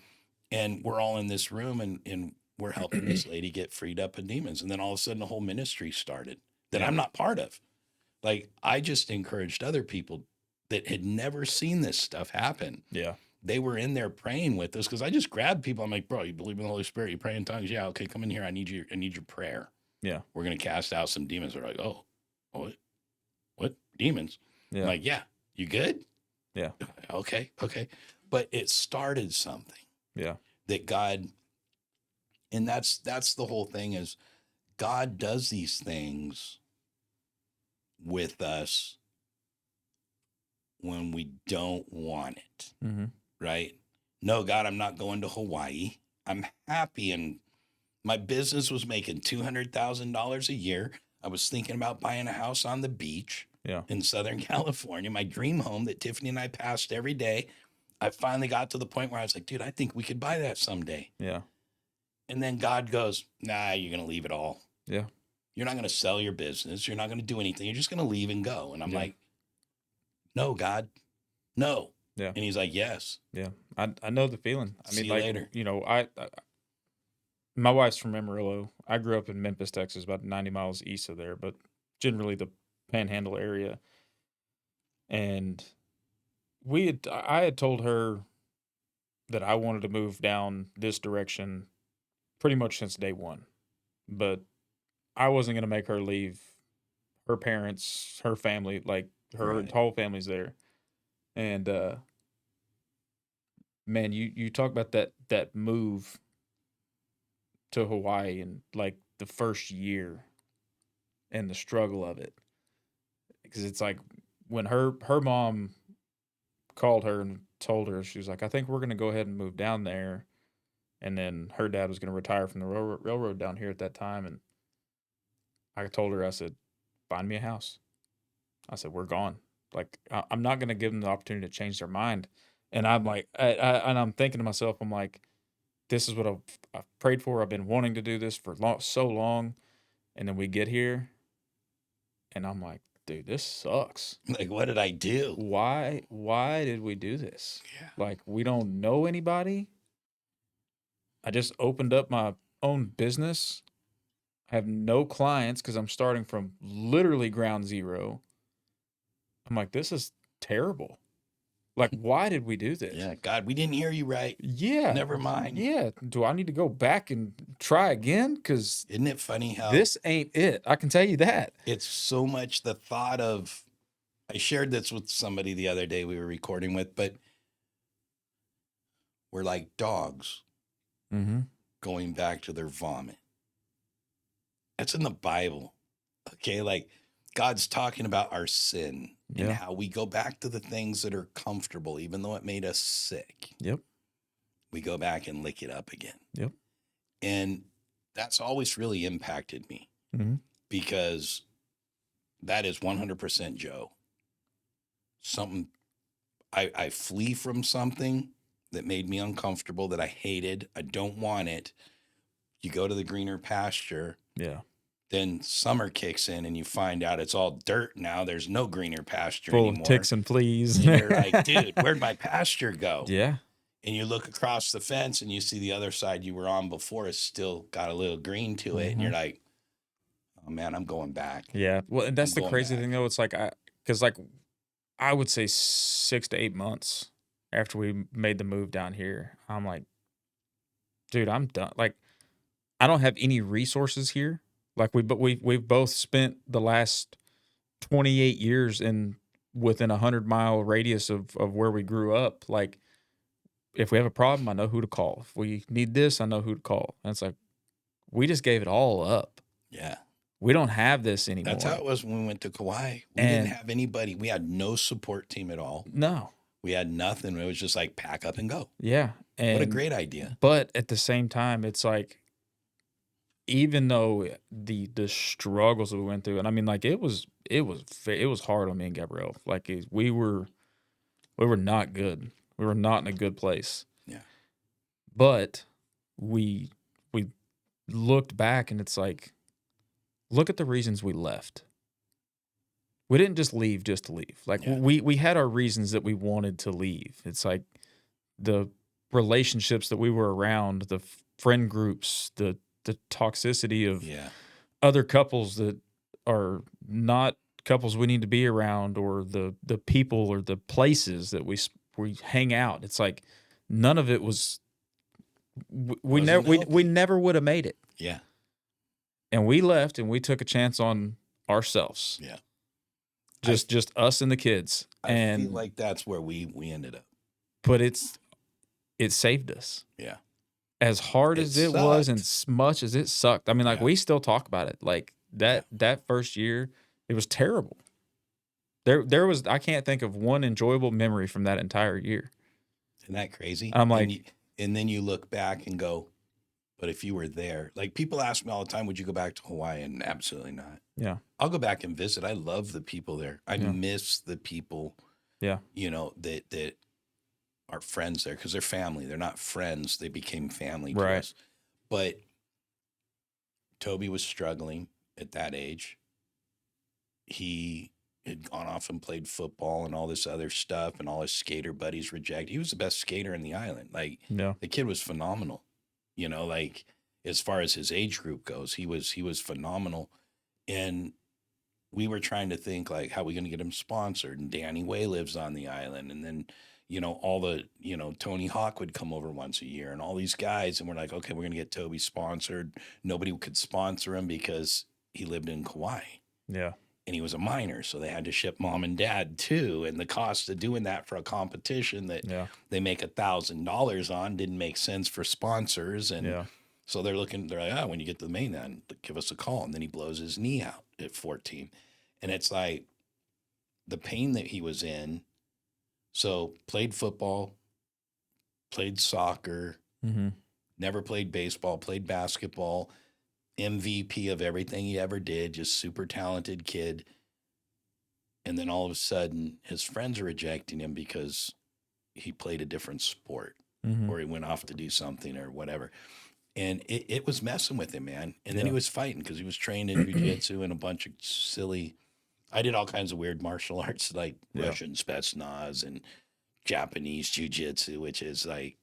And we're all in this room and we're helping this lady get freed up of demons. And then all of a sudden, the whole ministry started that Yeah. I'm not part of. Like, I just encouraged other people that had never seen this stuff happen. Yeah. They were in there praying with us because I just grabbed people. I'm like, bro, you believe in the Holy Spirit? You pray in tongues? Yeah, okay, come in here. I need your prayer. Yeah. We're gonna cast out some demons. They're like, oh, what demons? Yeah. I'm like, yeah, you good? Yeah. Okay. But it started something Yeah. that God, and that's the whole thing is God does these things with us when we don't want it. Mm-hmm. Right? No, God, I'm not going to Hawaii. I'm happy and my business was making $200,000 a year. I was thinking about buying a house on the beach Yeah. in Southern California, my dream home that Tiffany and I passed every day. I finally got to the point where I was like, dude, I think we could buy that someday. Yeah. And then God goes, nah, you're going to leave it all. Yeah. You're not going to sell your business. You're not going to do anything. You're just going to leave and go. And I'm Yeah. like, no, God, no. Yeah. And he's like, yes. Yeah. I know the feeling. I See mean, you like, later. you know, I my wife's from Amarillo. I grew up in Memphis, Texas, about 90 miles east of there, but generally the Panhandle area. And I had told her that I wanted to move down this direction pretty much since day one, but I wasn't going to make her leave her parents, her family, like her Right. whole family's there. And, man, you talk about that move to Hawaii and like the first year and the struggle of it. Because it's like when her mom called her and told her, she was like, I think we're going to go ahead and move down there. And then her dad was going to retire from the railroad down here at that time. And I told her, I said, find me a house. I said, we're gone. Like, I'm not going to give them the opportunity to change their mind. And I'm like, and I'm thinking to myself, I'm like, this is what I've prayed for. I've been wanting to do this for so long. And then we get here and I'm like, dude, this sucks. Like, what did I do? Why did we do this? Yeah. Like, we don't know anybody. I just opened up my own business. I have no clients because I'm starting from literally ground zero. I'm like, this is terrible. Like, why did we do this? Yeah, God, we didn't hear you right. Yeah. Never mind. Yeah. Do I need to go back and try again? Because Isn't it funny how this ain't it. I can tell you that. it's so much the thought of, I shared this with somebody the other day we were recording with, but we're like dogs Mm-hmm. going back to their vomit. That's in the Bible. Okay, like God's talking about our sin and Yeah. how we go back to the things that are comfortable, even though it made us sick. Yep. We go back and lick it up again. Yep. And that's always really impacted me Mm-hmm. because that is 100% Joe. Something, I flee from something that made me uncomfortable, that I hated. I don't want it. You go to the greener pasture. Yeah. Then summer kicks in and you find out it's all dirt now. There's no greener pasture Full anymore. of ticks and fleas. And you're like, dude, where'd my pasture go? Yeah. And you look across the fence and you see the other side you were on before is still got a little green to it. And you're like, oh man, I'm going back. Yeah. Well, and that's I'm the going crazy back. thing though. It's like, because like I would say 6 to 8 months after we made the move down here, I'm like, dude, I'm done. Like, I don't have any resources here. Like we've both spent the last 28 years in within a 100-mile radius of where we grew up. Like if we have a problem, I know who to call. If we need this, I know who to call. And it's like we just gave it all up. Yeah. We don't have this That's how anymore. it was when we went to Kauai. We didn't And have anybody. We had no support team at all. no, We had nothing. It was just like pack up and go. yeah. What a And great idea. but at the same time, it's like even though the struggles that we went through, and I mean, like it was hard on me and Gabrielle. Like we were not good. We were not in a good place. Yeah. But we looked back and it's like, look at the reasons we left. We didn't just leave just to leave. Like Yeah. we had our reasons that we wanted to leave. It's like the relationships that we were around, the friend groups, the toxicity of Yeah. other couples that are not couples we need to be around, or the people or the places that we hang out. It's like none of it was. We never Wasn't we healthy. never would have made it, Yeah. and we left and we took a chance on ourselves. Yeah. Just us and the kids, I feel and like that's where we ended up. but it saved us. Yeah. As hard It as it was, and sucked. as much as it sucked. I mean, like Yeah. we still talk about it. Like that first year, it was terrible. There was I can't think of one enjoyable memory from that entire year. Isn't that crazy? I'm like, and then you look back and go, but if you were there, like people ask me all the time, would you go back to Hawaii? And absolutely not. yeah, I'll go back and visit. I love the people there. I Yeah. miss the people, yeah, that are friends there because they're family. They're not friends. They became family to Right. us. But Toby was struggling at that age. He had gone off and played football and all this other stuff, and all his skater buddies rejected. He was the best skater in the island. Like yeah, the kid was phenomenal. Like as far as his age group goes, he was phenomenal. And we were trying to think like, how are we going to get him sponsored? And Danny Way lives on the island. And then, all the, Tony Hawk would come over once a year and all these guys. And we're like, okay, we're going to get Toby sponsored. Nobody could sponsor him because he lived in Kauai yeah, and he was a minor. So they had to ship mom and dad too. And the cost of doing that for a competition that yeah, they make $1,000 on didn't make sense for sponsors. And yeah, so they're like, when you get to the mainland, give us a call. And then he blows his knee out at 14. And it's like the pain that he was in. So played football, played soccer, mm-hmm. never played baseball, played basketball, MVP of everything he ever did, just super talented kid. And then all of a sudden his friends are rejecting him because he played a different sport Mm-hmm. or he went off to do something or whatever. And it was messing with him, man. And then Yeah. he was fighting because he was trained in jiu-jitsu and a bunch of I did all kinds of weird martial arts like Yeah. Russian Spetsnaz and Japanese jiu-jitsu, which is like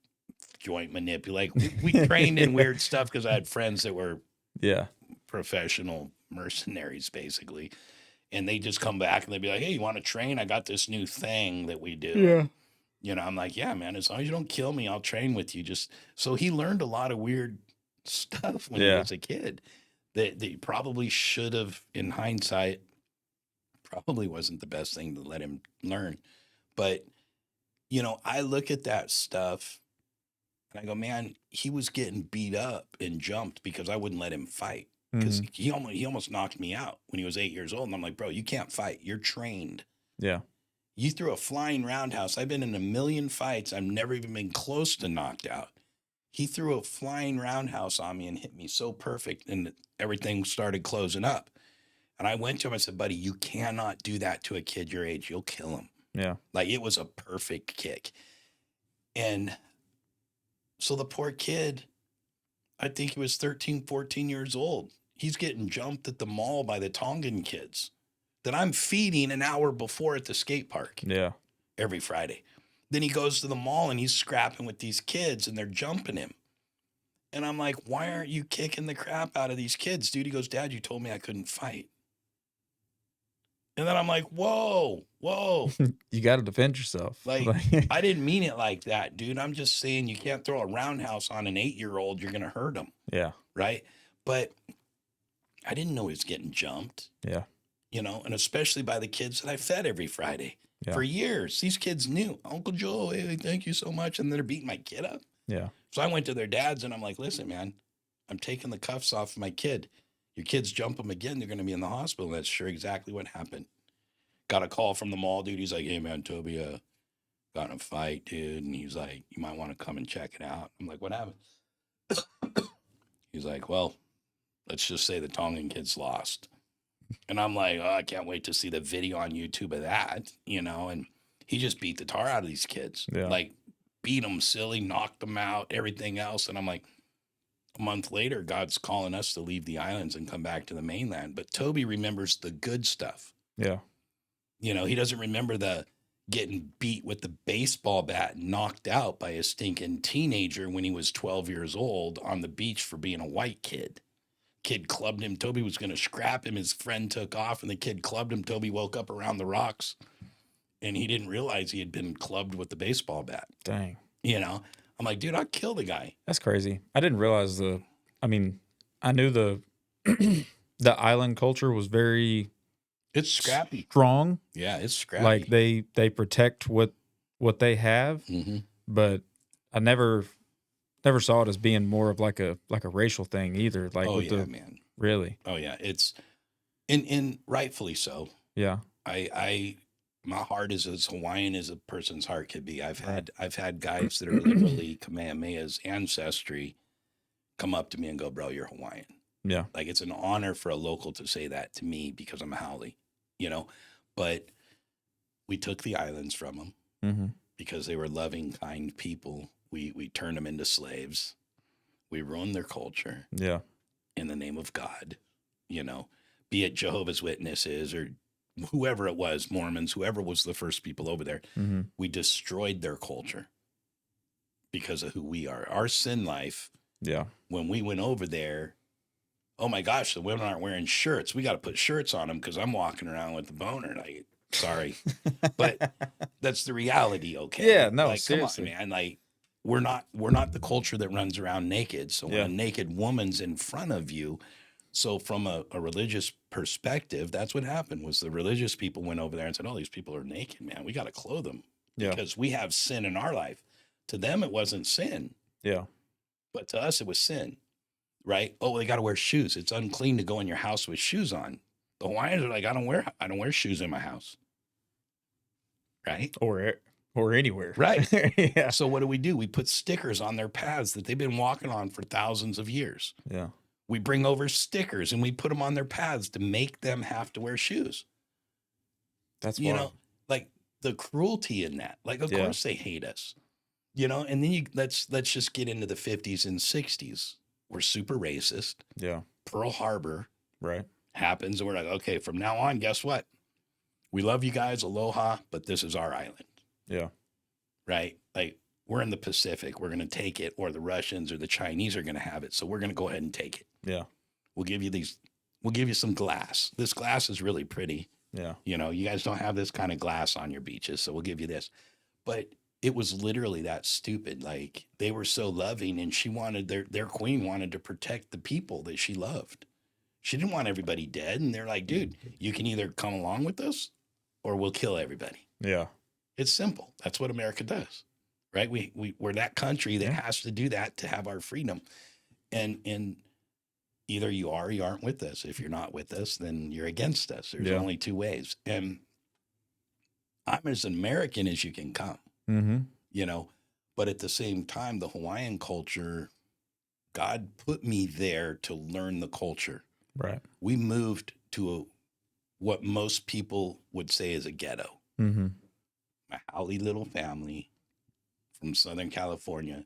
joint manipulate. We trained in weird stuff because I had friends that were Yeah. professional mercenaries, basically. And they just come back and they'd be like, hey, you want to train? I got this new thing that we do. I'm like, yeah, man, as long as you don't kill me, I'll train with you. So he learned a lot of weird stuff when he Yeah. was a kid that he probably should have, in hindsight, probably wasn't the best thing to let him learn. But, I look at that stuff and I go, man, he was getting beat up and jumped because I wouldn't let him fight. Because Mhm. he almost knocked me out when he was 8 years old. And I'm like, bro, you can't fight. You're trained. Yeah. You threw a flying roundhouse. I've been in a million fights. I've never even been close to knocked out. He threw a flying roundhouse on me and hit me so perfect, and everything started closing up. And I went to him. I said, buddy, you cannot do that to a kid your age. You'll kill him. Yeah. Like it was a perfect kick. And so the poor kid, I think he was 13, 14 years old. He's getting jumped at the mall by the Tongan kids that I'm feeding an hour before at the skate park Yeah. every Friday. Then he goes to the mall and he's scrapping with these kids and they're jumping him. And I'm like, why aren't you kicking the crap out of these kids, dude? He goes, Dad, you told me I couldn't fight. And then I'm like, whoa, whoa. You got to defend yourself. Like, Like, I didn't mean it like that, dude. I'm just saying you can't throw a roundhouse on an 8-year-old. You're going to hurt him, yeah, right? But I didn't know he was getting jumped, yeah, and especially by the kids that I fed every Friday. yeah, For years, these kids knew, Uncle Joe, hey, thank you so much. And they're beating my kid up. yeah, So I went to their dads and I'm like, listen, man, I'm taking the cuffs off of my kid. Your kids jump them again, they're going to be in the hospital. That's sure exactly what happened. Got a call from the mall, dude. He's like, hey, man, Toby got in a fight, dude. And he's like, you might want to come and check it out. I'm like, what happened? He's like, well, let's just say the Tongan kids lost. And I'm like, oh, I can't wait to see the video on YouTube of that. And he just beat the tar out of these kids. yeah. Like, beat them silly, knocked them out, everything else. And I'm like, a month later, God's calling us to leave the islands and come back to the mainland. But Toby remembers the good stuff. Yeah. He doesn't remember the getting beat with the baseball bat, knocked out by a stinking teenager when he was 12 years old on the beach for being a white kid. Kid clubbed him. Toby was going to scrap him. His friend took off and the kid clubbed him. Toby woke up around the rocks and he didn't realize he had been clubbed with the baseball bat. Dang. I'm like, dude, I'll kill the guy. That's crazy. I didn't realize I knew the island culture was very It's scrappy. strong. Yeah, it's scrappy. Like they protect what they have, Mm-hmm. but I never saw it as being more of like a racial thing either. Like, Oh, with yeah, man. really, Oh, yeah. It's, and rightfully so. yeah, My heart is as Hawaiian as a person's heart could be. I've had guys that are literally Kamehameha's ancestry come up to me and go, bro, you're Hawaiian. yeah, Like, it's an honor for a local to say that to me because I'm a haole, but we took the islands from them mm-hmm. because they were loving, kind people. We turned them into slaves. We ruined their culture yeah, in the name of God, be it Jehovah's Witnesses or whoever it was, Mormons, whoever was the first people over there. mm-hmm. We destroyed their culture because of who we are. Our sin life, yeah, when we went over there, oh my gosh, the women aren't wearing shirts. We got to put shirts on them because I'm walking around with the boner. Like, sorry, but that's the reality. Okay. Yeah, no, like, seriously. Come on, man. Like, we're not the culture that runs around naked. So when Yeah. a naked woman's in front of you, so from a religious perspective, that's what happened was the religious people went over there and said, oh, these people are naked, man. We got to clothe them Yeah. because we have sin in our life. To them, it wasn't sin, yeah, but to us, it was sin, right? Oh, they got to wear shoes. It's unclean to go in your house with shoes on. The Hawaiians are like, I don't wear shoes in my house, right? or anywhere, Right. yeah, So what do? We put stickers on their paths that they've been walking on for thousands of years. yeah, We bring over stickers and we put them on their paths to make them have to wear shoes. that's You like the cruelty in that. Like, of Yeah. course they hate us. And then let's just get into the 50s and 60s. We're super racist. yeah, Pearl Harbor right, happens and we're like, okay, from now on, guess what? We love you guys, aloha, but this is our island, yeah, right? Like, we're in the Pacific. We're going to take it, or the Russians or the Chinese are going to have it. So we're going to go ahead and take it. yeah, We'll give you some glass. This glass is really pretty. yeah, You guys don't have this kind of glass on your beaches, so we'll give you this. But it was literally that stupid. Like, they were so loving, and she wanted their queen wanted to protect the people that she loved. She didn't want everybody dead, and they're like, dude, you can either come along with us or we'll kill everybody. yeah, It's simple. That's what America does, right? We're that country that Yeah. has to do that to have our freedom. And either you are or you aren't with us. If you're not with us, then you're against us. There's Yeah. only two ways. And I'm as American as you can come, mm-hmm. But at the same time, the Hawaiian culture, God put me there to learn the culture. Right, We moved to what most people would say is a ghetto. mm-hmm. My howly little family from Southern California.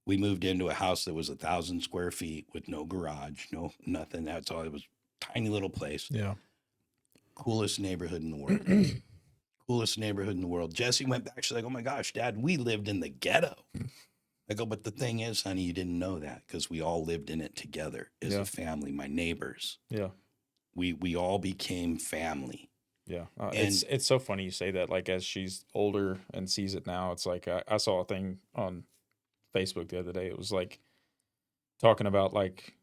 We moved into a house that was 1,000 square feet with no garage, no nothing. That's all. It was a tiny little place. Yeah, Coolest neighborhood in the world. Coolest neighborhood in the world. Jesse went back. She's like, oh my gosh, Dad, we lived in the ghetto. I go, but the thing is, honey, you didn't know that because we all lived in it together as Yeah. a family, my neighbors. yeah, We all became family. Yeah. And It's so funny you say that. Like as she's older and sees it now, it's like I saw a thing on Facebook the other day. It was like talking about like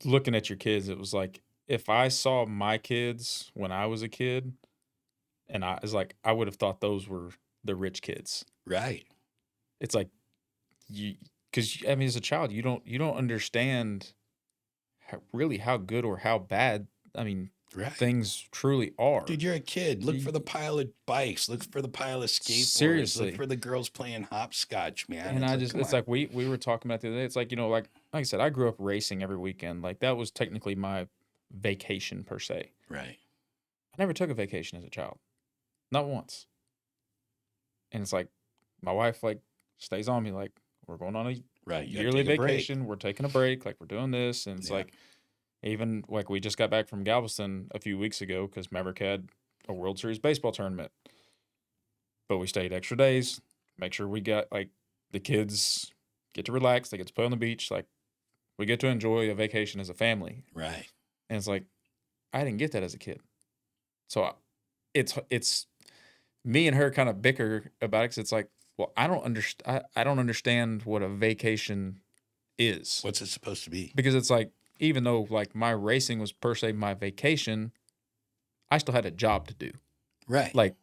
looking at your kids. It was like if I saw my kids when I was a kid, and I was like I would have thought those were the rich kids. right, It's like you because I mean as a child you don't understand really how good or how bad I mean right. things truly are. Dude, you're a kid. Look for You, the pile of bikes. Look for the pile of skateboards. Look seriously. for the girls playing hopscotch, man. And It's I like, just come it's on. like we were talking about the other day. It's like, like I said, I grew up racing every weekend. Like that was technically my vacation per se. Right, I never took a vacation as a child. Not once. And it's like my wife like stays on me like we're going on a right. You got to yearly take a break. vacation. We're taking a break, like we're doing this and it's Yeah, like even like we just got back from Galveston a few weeks ago cuz Maverick had a World Series baseball tournament. But we stayed extra days, make sure we got like the kids get to relax, they get to play on the beach, like we get to enjoy a vacation as a family. right. And it's like I didn't get that as a kid. So it's me and her kind of bicker about it cuz it's like, well, I don't understand what a vacation is. What's it supposed to be? Because it's like even though like my racing was per se my vacation, I still had a job to do. Right. Like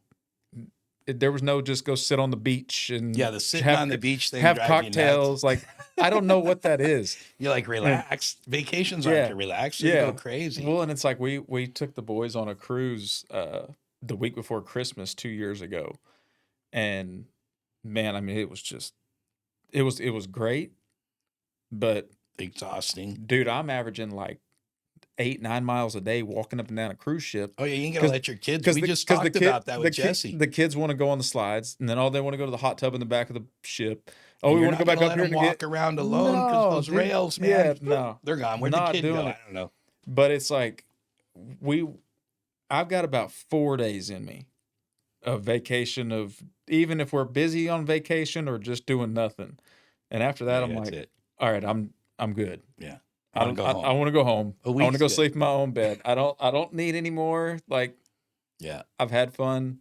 there was no just go sit on the beach Yeah, and the sitting have on the beach thing have drives you nuts. cocktails. Like I don't know what that is. You're like, And relax. Vacations aren't yeah, to relax, so you go yeah. crazy. Well, and it's like we took the boys on a cruise the week before Christmas 2 years ago, and man, I mean, it was just it was great, but Exhausting. dude, I'm averaging like 8-9 miles a day walking up and down a cruise ship. Oh, yeah, you ain't got to Because let your kids. because We the just because the talked kid about that with Jesse. the kids want to go on the slides, and then they want to go to the hot tub in the back of the ship. Oh, And we you're want to not go going back to up let here them to get walk around alone because no, those dude. rails, Yeah, man, no, they're gone. Where'd the not kid go? doing I it. don't know. But it's like we I've got about 4 days in me of vacation of even if we're busy on vacation or just doing nothing. And after that, Right, I'm that's like, it. all right, I'm good. Yeah. I want to go I home. want to go home. A I want to week's go good. sleep in my own bed. I don't need any more. Like Yeah. I've had fun,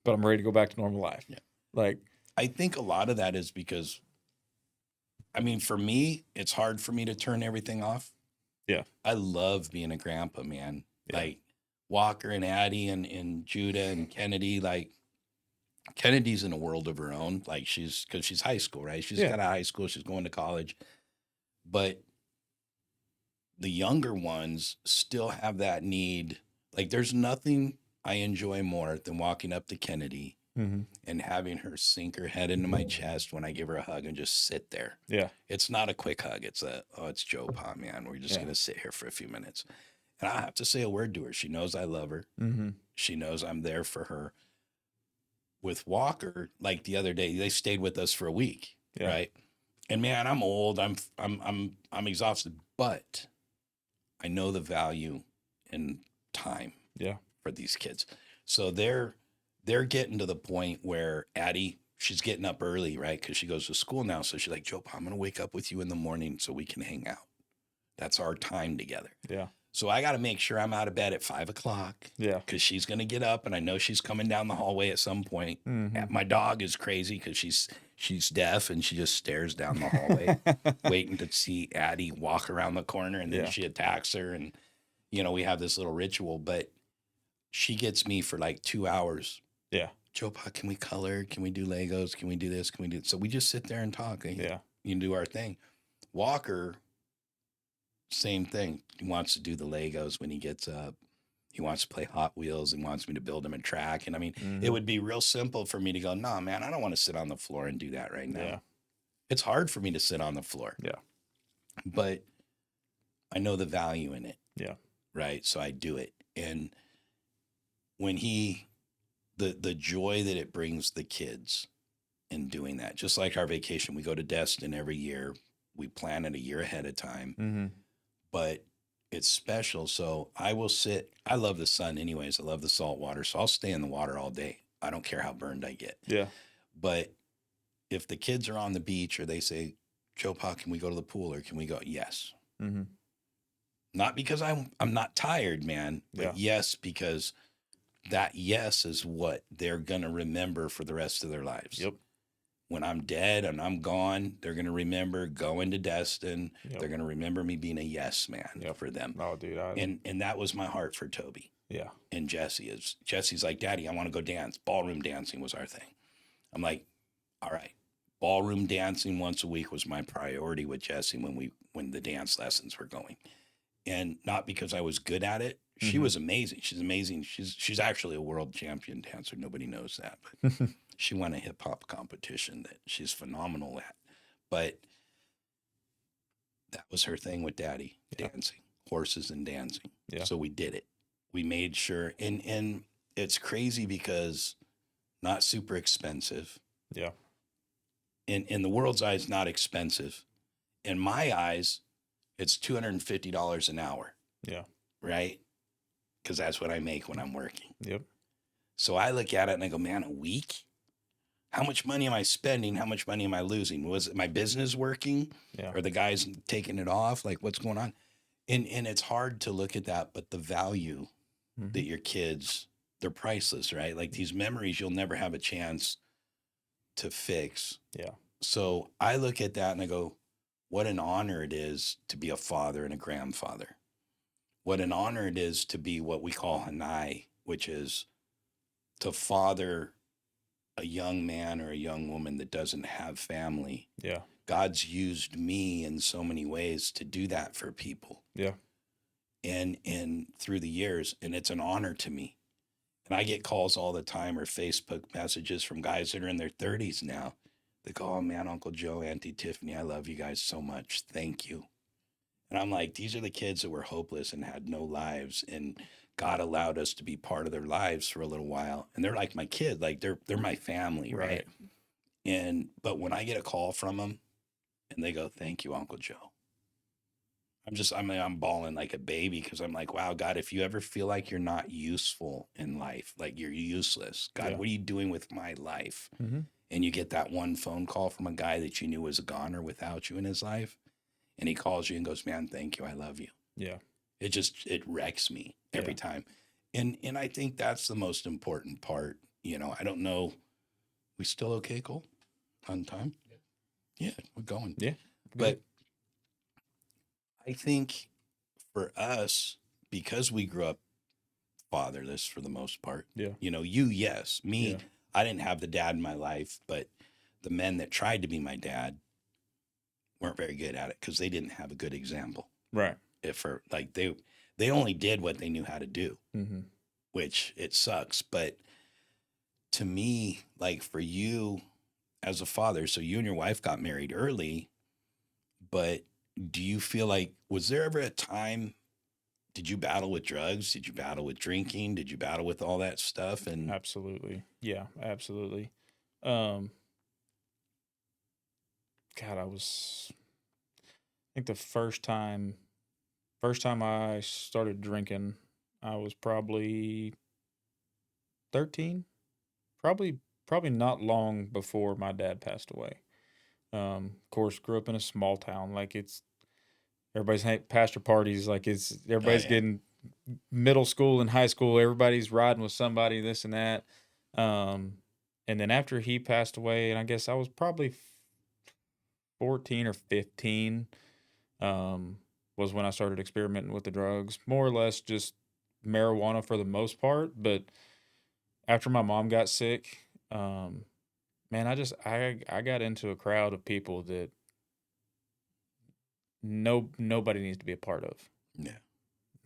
but I'm ready to go back to normal life. Yeah. Like I think a lot of that is because, I mean, for me, it's hard for me to turn everything off. yeah. I love being a grandpa, man. Yeah. Like Walker and Addie and Judah and Kennedy, like Kennedy's in a world of her own. Like because she's high school, right? She's Yeah. got out of high school, she's going to college. But the younger ones still have that need. Like there's nothing I enjoy more than walking up to Kennedy Mm-hmm. and having her sink her head into my chest when I give her a hug and just sit there. Yeah. It's not a quick hug. It's it's Joe Pa, man. We're just Yeah. going to sit here for a few minutes. And I have to say a word to her. She knows I love her. Mm-hmm. She knows I'm there for her. With Walker, like the other day, they stayed with us for a week, Yeah. right? And man, I'm old. I'm exhausted, but I know the value in time Yeah. for these kids. So they're getting to the point where Addie, she's getting up early, right? Because she goes to school now. So she's like, Joe, I'm gonna wake up with you in the morning so we can hang out. That's our time together. Yeah. So I got to make sure I'm out of bed at 5:00. Yeah. Because she's gonna get up, and I know she's coming down the hallway at some point. Mm-hmm. My dog is crazy because she's deaf and she just stares down the hallway, waiting to see Addie walk around the corner, and then Yeah. she attacks her, and we have this little ritual. But she gets me for like 2 hours. Yeah. Joe Pa, can we color? Can we do Legos? Can we do this? Can we do? So we just sit there and talk. And Yeah. you can do our thing. Walker, same thing. He wants to do the Legos when he gets up. He wants to play Hot Wheels and wants me to build him a track. And I mean, Mm-hmm. it would be real simple for me to go, nah, man, I don't want to sit on the floor and do that right now. Yeah. It's hard for me to sit on the floor. Yeah. But I know the value in it. Yeah. Right. So I do it. And when the joy that it brings the kids in doing that, just like our vacation, we go to Destin every year. We plan it a year ahead of time. Mm-hmm. But it's special. So I will sit. I love the sun anyways. I love the salt water. So I'll stay in the water all day. I don't care how burned I get. Yeah. But if the kids are on the beach or they say, Joe Pa, can we go to the pool or can we go? Yes. Mm-hmm. Not because I'm not tired, man, but Yeah. yes, because that yes is what they're going to remember for the rest of their lives. Yep. When I'm dead and I'm gone, they're going to remember going to Destin. Yep. They're going to remember me being a yes man Yep. for them. Oh, dude. And that was my heart for Toby. Yeah. And Jesse's like, Daddy, I want to go dance. Ballroom dancing was our thing. I'm like, all right. Ballroom dancing once a week was my priority with Jesse when the dance lessons were going. And not because I was good at it. She was amazing. She's amazing. She's actually a world champion dancer. Nobody knows that, but she won a hip hop competition that she's phenomenal at. But that was her thing with Daddy, dancing, horses and dancing. Yeah. So we did it. We made sure, and it's crazy because not super expensive. Yeah. In the world's eyes, not expensive. In my eyes, it's $250 an hour. Yeah. Right? Because that's what I make when I'm working. Yep. So I look at it and I go, man, a week? How much money am I spending? How much money am I losing? Was it my business working? Yeah. Or the guys taking it off? Like, what's going on? And it's hard to look at that, but the value that your kids, they're priceless, right? Like these memories you'll never have a chance to fix. Yeah. So I look at that and I go, what an honor it is to be a father and a grandfather. What an honor it is to be what we call Hanai, which is to father a young man or a young woman that doesn't have family. Yeah. God's used me in so many ways to do that for people. Yeah. And through the years, and it's an honor to me. And I get calls all the time or Facebook messages from guys that are in their 30s now. They go, oh man, Uncle Joe, Auntie Tiffany, I love you guys so much. Thank you. And I'm like, these are the kids that were hopeless and had no lives. And God allowed us to be part of their lives for a little while. And they're like my kid, like they're my family, right? But when I get a call from them and they go, thank you, Uncle Joe. I'm bawling like a baby because I'm like, wow, God, if you ever feel like you're not useful in life, like you're useless, God, what are you doing with my life? And you get that one phone call from a guy that you knew was a goner without you in his life. And he calls you and goes, man, thank you. I love you. Yeah. It wrecks me every time. And I think that's the most important part. You know, I don't know. We still okay, Cole? On time? Yeah, we're going. Yeah. But I think for us, because we grew up fatherless for the most part. Yeah. You know, yes. Me, I didn't have the dad in my life, but the men that tried to be my dad weren't very good at it because they didn't have a good example. Right. They only did what they knew how to do, which it sucks. But to me, like for you as a father, so you and your wife got married early, but do you feel like, was there ever a time, did you battle with drugs? Did you battle with drinking? Did you battle with all that stuff? And absolutely. Yeah, absolutely. God, I think the first time I started drinking, I was probably 13. Probably not long before my dad passed away. Of course, grew up in a small town. Like everybody's pastor parties. Like everybody's getting middle school and high school. Everybody's riding with somebody, this and that. And then after he passed away, and I guess I was probably 14 or 15, was when I started experimenting with the drugs. More or less just marijuana for the most part. But after my mom got sick, man, I got into a crowd of people that nobody needs to be a part of. Yeah.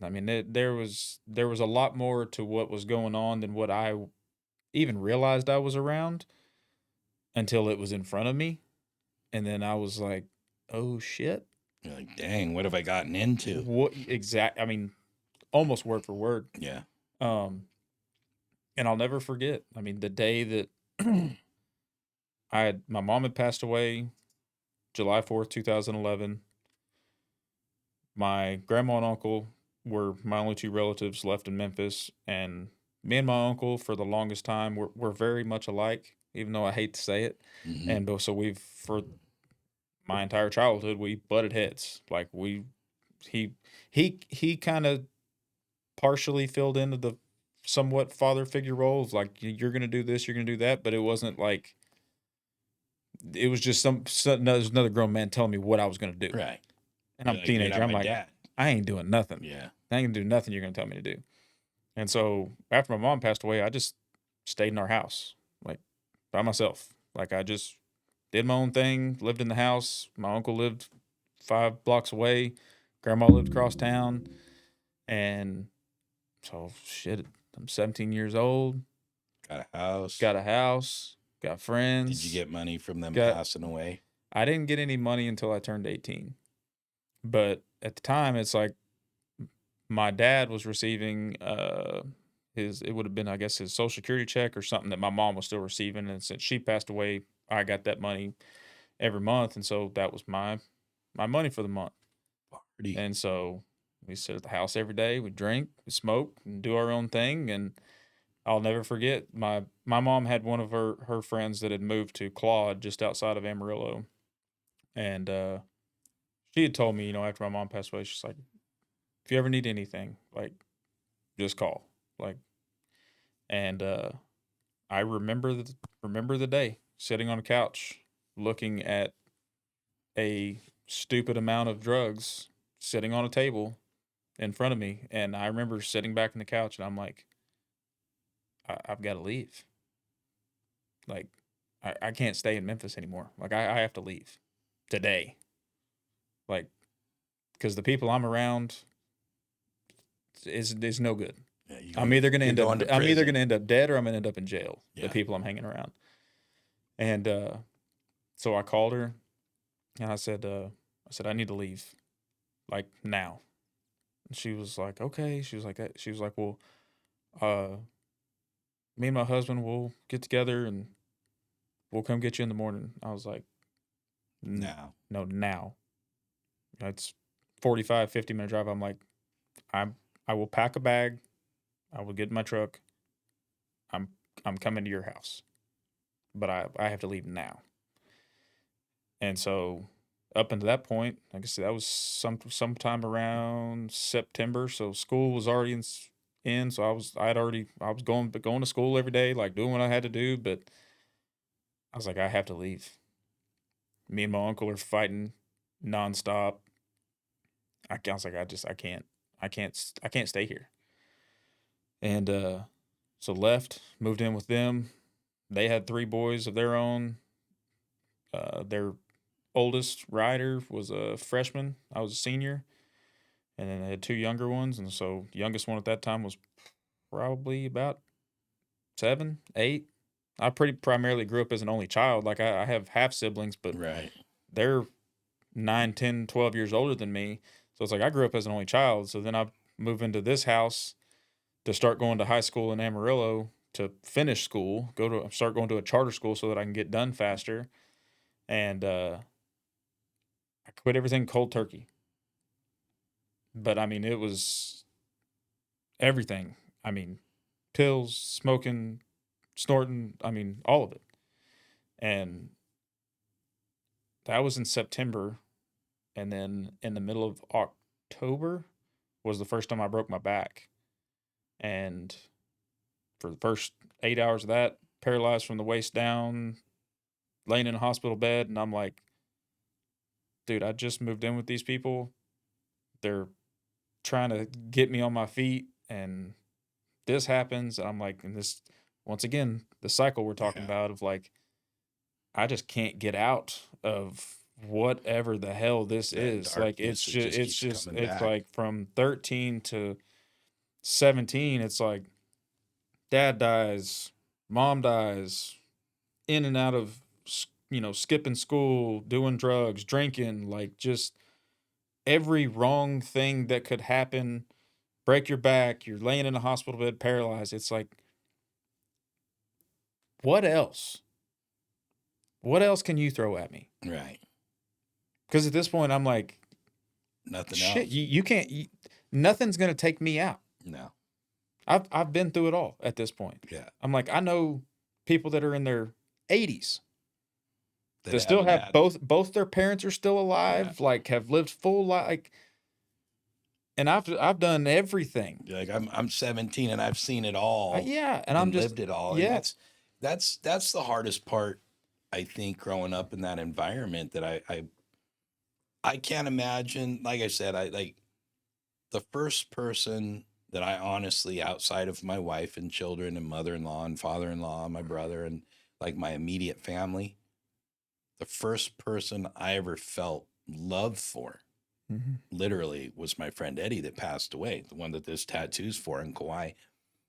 I mean, there was a lot more to what was going on than what I even realized I was around until it was in front of me. And then I was like, oh shit. You're like, dang, what have I gotten into? What I mean, almost word for word. Yeah. And I'll never forget. I mean, the day that my mom had passed away, July 4th, 2011. My grandma and uncle were my only two relatives left in Memphis, and me and my uncle for the longest time were very much alike, even though I hate to say it. And so for my entire childhood we butted heads. Like he kind of partially filled into the somewhat father figure role of like you're gonna do this, you're gonna do that, but it wasn't like it was just there's another grown man telling me what I was gonna do, Right. and You're I'm a like, you're teenager. not I'm my like, dad. I ain't doing nothing. Yeah. I ain't gonna do nothing you're gonna tell me to do. And so after my mom passed away, I just stayed in our house, like by myself. Like I just did my own thing, lived in the house. My uncle lived 5 blocks away. Grandma lived across town. And so shit, I'm 17 years old, Got a house. got a house, got Did you friends, get money from them got passing away? I didn't get any money until I turned 18. But at the time it's like my dad was receiving it would have been I guess his social security check or something that my mom was still receiving, and since she passed away, I got that money every month, and so that was my money for the month. Party. And so we sit at the house every day, we drink, we smoke, and do our own thing. And I'll never forget my mom had one of her friends that had moved to Claude just outside of Amarillo, and she had told me, after my mom passed away, she's like, if you ever need anything, like just call, like. And I remember the day sitting on a couch looking at a stupid amount of drugs sitting on a table in front of me, and I remember sitting back in the couch and I'm like, I've got to leave. Like, I can't stay in Memphis anymore. Like, I have to leave today. Like, because the people I'm around is no good. Yeah, I'm either gonna you're end up going to I'm either prison. gonna end up dead or I'm gonna end up in jail. The Yeah. people I'm hanging around. And so I called her and I said I need to leave, like now. And she was like, okay. She was like, well, uh, me and my husband will get together and we'll come get you in the morning. I was like, Now. no, now. It's 45, 50-minute drive. I'm like, I will pack a bag. I will get in my truck. I'm I'm coming to your house, but I have to leave now. And so up until that point, like I said, that was sometime around September. So school was already in. So I was going to school every day, like doing what I had to do. But I was like, I have to leave. Me and my uncle are fighting nonstop. I was like, I can't stay here. And so left, moved in with them. They had 3 boys of their own. Their oldest Ryder was a freshman. I was a senior, and then they had 2 younger ones. And so the youngest one at that time was probably about 7, 8. I pretty primarily grew up as an only child. Like I have half siblings, but Right. they're 9, 10, 12 years older than me. So it's like I grew up as an only child. So then I moved into this house to start going to high school in Amarillo to finish school, start going to a charter school so that I can get done faster. And I quit everything cold turkey. But I mean, it was everything. I mean, pills, smoking, snorting, I mean, all of it. And that was in September. And then in the middle of October was the first time I broke my back. And for the first 8 hours of that, paralyzed from the waist down, laying in a hospital bed. And I'm like, dude, I just moved in with these people. They're trying to get me on my feet. And this happens. And I'm like, and this, once again, the cycle we're talking about of like, I just can't get out of whatever the hell this That is. Like, darkness, it just keeps coming it's back. like from 13 to 17, it's like dad dies, mom dies, in and out of, skipping school, doing drugs, drinking, like just every wrong thing that could happen. Break your back, you're laying in a hospital bed paralyzed. It's like, what else? What else can you throw at me? Right. Because at this point, I'm like, Nothing shit, else. you can't, nothing's going to take me out. No. I've been through it all at this point. Yeah. I'm like, I know people that are in their 80s that still haven't have had- both their parents are still alive, like have lived full life. Like, and I've done everything. You're like, I'm 17 and I've seen it all Yeah, and I'm and just lived it all. And yeah. that's the hardest part, I think, growing up in that environment that I can't imagine. Like I said, I like the first person that I honestly, outside of my wife and children and mother-in-law and father-in-law, my brother and like my immediate family, the first person I ever felt love for Mhm. literally was my friend Eddie that passed away, the one that this tattoo's for in Kauai,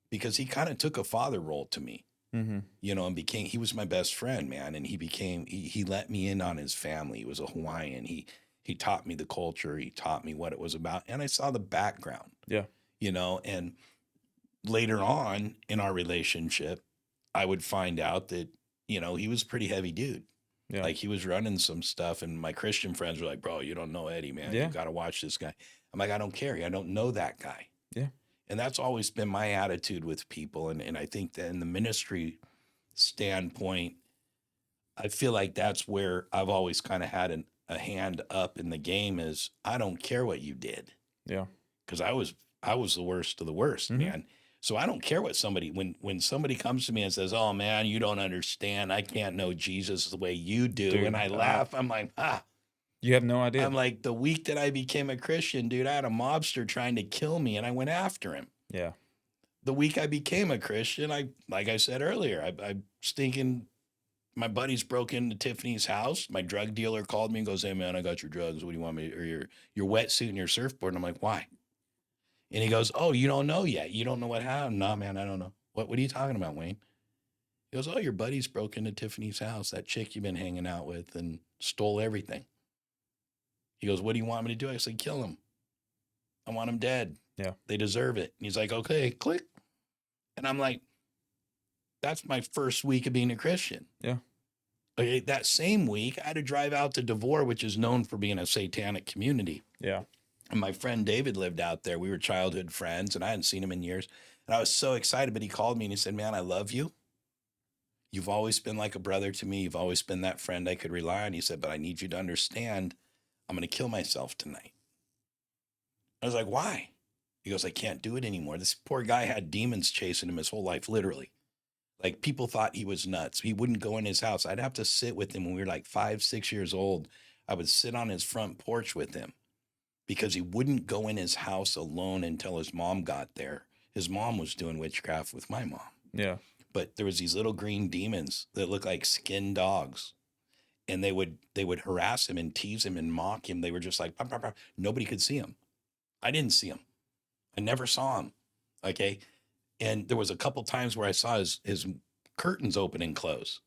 because he kind of took a father role to me, Mhm. and he was my best friend, man. And he let me in on his family. He was a Hawaiian. He taught me the culture. He taught me what it was about. And I saw the background, Yeah. and later on in our relationship, I would find out that, he was a pretty heavy dude. Yeah. Like he was running some stuff, and my Christian friends were like, "Bro, you don't know Eddie, man. You Yeah. got to watch this guy." I'm like, "I don't care. I don't know that guy." Yeah. And that's always been my attitude with people. And I think that in the ministry standpoint, I feel like that's where I've always kind of had a hand up in the game is I don't care what you did, Yeah. because I was the worst of the worst, Mhm. man. So I don't care what when somebody comes to me and says, "Oh man, you don't understand. I can't know Jesus the way you do," and Dude, I laugh. I'm like, you have no idea. I'm like, the week that I became a Christian, dude, I had a mobster trying to kill me, and I went after him. Yeah. The week I became a Christian, like I said earlier, I stinking my buddies broke into Tiffany's house. My drug dealer called me and goes, "Hey man, I got your drugs. What do you want me or your wetsuit and your surfboard?" And I'm like, "Why?" And he goes, "Oh, you don't know yet. You don't know what happened." "No, man, I don't know." What are you talking about, Wayne?" He goes, "Oh, your buddies broke into Tiffany's house, that chick you've been hanging out with, and stole everything." He goes, "What do you want me to do?" I said, "Kill him. I want him dead. Yeah. They deserve it." And he's like, "Okay, click." And I'm like, that's my first week of being a Christian. Yeah. Okay, that same week, I had to drive out to Devore, which is known for being a satanic community. Yeah. And my friend David lived out there. We were childhood friends, and I hadn't seen him in years. And I was so excited, but he called me and he said, "Man, I love you. You've always been like a brother to me. You've always been that friend I could rely on." He said, "But I need you to understand, I'm going to kill myself tonight." I was like, "Why?" He goes, "I can't do it anymore." This poor guy had demons chasing him his whole life, literally. Like people thought he was nuts. He wouldn't go in his house. I'd have to sit with him when we were like 5, 6 years old. I would sit on his front porch with him because he wouldn't go in his house alone until his mom got there. His mom was doing witchcraft with my mom. Yeah. But there was these little green demons that looked like skinned dogs. And they would harass him and tease him and mock him. They were just like, "Bah, bah, bah." Nobody could see him. I didn't see him. I never saw him. Okay. And there was a couple times where I saw his curtains open and close.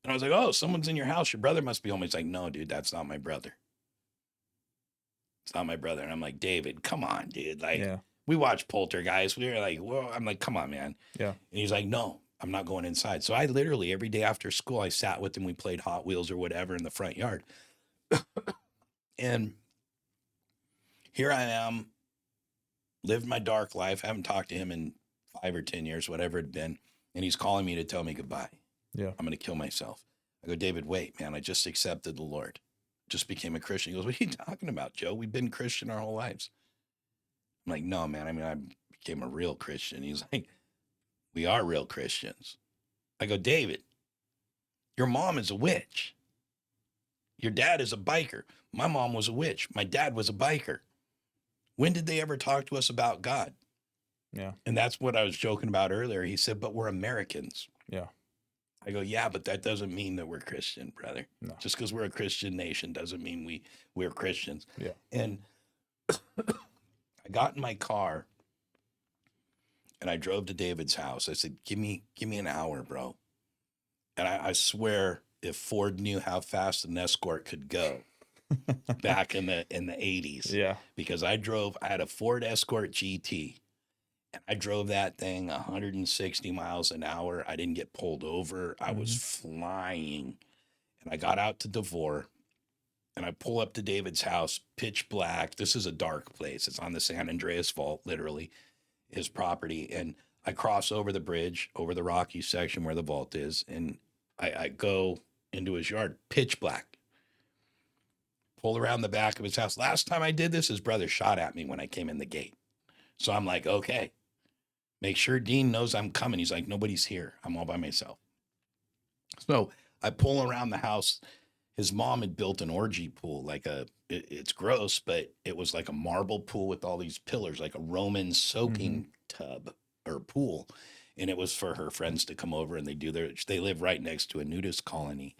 And I was like, "Oh, someone's in your house. Your brother must be home." He's like, "No, dude, that's not my brother. It's not my brother." And I'm like, "David, come on, dude. Like, Yeah. we watch Poltergeist. We were like, well," I'm like, "Come on, man." Yeah. And he's like, "No, I'm not going inside." So I literally, every day after school, I sat with him. We played Hot Wheels or whatever in the front yard. And here I am, lived my dark life. I haven't talked to him in 5 or 10 years, whatever it had been. And he's calling me to tell me goodbye. Yeah. I'm going to kill myself. I go, "David, wait, man. I just accepted the Lord. Just became a Christian." He goes, "What are you talking about, Joe? We've been Christian our whole lives." I'm like, "No, man. I mean, I became a real Christian." He's like, "We are real Christians." I go, "David, your mom is a witch. Your dad is a biker. My mom was a witch. My dad was a biker. When did they ever talk to us about God?" Yeah. And that's what I was joking about earlier. He said, "But we're Americans." Yeah. I go, "Yeah, but that doesn't mean that we're Christian, brother. No. Just because we're a Christian nation doesn't mean we're Christians." Yeah. And I got in my car and I drove to David's house. I said, give me an hour, bro." And I swear, if Ford knew how fast an Escort could go back in the 80s, Yeah. because I had a Ford Escort GT. And I drove that thing 160 miles an hour. I didn't get pulled over. I was flying. And I got out to Devore and I pull up to David's house, pitch black. This is a dark place. It's on the San Andreas Fault, literally, his property. And I cross over the bridge, over the rocky section where the vault is. And I go into his yard, pitch black. pull around the back of his house. Last time I did this, his brother shot at me when I came in the gate. So I'm like, okay, make sure Dean knows I'm coming. He's like, nobody's here. I'm all by myself. So I pull around the house. His mom had built an orgy pool, it's gross, but it was like a marble pool with all these pillars, like a Roman soaking tub or pool. And it was for her friends to come over and they live right next to a nudist colony.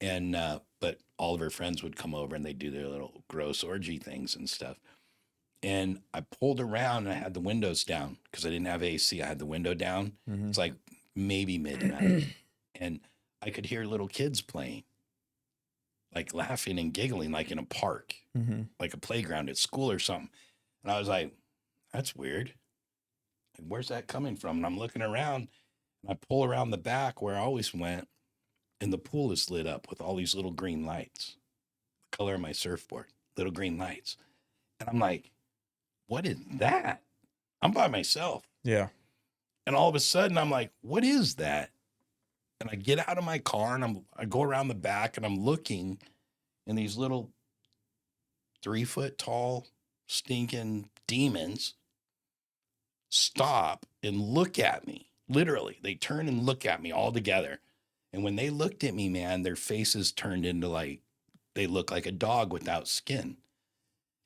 And, but all of her friends would come over and they'd do their little gross orgy things and stuff. And I pulled around and I had the windows down because I didn't have AC. I had the window down. It's like maybe midnight. And I could hear little kids playing, like laughing and giggling, like in a park, like a playground at school or something. And I was like, that's weird. Like, where's that coming from? And I'm looking around and I pull around the back where I always went, and the pool is lit up with all these little green lights, the color of my surfboard, little green lights. And I'm like, what is that? I'm by myself. Yeah. And all of a sudden I'm like, what is that? And I get out of my car and I go around the back and I'm looking, and these little 3-foot tall stinking demons stop and look at me. Literally, they turn and look at me all together. And when they looked at me, man, their faces turned into they look like a dog without skin.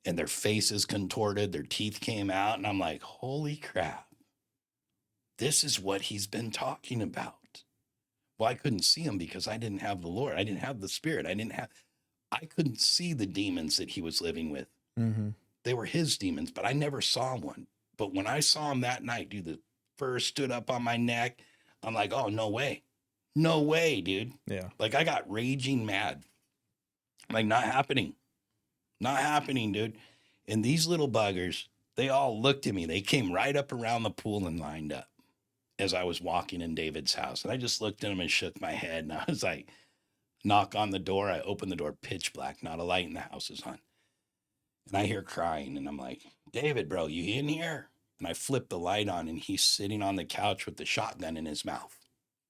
And their faces contorted, their teeth came out. And I'm like, holy crap. This is what he's been talking about. Well, I couldn't see him because I didn't have the Lord. I didn't have the Spirit. I couldn't see the demons that he was living with. They were his demons, but I never saw one. But when I saw him that night, dude, the fur stood up on my neck. I'm like, oh, no way. No way, dude. Yeah. Like, I got raging mad. Like, not happening. Not happening, dude. And these little buggers, they all looked at me. They came right up around the pool and lined up as I was walking in David's house. And I just looked at them and shook my head. And I was like, knock on the door. I open the door, pitch black, not a light in the house is on. And I hear crying. And I'm like, David, bro, you in here? And I flip the light on, and he's sitting on the couch with the shotgun in his mouth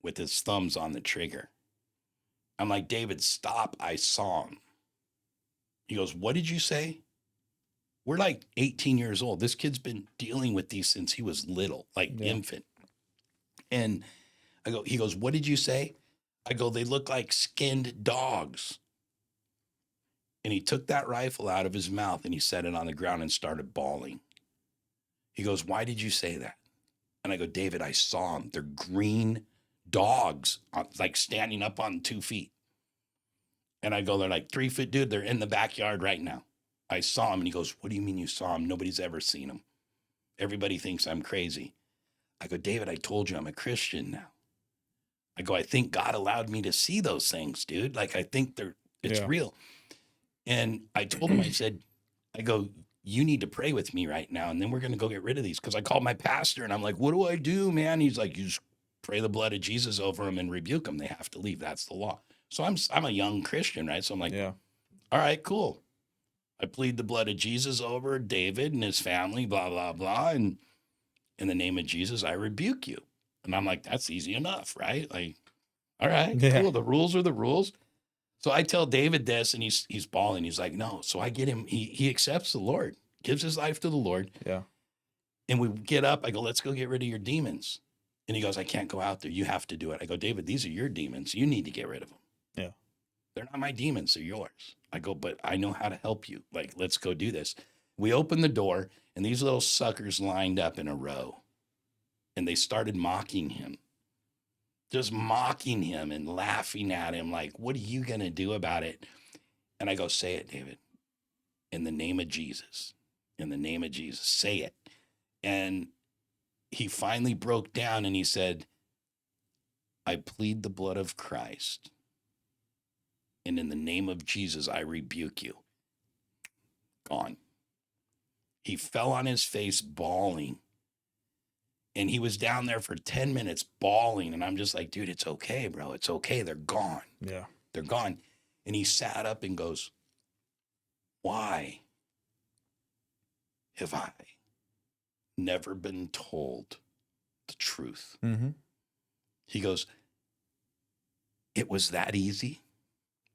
with his thumbs on the trigger. I'm like, David, stop. I saw him. He goes, what did you say? We're like 18 years old. This kid's been dealing with these since he was little, like infant. And he goes, what did you say? I go, they look like skinned dogs. And he took that rifle out of his mouth and he set it on the ground and started bawling. He goes, why did you say that? And I go, David, I saw them. They're green dogs, like standing up on 2 feet. And I go, they're like 3 foot, dude. They're in the backyard right now. I saw him. And he goes, what do you mean you saw him? Nobody's ever seen him. Everybody thinks I'm crazy. I go, David, I told you I'm a Christian now. I go, I think God allowed me to see those things, dude. Like, I think it's real. And I told him, I go, you need to pray with me right now. And then we're going to go get rid of these. Cause I called my pastor and I'm like, what do I do, man? He's like, you just pray the blood of Jesus over them and rebuke them. They have to leave. That's the law. So I'm a young Christian, right? So I'm like, all right, cool. I plead the blood of Jesus over David and his family, blah, blah, blah. And in the name of Jesus, I rebuke you. And I'm like, that's easy enough, right? Like, all right, cool. The rules are the rules. So I tell David this, and he's bawling. He's like, no. So I get him. He accepts the Lord, gives his life to the Lord. Yeah. And we get up. I go, let's go get rid of your demons. And he goes, I can't go out there. You have to do it. I go, David, these are your demons. You need to get rid of them. Yeah. They're not my demons. They're yours. I go, but I know how to help you. Like, let's go do this. We opened the door, and these little suckers lined up in a row. And they started mocking him. Just mocking him and laughing at him like, what are you going to do about it? And I go, say it, David. In the name of Jesus. In the name of Jesus. Say it. And he finally broke down and he said, I plead the blood of Christ. And in the name of Jesus, I rebuke you. Gone. He fell on his face bawling. And he was down there for 10 minutes bawling. And I'm just like, dude, it's okay, bro. It's okay. They're gone. Yeah. They're gone. And he sat up and goes, why have I never been told the truth? Mm-hmm. He goes, it was that easy.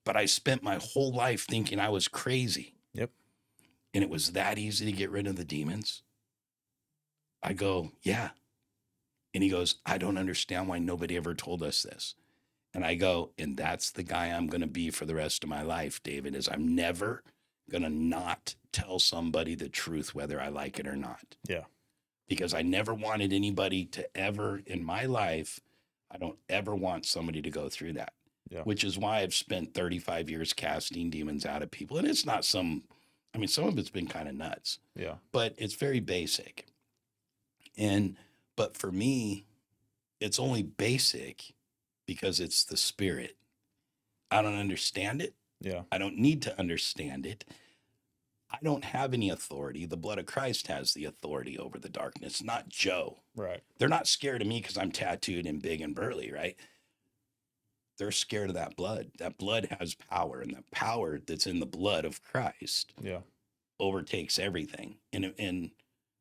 but I spent my whole life thinking I was crazy. Yep. And it was that easy to get rid of the demons. I go, yeah. And he goes, I don't understand why nobody ever told us this. And I go, and that's the guy I'm going to be for the rest of my life, David, is I'm never going to not tell somebody the truth, whether I like it or not. Yeah. Because I never wanted anybody to ever in my life, I don't ever want somebody to go through that. Yeah. Which is why I've spent 35 years casting demons out of people. And it's not some of it's been kind of nuts. Yeah. But it's very basic. But for me, it's only basic because it's the spirit. I don't understand it. Yeah. I don't need to understand it. I don't have any authority. The blood of Christ has the authority over the darkness, not Joe. Right. They're not scared of me because I'm tattooed and big and burly, right? They're scared of that blood. That blood has power, and the power that's in the blood of Christ Yeah. overtakes everything. And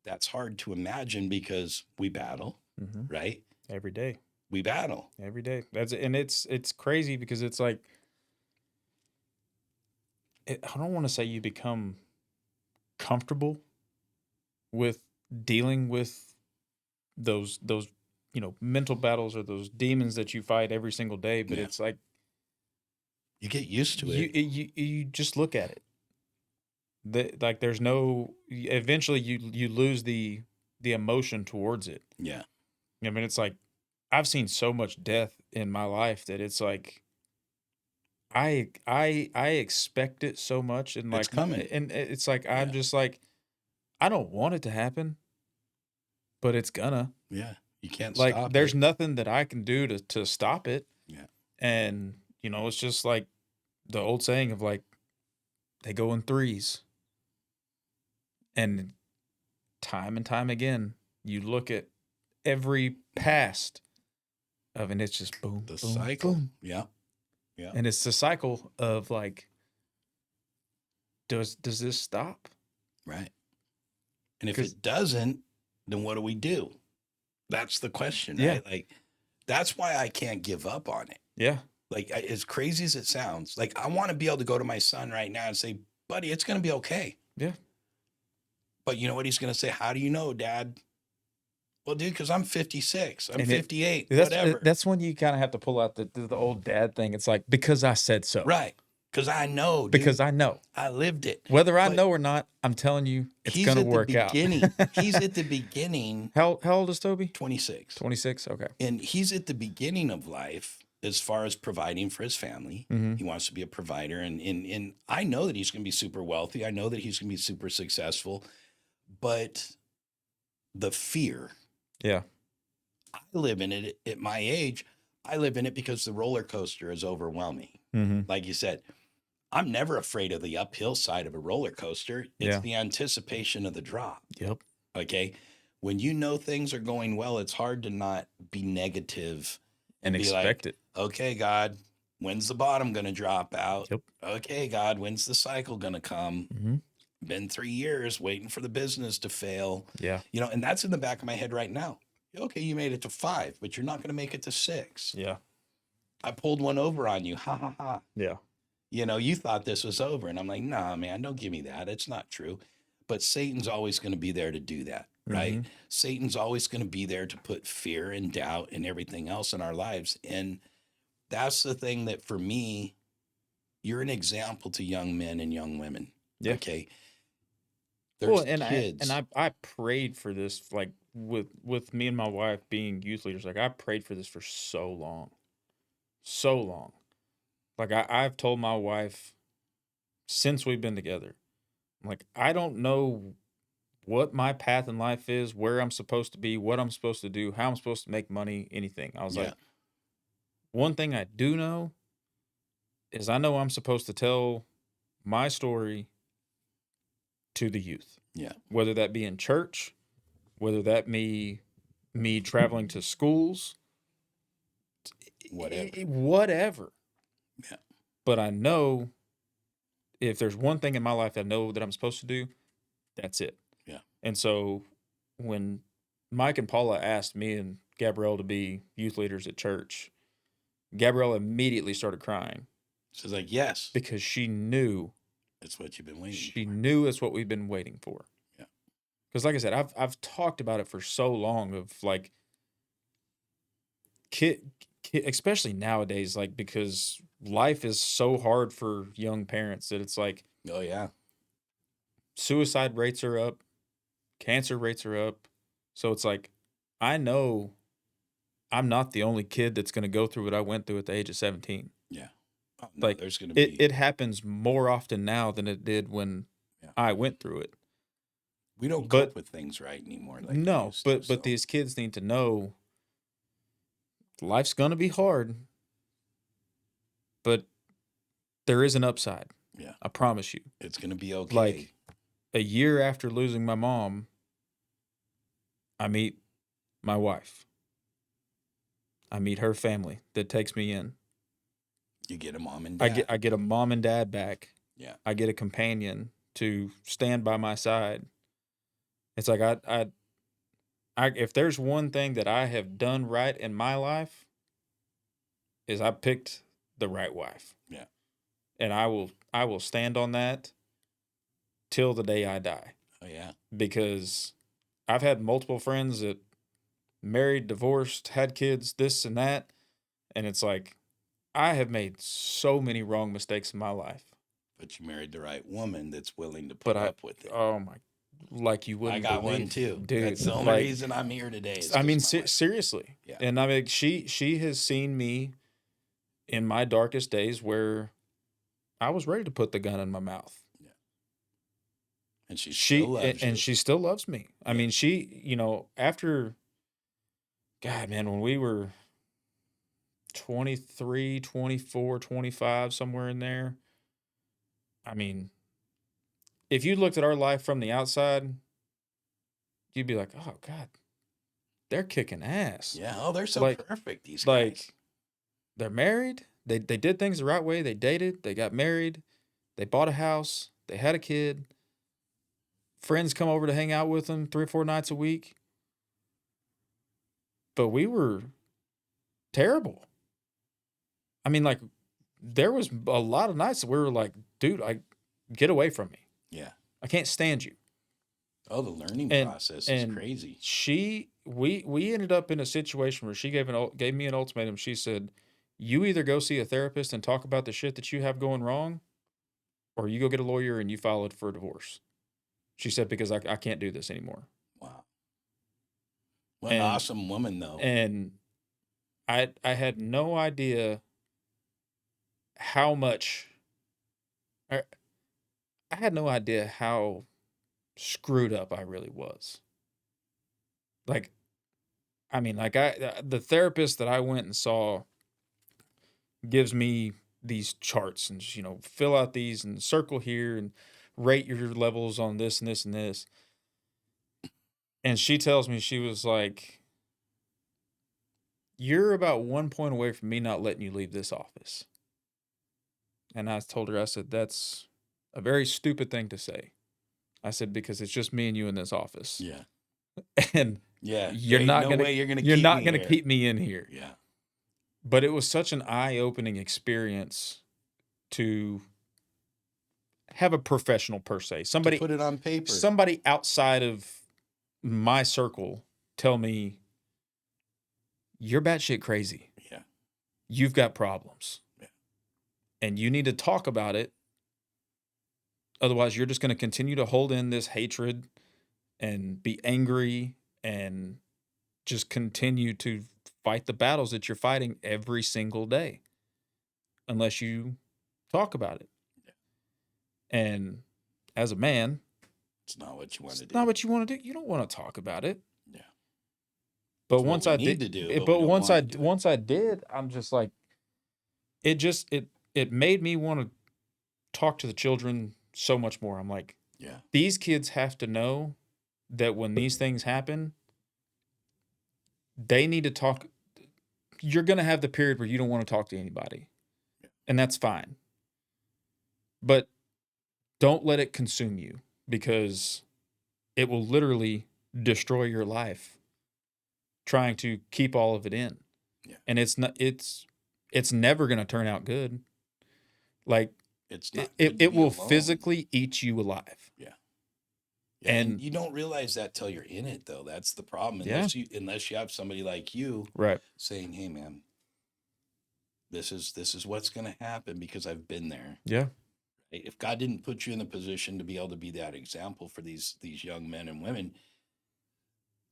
that's hard to imagine because we battle, right? Every day. We battle. Every day. It's crazy because it's like, I don't want to say you become comfortable with dealing with those mental battles or those demons that you fight every single day, but Yeah. it's like You get used to it. you just look at it. Like there's no, eventually you lose the emotion towards it. Yeah. I mean, it's like I've seen so much death in my life that it's like I expect it so much, and It's like coming. and it's like I'm Yeah. just like, I don't want it to happen, but it's gonna. Yeah. You can't Like stop there's it. nothing that I can do to stop it. Yeah. And it's just like the old saying of like, they go in threes. And time again, you look at every past of, and it's just boom, The boom, cycle. boom. Yeah. Yeah. And it's the cycle of like, does this stop? Right. And if 'Cause- it doesn't, then what do we do? That's the question, Yeah. right? Like, that's why I can't give up on it. Yeah. Like, as crazy as it sounds, like, I want to be able to go to my son right now and say, buddy, it's going to be okay. Yeah. But you know what he's going to say? How do you know, Dad? Well, dude, because I'm 56. I'm And 58. That's Whatever. that's when you kind of have to pull out the old dad thing. It's like, because I said so. Right. Because I know, dude. Because I know. I lived it. Whether I But know or not, I'm telling you, it's he's going to at work the out. beginning. He's at the beginning. How old is Toby? 26. 26. Okay. And he's at the beginning of life as far as providing for his family. Mhm. He wants to be a provider. And I know that he's going to be super wealthy. I know that he's going to be super successful. But the fear, Yeah. I live in it at my age. I live in it because the roller coaster is overwhelming. Mm-hmm. Like you said, I'm never afraid of the uphill side of a roller coaster. It's Yeah. the anticipation of the drop. Yep. Okay. When you know things are going well, it's hard to not be negative And be expect like, it. okay, God, when's the bottom going to drop out? Yep. Okay, God, when's the cycle going to come? Mm-hmm. Been 3 years waiting for the business to fail. Yeah. And that's in the back of my head right now. Okay, you made it to 5, but you're not going to make it to 6. Yeah. I pulled one over on you. Ha ha ha. Yeah. You thought this was over. And I'm like, nah, man, don't give me that. It's not true. But Satan's always going to be there to do that, right? Mhm. Satan's always going to be there to put fear and doubt and everything else in our lives. And that's the thing that for me, you're an example to young men and young women. Yeah. Okay. There's And kids. I prayed for this, like with me and my wife being youth leaders. Like I prayed for this for so long. So long. Like I've told my wife since we've been together, like, I don't know what my path in life is, where I'm supposed to be, what I'm supposed to do, how I'm supposed to make money, anything. I was Yeah. like, one thing I do know is I know I'm supposed to tell my story to the youth. Yeah. Whether that be in church, whether that me traveling to schools, whatever. Yeah. But I know if there's one thing in my life that I know that I'm supposed to do, that's it. Yeah. And so when Mike and Paula asked me and Gabrielle to be youth leaders at church, Gabrielle immediately started crying. She's like, yes, because she knew that's what you've been waiting she for. knew it's what we've been waiting for. Yeah. Because like I said, I've talked about it for so long of like kid, especially nowadays, like because life is so hard for young parents that it's like Oh yeah. suicide rates are up, cancer rates are up. So it's like I know I'm not the only kid that's going to go through what I went through at the age of 17. Yeah. Oh, no, Like there's gonna it be. it happens more often now than it did when Yeah. I went through it. We don't But cope with things right anymore like we no, used to. but So these kids need to know life's going to be hard, but there is an upside. yeah, I promise you. it's gonna be okay. Like a year after losing my mom, I meet my wife. I meet her family that takes me in. You get a mom and I dad. get a mom and dad back. Yeah. I get a companion to stand by my side. It's like I if there's one thing that I have done right in my life is I picked the right wife. Yeah. And I will stand on that till the day I die Oh yeah. because I've had multiple friends that married, divorced, had kids, this and that, and it's like I have made so many wrong mistakes in my life. But you married the right woman that's willing to But put up with it. oh my, like you I wouldn't got one believe, too. dude. That's the only Like, reason I'm here today. Is I 'cause mean, my wife. seriously. Yeah. And I mean, she has seen me in my darkest days where I was ready to put the gun in my mouth. Yeah. And she still loves you. And she still loves me. I Yeah. mean, she, after God, man, when we were 23, 24, 25, somewhere in there. I mean, if you looked at our life from the outside, you'd be like, "Oh God, they're kicking ass." Yeah. Oh, they're so Like, perfect. These guys. like they're married. They did things the right way. They dated. They got married. They bought a house. They had a kid. Friends come over to hang out with them 3 or 4 nights a week. But we were terrible. I mean, like, there was a lot of nights that we were like, dude, get away from me. Yeah. I can't stand you. Oh, the learning And process is crazy. We ended up in a situation where she gave me an ultimatum. She said, "You either go see a therapist and talk about the shit that you have going wrong, or you go get a lawyer and you file it for a divorce." She said, "Because I can't do this anymore." Wow. What an And awesome woman, though. and I had no idea how much I had no idea how screwed up I really was. Like, I mean, like the therapist that I went and saw gives me these charts and just, fill out these and circle here and rate your levels on this and this and this. And she tells me, she was like, "You're about 1 point away from me not letting you leave this office." And I told her, I said, "That's a very stupid thing to say." I said, "Because it's just me and you in this office." Yeah. And Yeah. you're Ain't not no gonna way you're you're not me gonna here. keep me in here. Yeah. But it was such an eye-opening experience to have a professional per se. To Somebody put it on paper. somebody outside of my circle tell me, "You're batshit crazy. Yeah. You've got problems. Yeah. And you need to talk about it. Otherwise, you're just going to continue to hold in this hatred and be angry and just continue to fight the battles that you're fighting every single day unless you talk about it." Yeah. And as a man, It's not what you want to it's do. not what you want to do. You don't want to talk about it. Yeah. But It's what once we I need did, to do, but but we don't once wanna I do it. once I did, I'm just like, it made me want to talk to the children so much more. I'm like, Yeah. these kids have to know that when these things happen, they need to talk. You're going to have the period where you don't want to talk to anybody, Yeah. and that's fine. But don't let it consume you because it will literally destroy your life trying to keep all of it in. Yeah. And it's never going to turn out good. Like It's it, not it, good to it be will alone. physically eat you alive. Yeah. Yeah, and And you don't realize that till you're in it, though. That's the problem. yeah, Unless you have somebody like you right. saying, "Hey, man, this is what's going to happen because I've been there." Yeah. Right? If God didn't put you in the position to be able to be that example for these young men and women,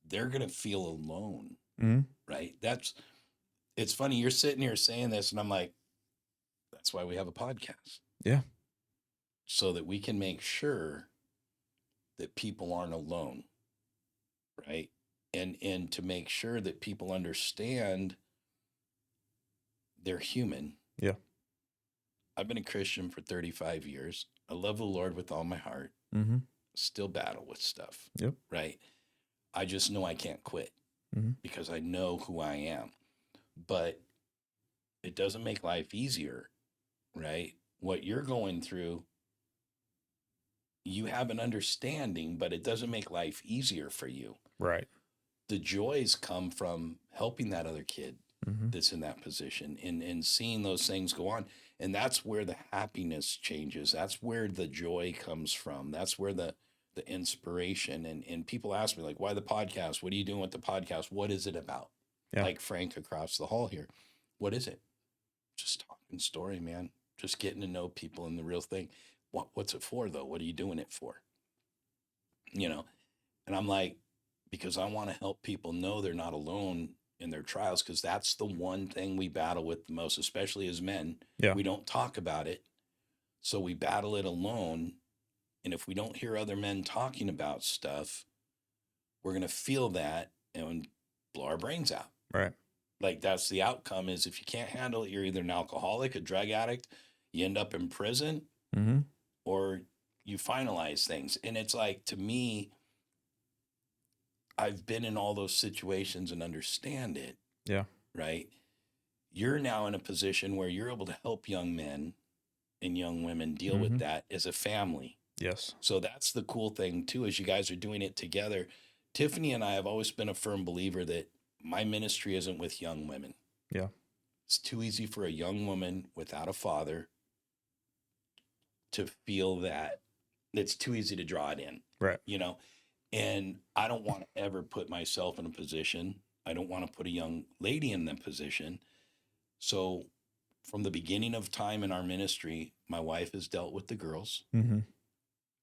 they're going to feel alone, Hmm. right? It's funny. You're sitting here saying this, and I'm like, that's why we have a podcast, Yeah. so that we can make sure that people aren't alone, right? And to make sure that people understand they're human. Yeah. I've been a Christian for 35 years. I love the Lord with all my heart. Hmm. Still battle with stuff, Yep. right? I just know I can't quit Hmm. because I know who I am. But it doesn't make life easier, right? What you're going through, you have an understanding, but it doesn't make life easier for you. Right. The joys come from helping that other kid Hmm. that's in that position and seeing those things go on. And that's where the happiness changes. That's where the joy comes from. That's where the inspiration and people ask me, like, why the podcast? What are you doing with the podcast? What is it about? Yeah. Like Frank across the hall here. What is it? Just talking story, man. Just getting to know people and the real thing. What's it for though? What are you doing it for? You know? And I'm like, because I want to help people know they're not alone in their trials, because that's the one thing we battle with the most, especially as men. Yeah. We don't talk about it. So we battle it alone. And if we don't hear other men talking about stuff, we're going to feel that and blow our brains out. Right. Like that's the outcome is if you can't handle it, you're either an alcoholic, a drug addict, you end up in prison, Hmm. or you finalize things. And it's like, to me, I've been in all those situations and understand it, Yeah. right? You're now in a position where you're able to help young men and young women deal with Hmm. that as a family. Yes. So that's the cool thing too, is you guys are doing it together. Tiffany and I have always been a firm believer that my ministry isn't with young women. Yeah. It's too easy for a young woman without a father to feel that. It's too easy to draw it in, Right. you know? And I don't want to ever put myself in a position. I don't want to put a young lady in that position. So from the beginning of time in our ministry, my wife has dealt with the girls. Hmm.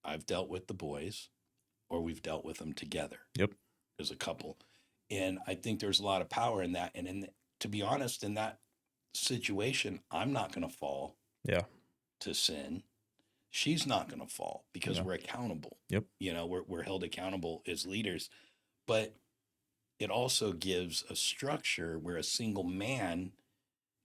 I've dealt with the boys, or we've dealt with them together Yep. as a couple. And I think there's a lot of power in that. And to be honest, in that situation, I'm not going to fall Yeah. to sin. She's not going to fall because Yeah. we're accountable. Yep. We're held accountable as leaders. But it also gives a structure where a single man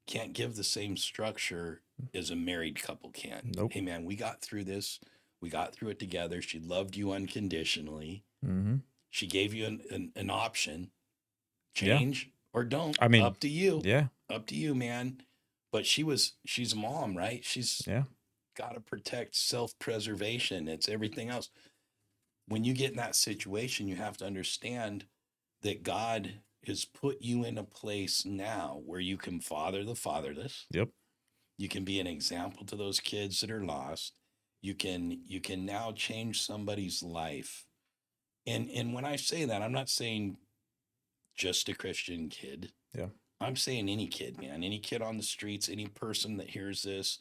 can't give the same structure as a married couple can. Nope. Hey, man, we got through this. We got through it together. She loved you unconditionally. Hmm. She gave you an option, Yeah. change or don't. I mean, Up to you. yeah. Up to you, man. But she's a mom, right? She's Yeah. got to protect self-preservation. It's everything else. When you get in that situation, you have to understand that God has put you in a place now where you can father the fatherless. Yep. You can be an example to those kids that are lost. You can now change somebody's life. And when I say that, I'm not saying just a Christian kid. Yeah. I'm saying any kid, man, any kid on the streets, any person that hears this,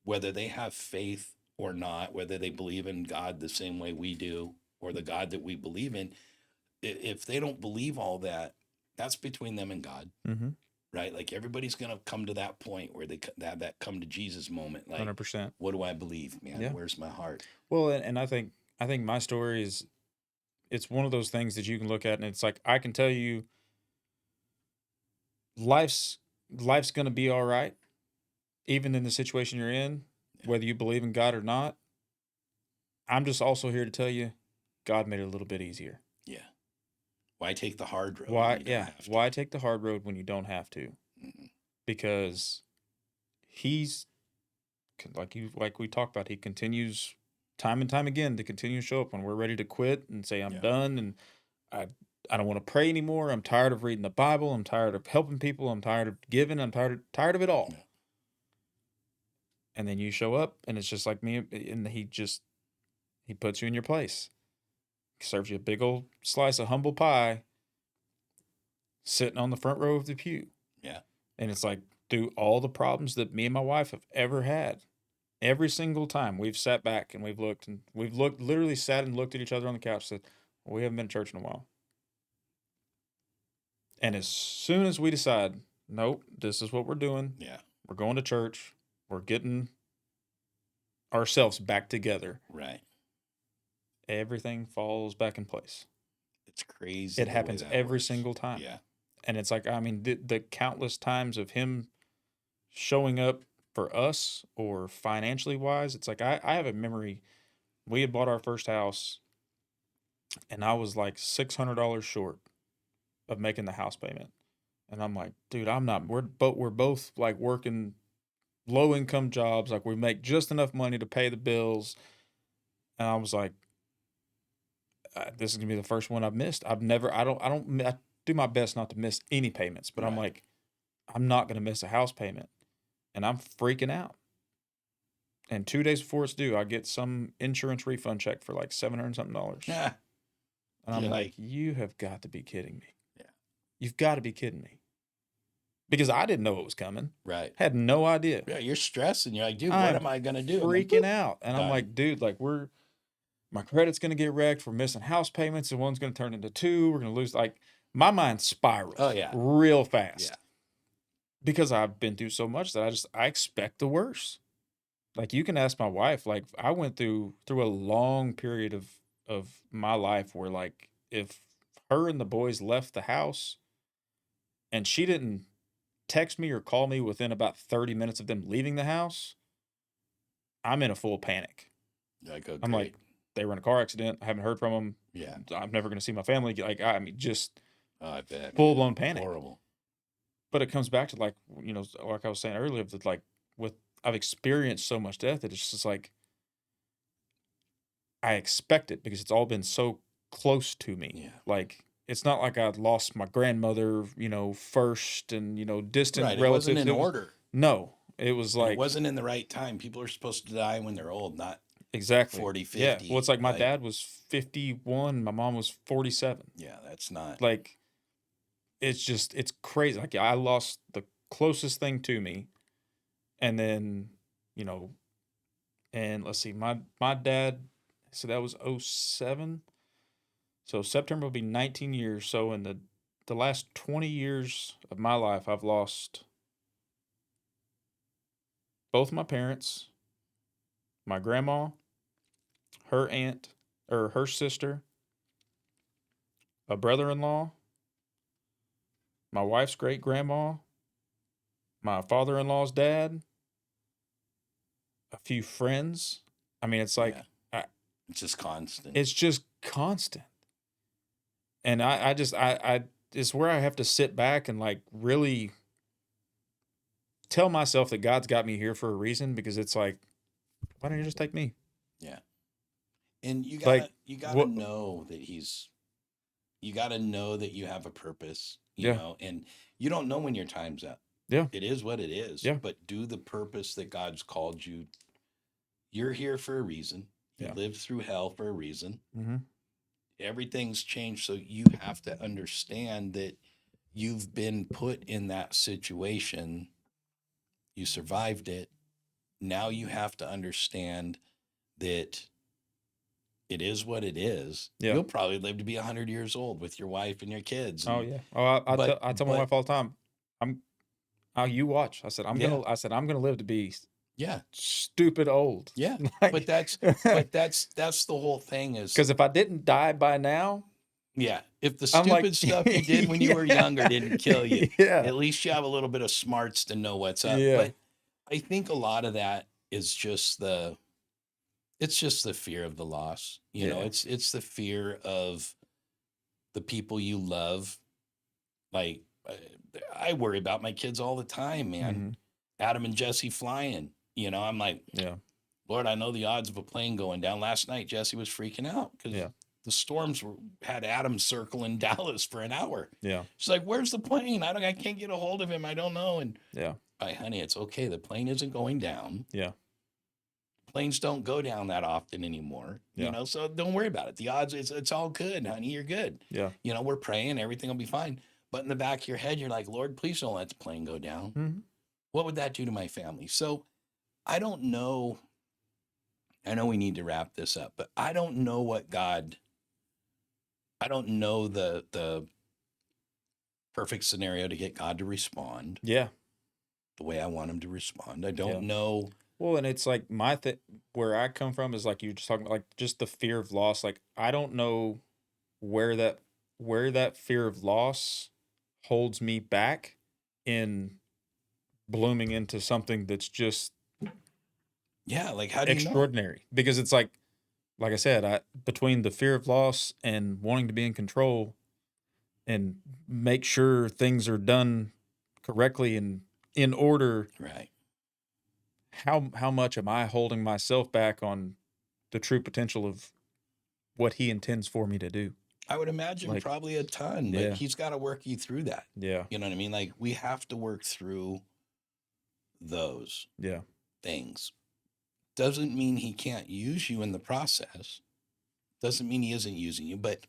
whether they have faith or not, whether they believe in God the same way we do or the God that we believe in, if they don't believe all that, that's between them and God, Hmm. right? Like everybody's going to come to that point where they have that come to Jesus moment. Like, 100%. what do I believe, man? Yeah. Where's my heart? Well, and I think my story is it's one of those things that you can look at and it's like I can tell you life's life's going to be all right even in the situation you're in, Yeah. whether you believe in God or not. I'm just also here to tell you God made it a little bit easier. Yeah. Why take the hard road when Why you don't yeah, have to? why take the hard road when you don't have to? Mhm. Because he's like we talked about, he continues time and time again to continue to show up when we're ready to quit and say I'm Yeah. done and I I don't want to pray anymore. I'm tired of reading the Bible. I'm tired of helping people. I'm tired of giving. I'm tired of it all. Yeah. And then you show up, and it's just like me, and he puts you in your place. He serves you a big old slice of humble pie, sitting on the front row of the pew. Yeah. And it's like, through all the problems that me and my wife have ever had, every single time we've sat back and we've looked, literally sat and looked at each other on the couch, and said, well, we haven't been to church in a while. And as soon as we decide, nope, this is what we're doing. Yeah. We're going to church. We're getting ourselves back together. Right. Everything falls back in place. It's crazy. It happens every single time. Yeah. And it's like, I mean, the countless times of him showing up for us or financially wise, it's like, I have a memory. We had bought our first house, and I was like $600 short of making the house payment. And I'm like, dude, we're both like working low income jobs. Like, we make just enough money to pay the bills. And I was like, this is gonna be the first one I've missed. I do my best not to miss any payments, but I'm Right. like, I'm not gonna miss a house payment, and I'm freaking out. And 2 days before it's due, I get some insurance refund check for like $700 something. Yeah. And I'm You're like, you have got to be kidding me. Yeah. You've got to be kidding me. Because I didn't know it was coming. Right. Had no idea. Yeah. You're stressing. You're like, dude, I'm what am I gonna do? Freaking out. And I'm done. like, dude, like, my credit's gonna get wrecked. We're missing house payments, and one's gonna turn into two. We're gonna lose. Like, my mind spirals. Oh, yeah. Real fast. Yeah. Because I've been through so much that I expect the worst. Like, you can ask my wife. Like, I went through a long period of my life where, like, if her and the boys left the house and she didn't text me or call me within about 30 minutes of them leaving the house, I'm in a full panic. Like, oh, I'm like, they were in a car accident. I haven't heard from them. yeah. I'm never going to see my family. Like, I mean, just I bet. full blown panic. Horrible. But it comes back to, like, like I was saying earlier, that, like, I've experienced so much death that it's just like, I expect it because it's all been so close to me. Yeah. Like, it's not like I'd lost my grandmother, first, and, distant Right. It relatives. wasn't in order. No, it was And like, it wasn't in the right time. People are supposed to die when they're old, not exactly 40, 50. Yeah. Well, it's like my dad was 51, my mom was 47. Yeah, that's not. Like, it's crazy. Like, I lost the closest thing to me. And then, and let's see, my dad, so that was 07. So September will be 19 years. So in the last 20 years of my life, I've lost both my parents, my grandma, her aunt, or her sister, a brother-in-law, my wife's great grandma, my father-in-law's dad, a few friends. I mean, it's like, Yeah. It's just constant. it's just constant. And I it's where I have to sit back and, like, really tell myself that God's got me here for a reason, because it's like, why don't you just take me? Yeah. And you gotta Like, know that you gotta know that you have a purpose, you Yeah. know, and you don't know when your time's up. Yeah. It is what it is. Yeah. But do the purpose that God's called you. You're here for a reason. You Yeah. lived through hell for a reason. Mm-hmm. Everything's changed. So you have to understand that you've been put in that situation. You survived it. Now you have to understand that it is what it is. Yeah. You'll probably live to be 100 years old with your wife and your kids. Oh and- yeah. Oh, I tell my but- wife all the time, you watch. I said, I'm gonna live to be Yeah. stupid old. Yeah. Like, But that's the whole thing is, because if I didn't die by now, yeah, if the I'm stupid like- stuff you did when you were younger didn't kill you, Yeah. at least you have a little bit of smarts to know what's up. Yeah. But I think a lot of that is just it's just the fear of the loss. You know, Yeah. it's the fear of the people you love. Like, I worry about my kids all the time, man. Mhm. Adam and Jesse flying. You know, I'm like, Yeah. Lord, I know the odds of a plane going down. Last night, Jesse was freaking out because Yeah. the storms had Adam circling Dallas for an hour. Yeah. She's like, "Where's the plane? I can't get a hold of him. I don't know." And Yeah. honey, it's okay. The plane isn't going down. Yeah. Planes don't go down that often anymore, Yeah. so don't worry about it. The odds, it's all good, honey. You're good. Yeah. We're praying, everything will be fine. But in the back of your head, you're like, Lord, please don't let the plane go down. Mhm. What would that do to my family? So I don't know. I know we need to wrap this up, but I don't know I don't know the perfect scenario to get God to respond Yeah. the way I want him to respond. I Yeah. don't know. Well, and it's like where I come from is like you just talking about like just the fear of loss. Like I don't know where that fear of loss holds me back in blooming into something that's just Yeah, like how do you know? extraordinary. Because it's like I said, between the fear of loss and wanting to be in control and make sure things are done correctly and in order, Right. how much am I holding myself back on the true potential of what he intends for me to do? I would imagine Like, probably a ton, but yeah, he's got to work you through that. yeah, You know what I mean? Like we have to work through those yeah, things. Doesn't mean he can't use you in the process. Doesn't mean he isn't using you, but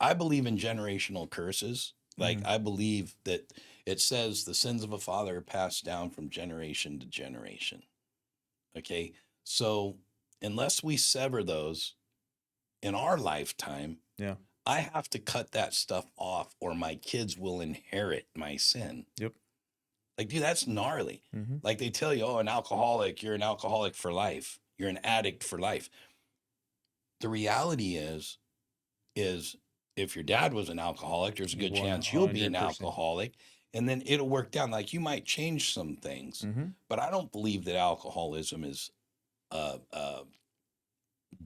I believe in generational curses. Like mhm, I believe that it says the sins of a father are passed down from generation to generation. Okay. So unless we sever those in our lifetime, yeah, I have to cut that stuff off or my kids will inherit my sin. yep, Like, dude, that's gnarly. mhm, Like they tell you, oh, an alcoholic, you're an alcoholic for life. You're an addict for life. The reality is if your dad was an alcoholic, there's a good chance you'll be an 100%. alcoholic. And then it'll work down. Like you might change some things, Mhm, but I don't believe that alcoholism is a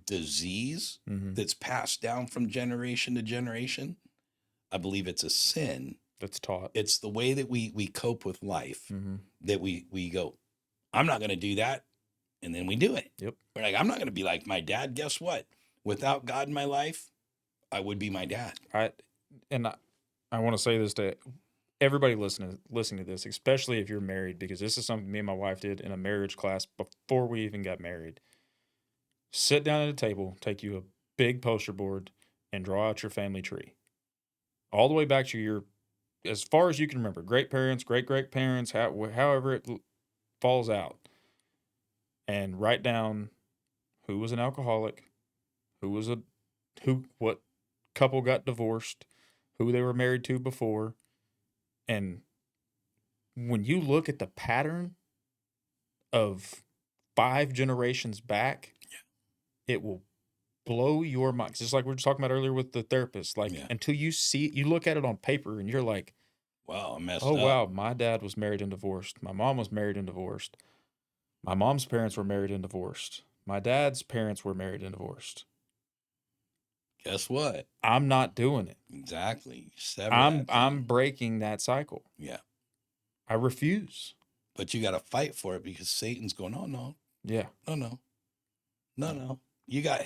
disease mhm. that's passed down from generation to generation. I believe it's a sin. That's taught. It's the way that we cope with life Mhm, that we go, I'm not going to do that. And then we do it. yep, We're like, I'm not going to be like my dad. Guess what? Without God in my life, I would be my dad. I and I want to say this to everybody listening to this, especially if you're married, because this is something me and my wife did in a marriage class before we even got married. Sit down at a table, take you a big poster board, and draw out your family tree, all the way back to your as far as you can remember, great parents, great great parents, however it falls out, and write down who was an alcoholic, who was a what couple got divorced, who they were married to before, and when you look at the pattern of 5 generations back, it will blow your mind. Just like we were talking about earlier with the therapist, like Yeah. until you look at it on paper and you're like, Wow, I messed oh up. wow, my dad was married and divorced. My mom was married and divorced. My mom's parents were married and divorced. My dad's parents were married and divorced. Guess what? I'm not doing it. Exactly. Sever I'm that I'm thing. breaking that cycle. Yeah. I refuse. But you got to fight for it because Satan's going, oh, no, Yeah. no, no, no, no. You got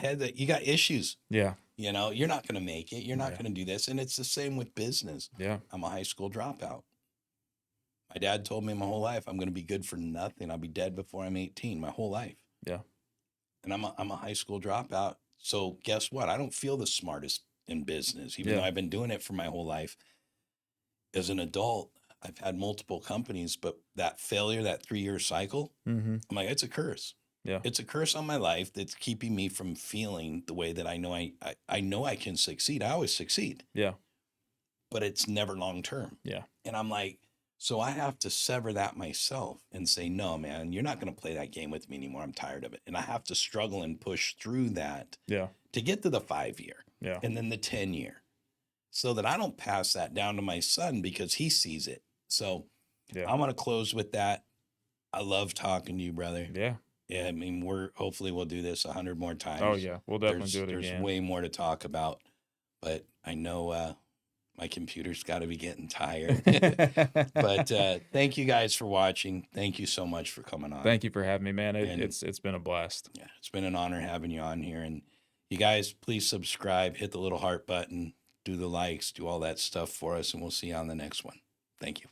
issues. Yeah. You're not going to make it. You're not Yeah. going to do this. And it's the same with business. Yeah. I'm a high school dropout. My dad told me my whole life, I'm going to be good for nothing. I'll be dead before I'm 18, my whole life. Yeah. And I'm a high school dropout. So guess what? I don't feel the smartest in business, even though Yeah. I've been doing it for my whole life. As an adult, I've had multiple companies, but that failure, that 3-year cycle, Mm-hmm. I'm like, it's a curse. Yeah. It's a curse on my life that's keeping me from feeling the way that I know I know I can succeed. I always succeed, Yeah. but it's never long term. Yeah. And I'm like, so I have to sever that myself and say, no, man, you're not going to play that game with me anymore. I'm tired of it. And I have to struggle and push through that Yeah. to get to the 5-year Yeah. and then the 10-year so that I don't pass that down to my son because he sees it. So Yeah. I want to close with that. I love talking to you, brother. Yeah. Yeah, I mean, hopefully we'll do this 100 more times. Oh yeah. We'll definitely do it There's again. way more to talk about, but I know my computer's got to be getting tired. But thank you guys for watching. Thank you so much for coming on. Thank you for having me, man. And- It's been a blast. Yeah, it's been an honor having you on here. And you guys, please subscribe, hit the little heart button, do the likes, do all that stuff for us, and we'll see you on the next one. Thank you.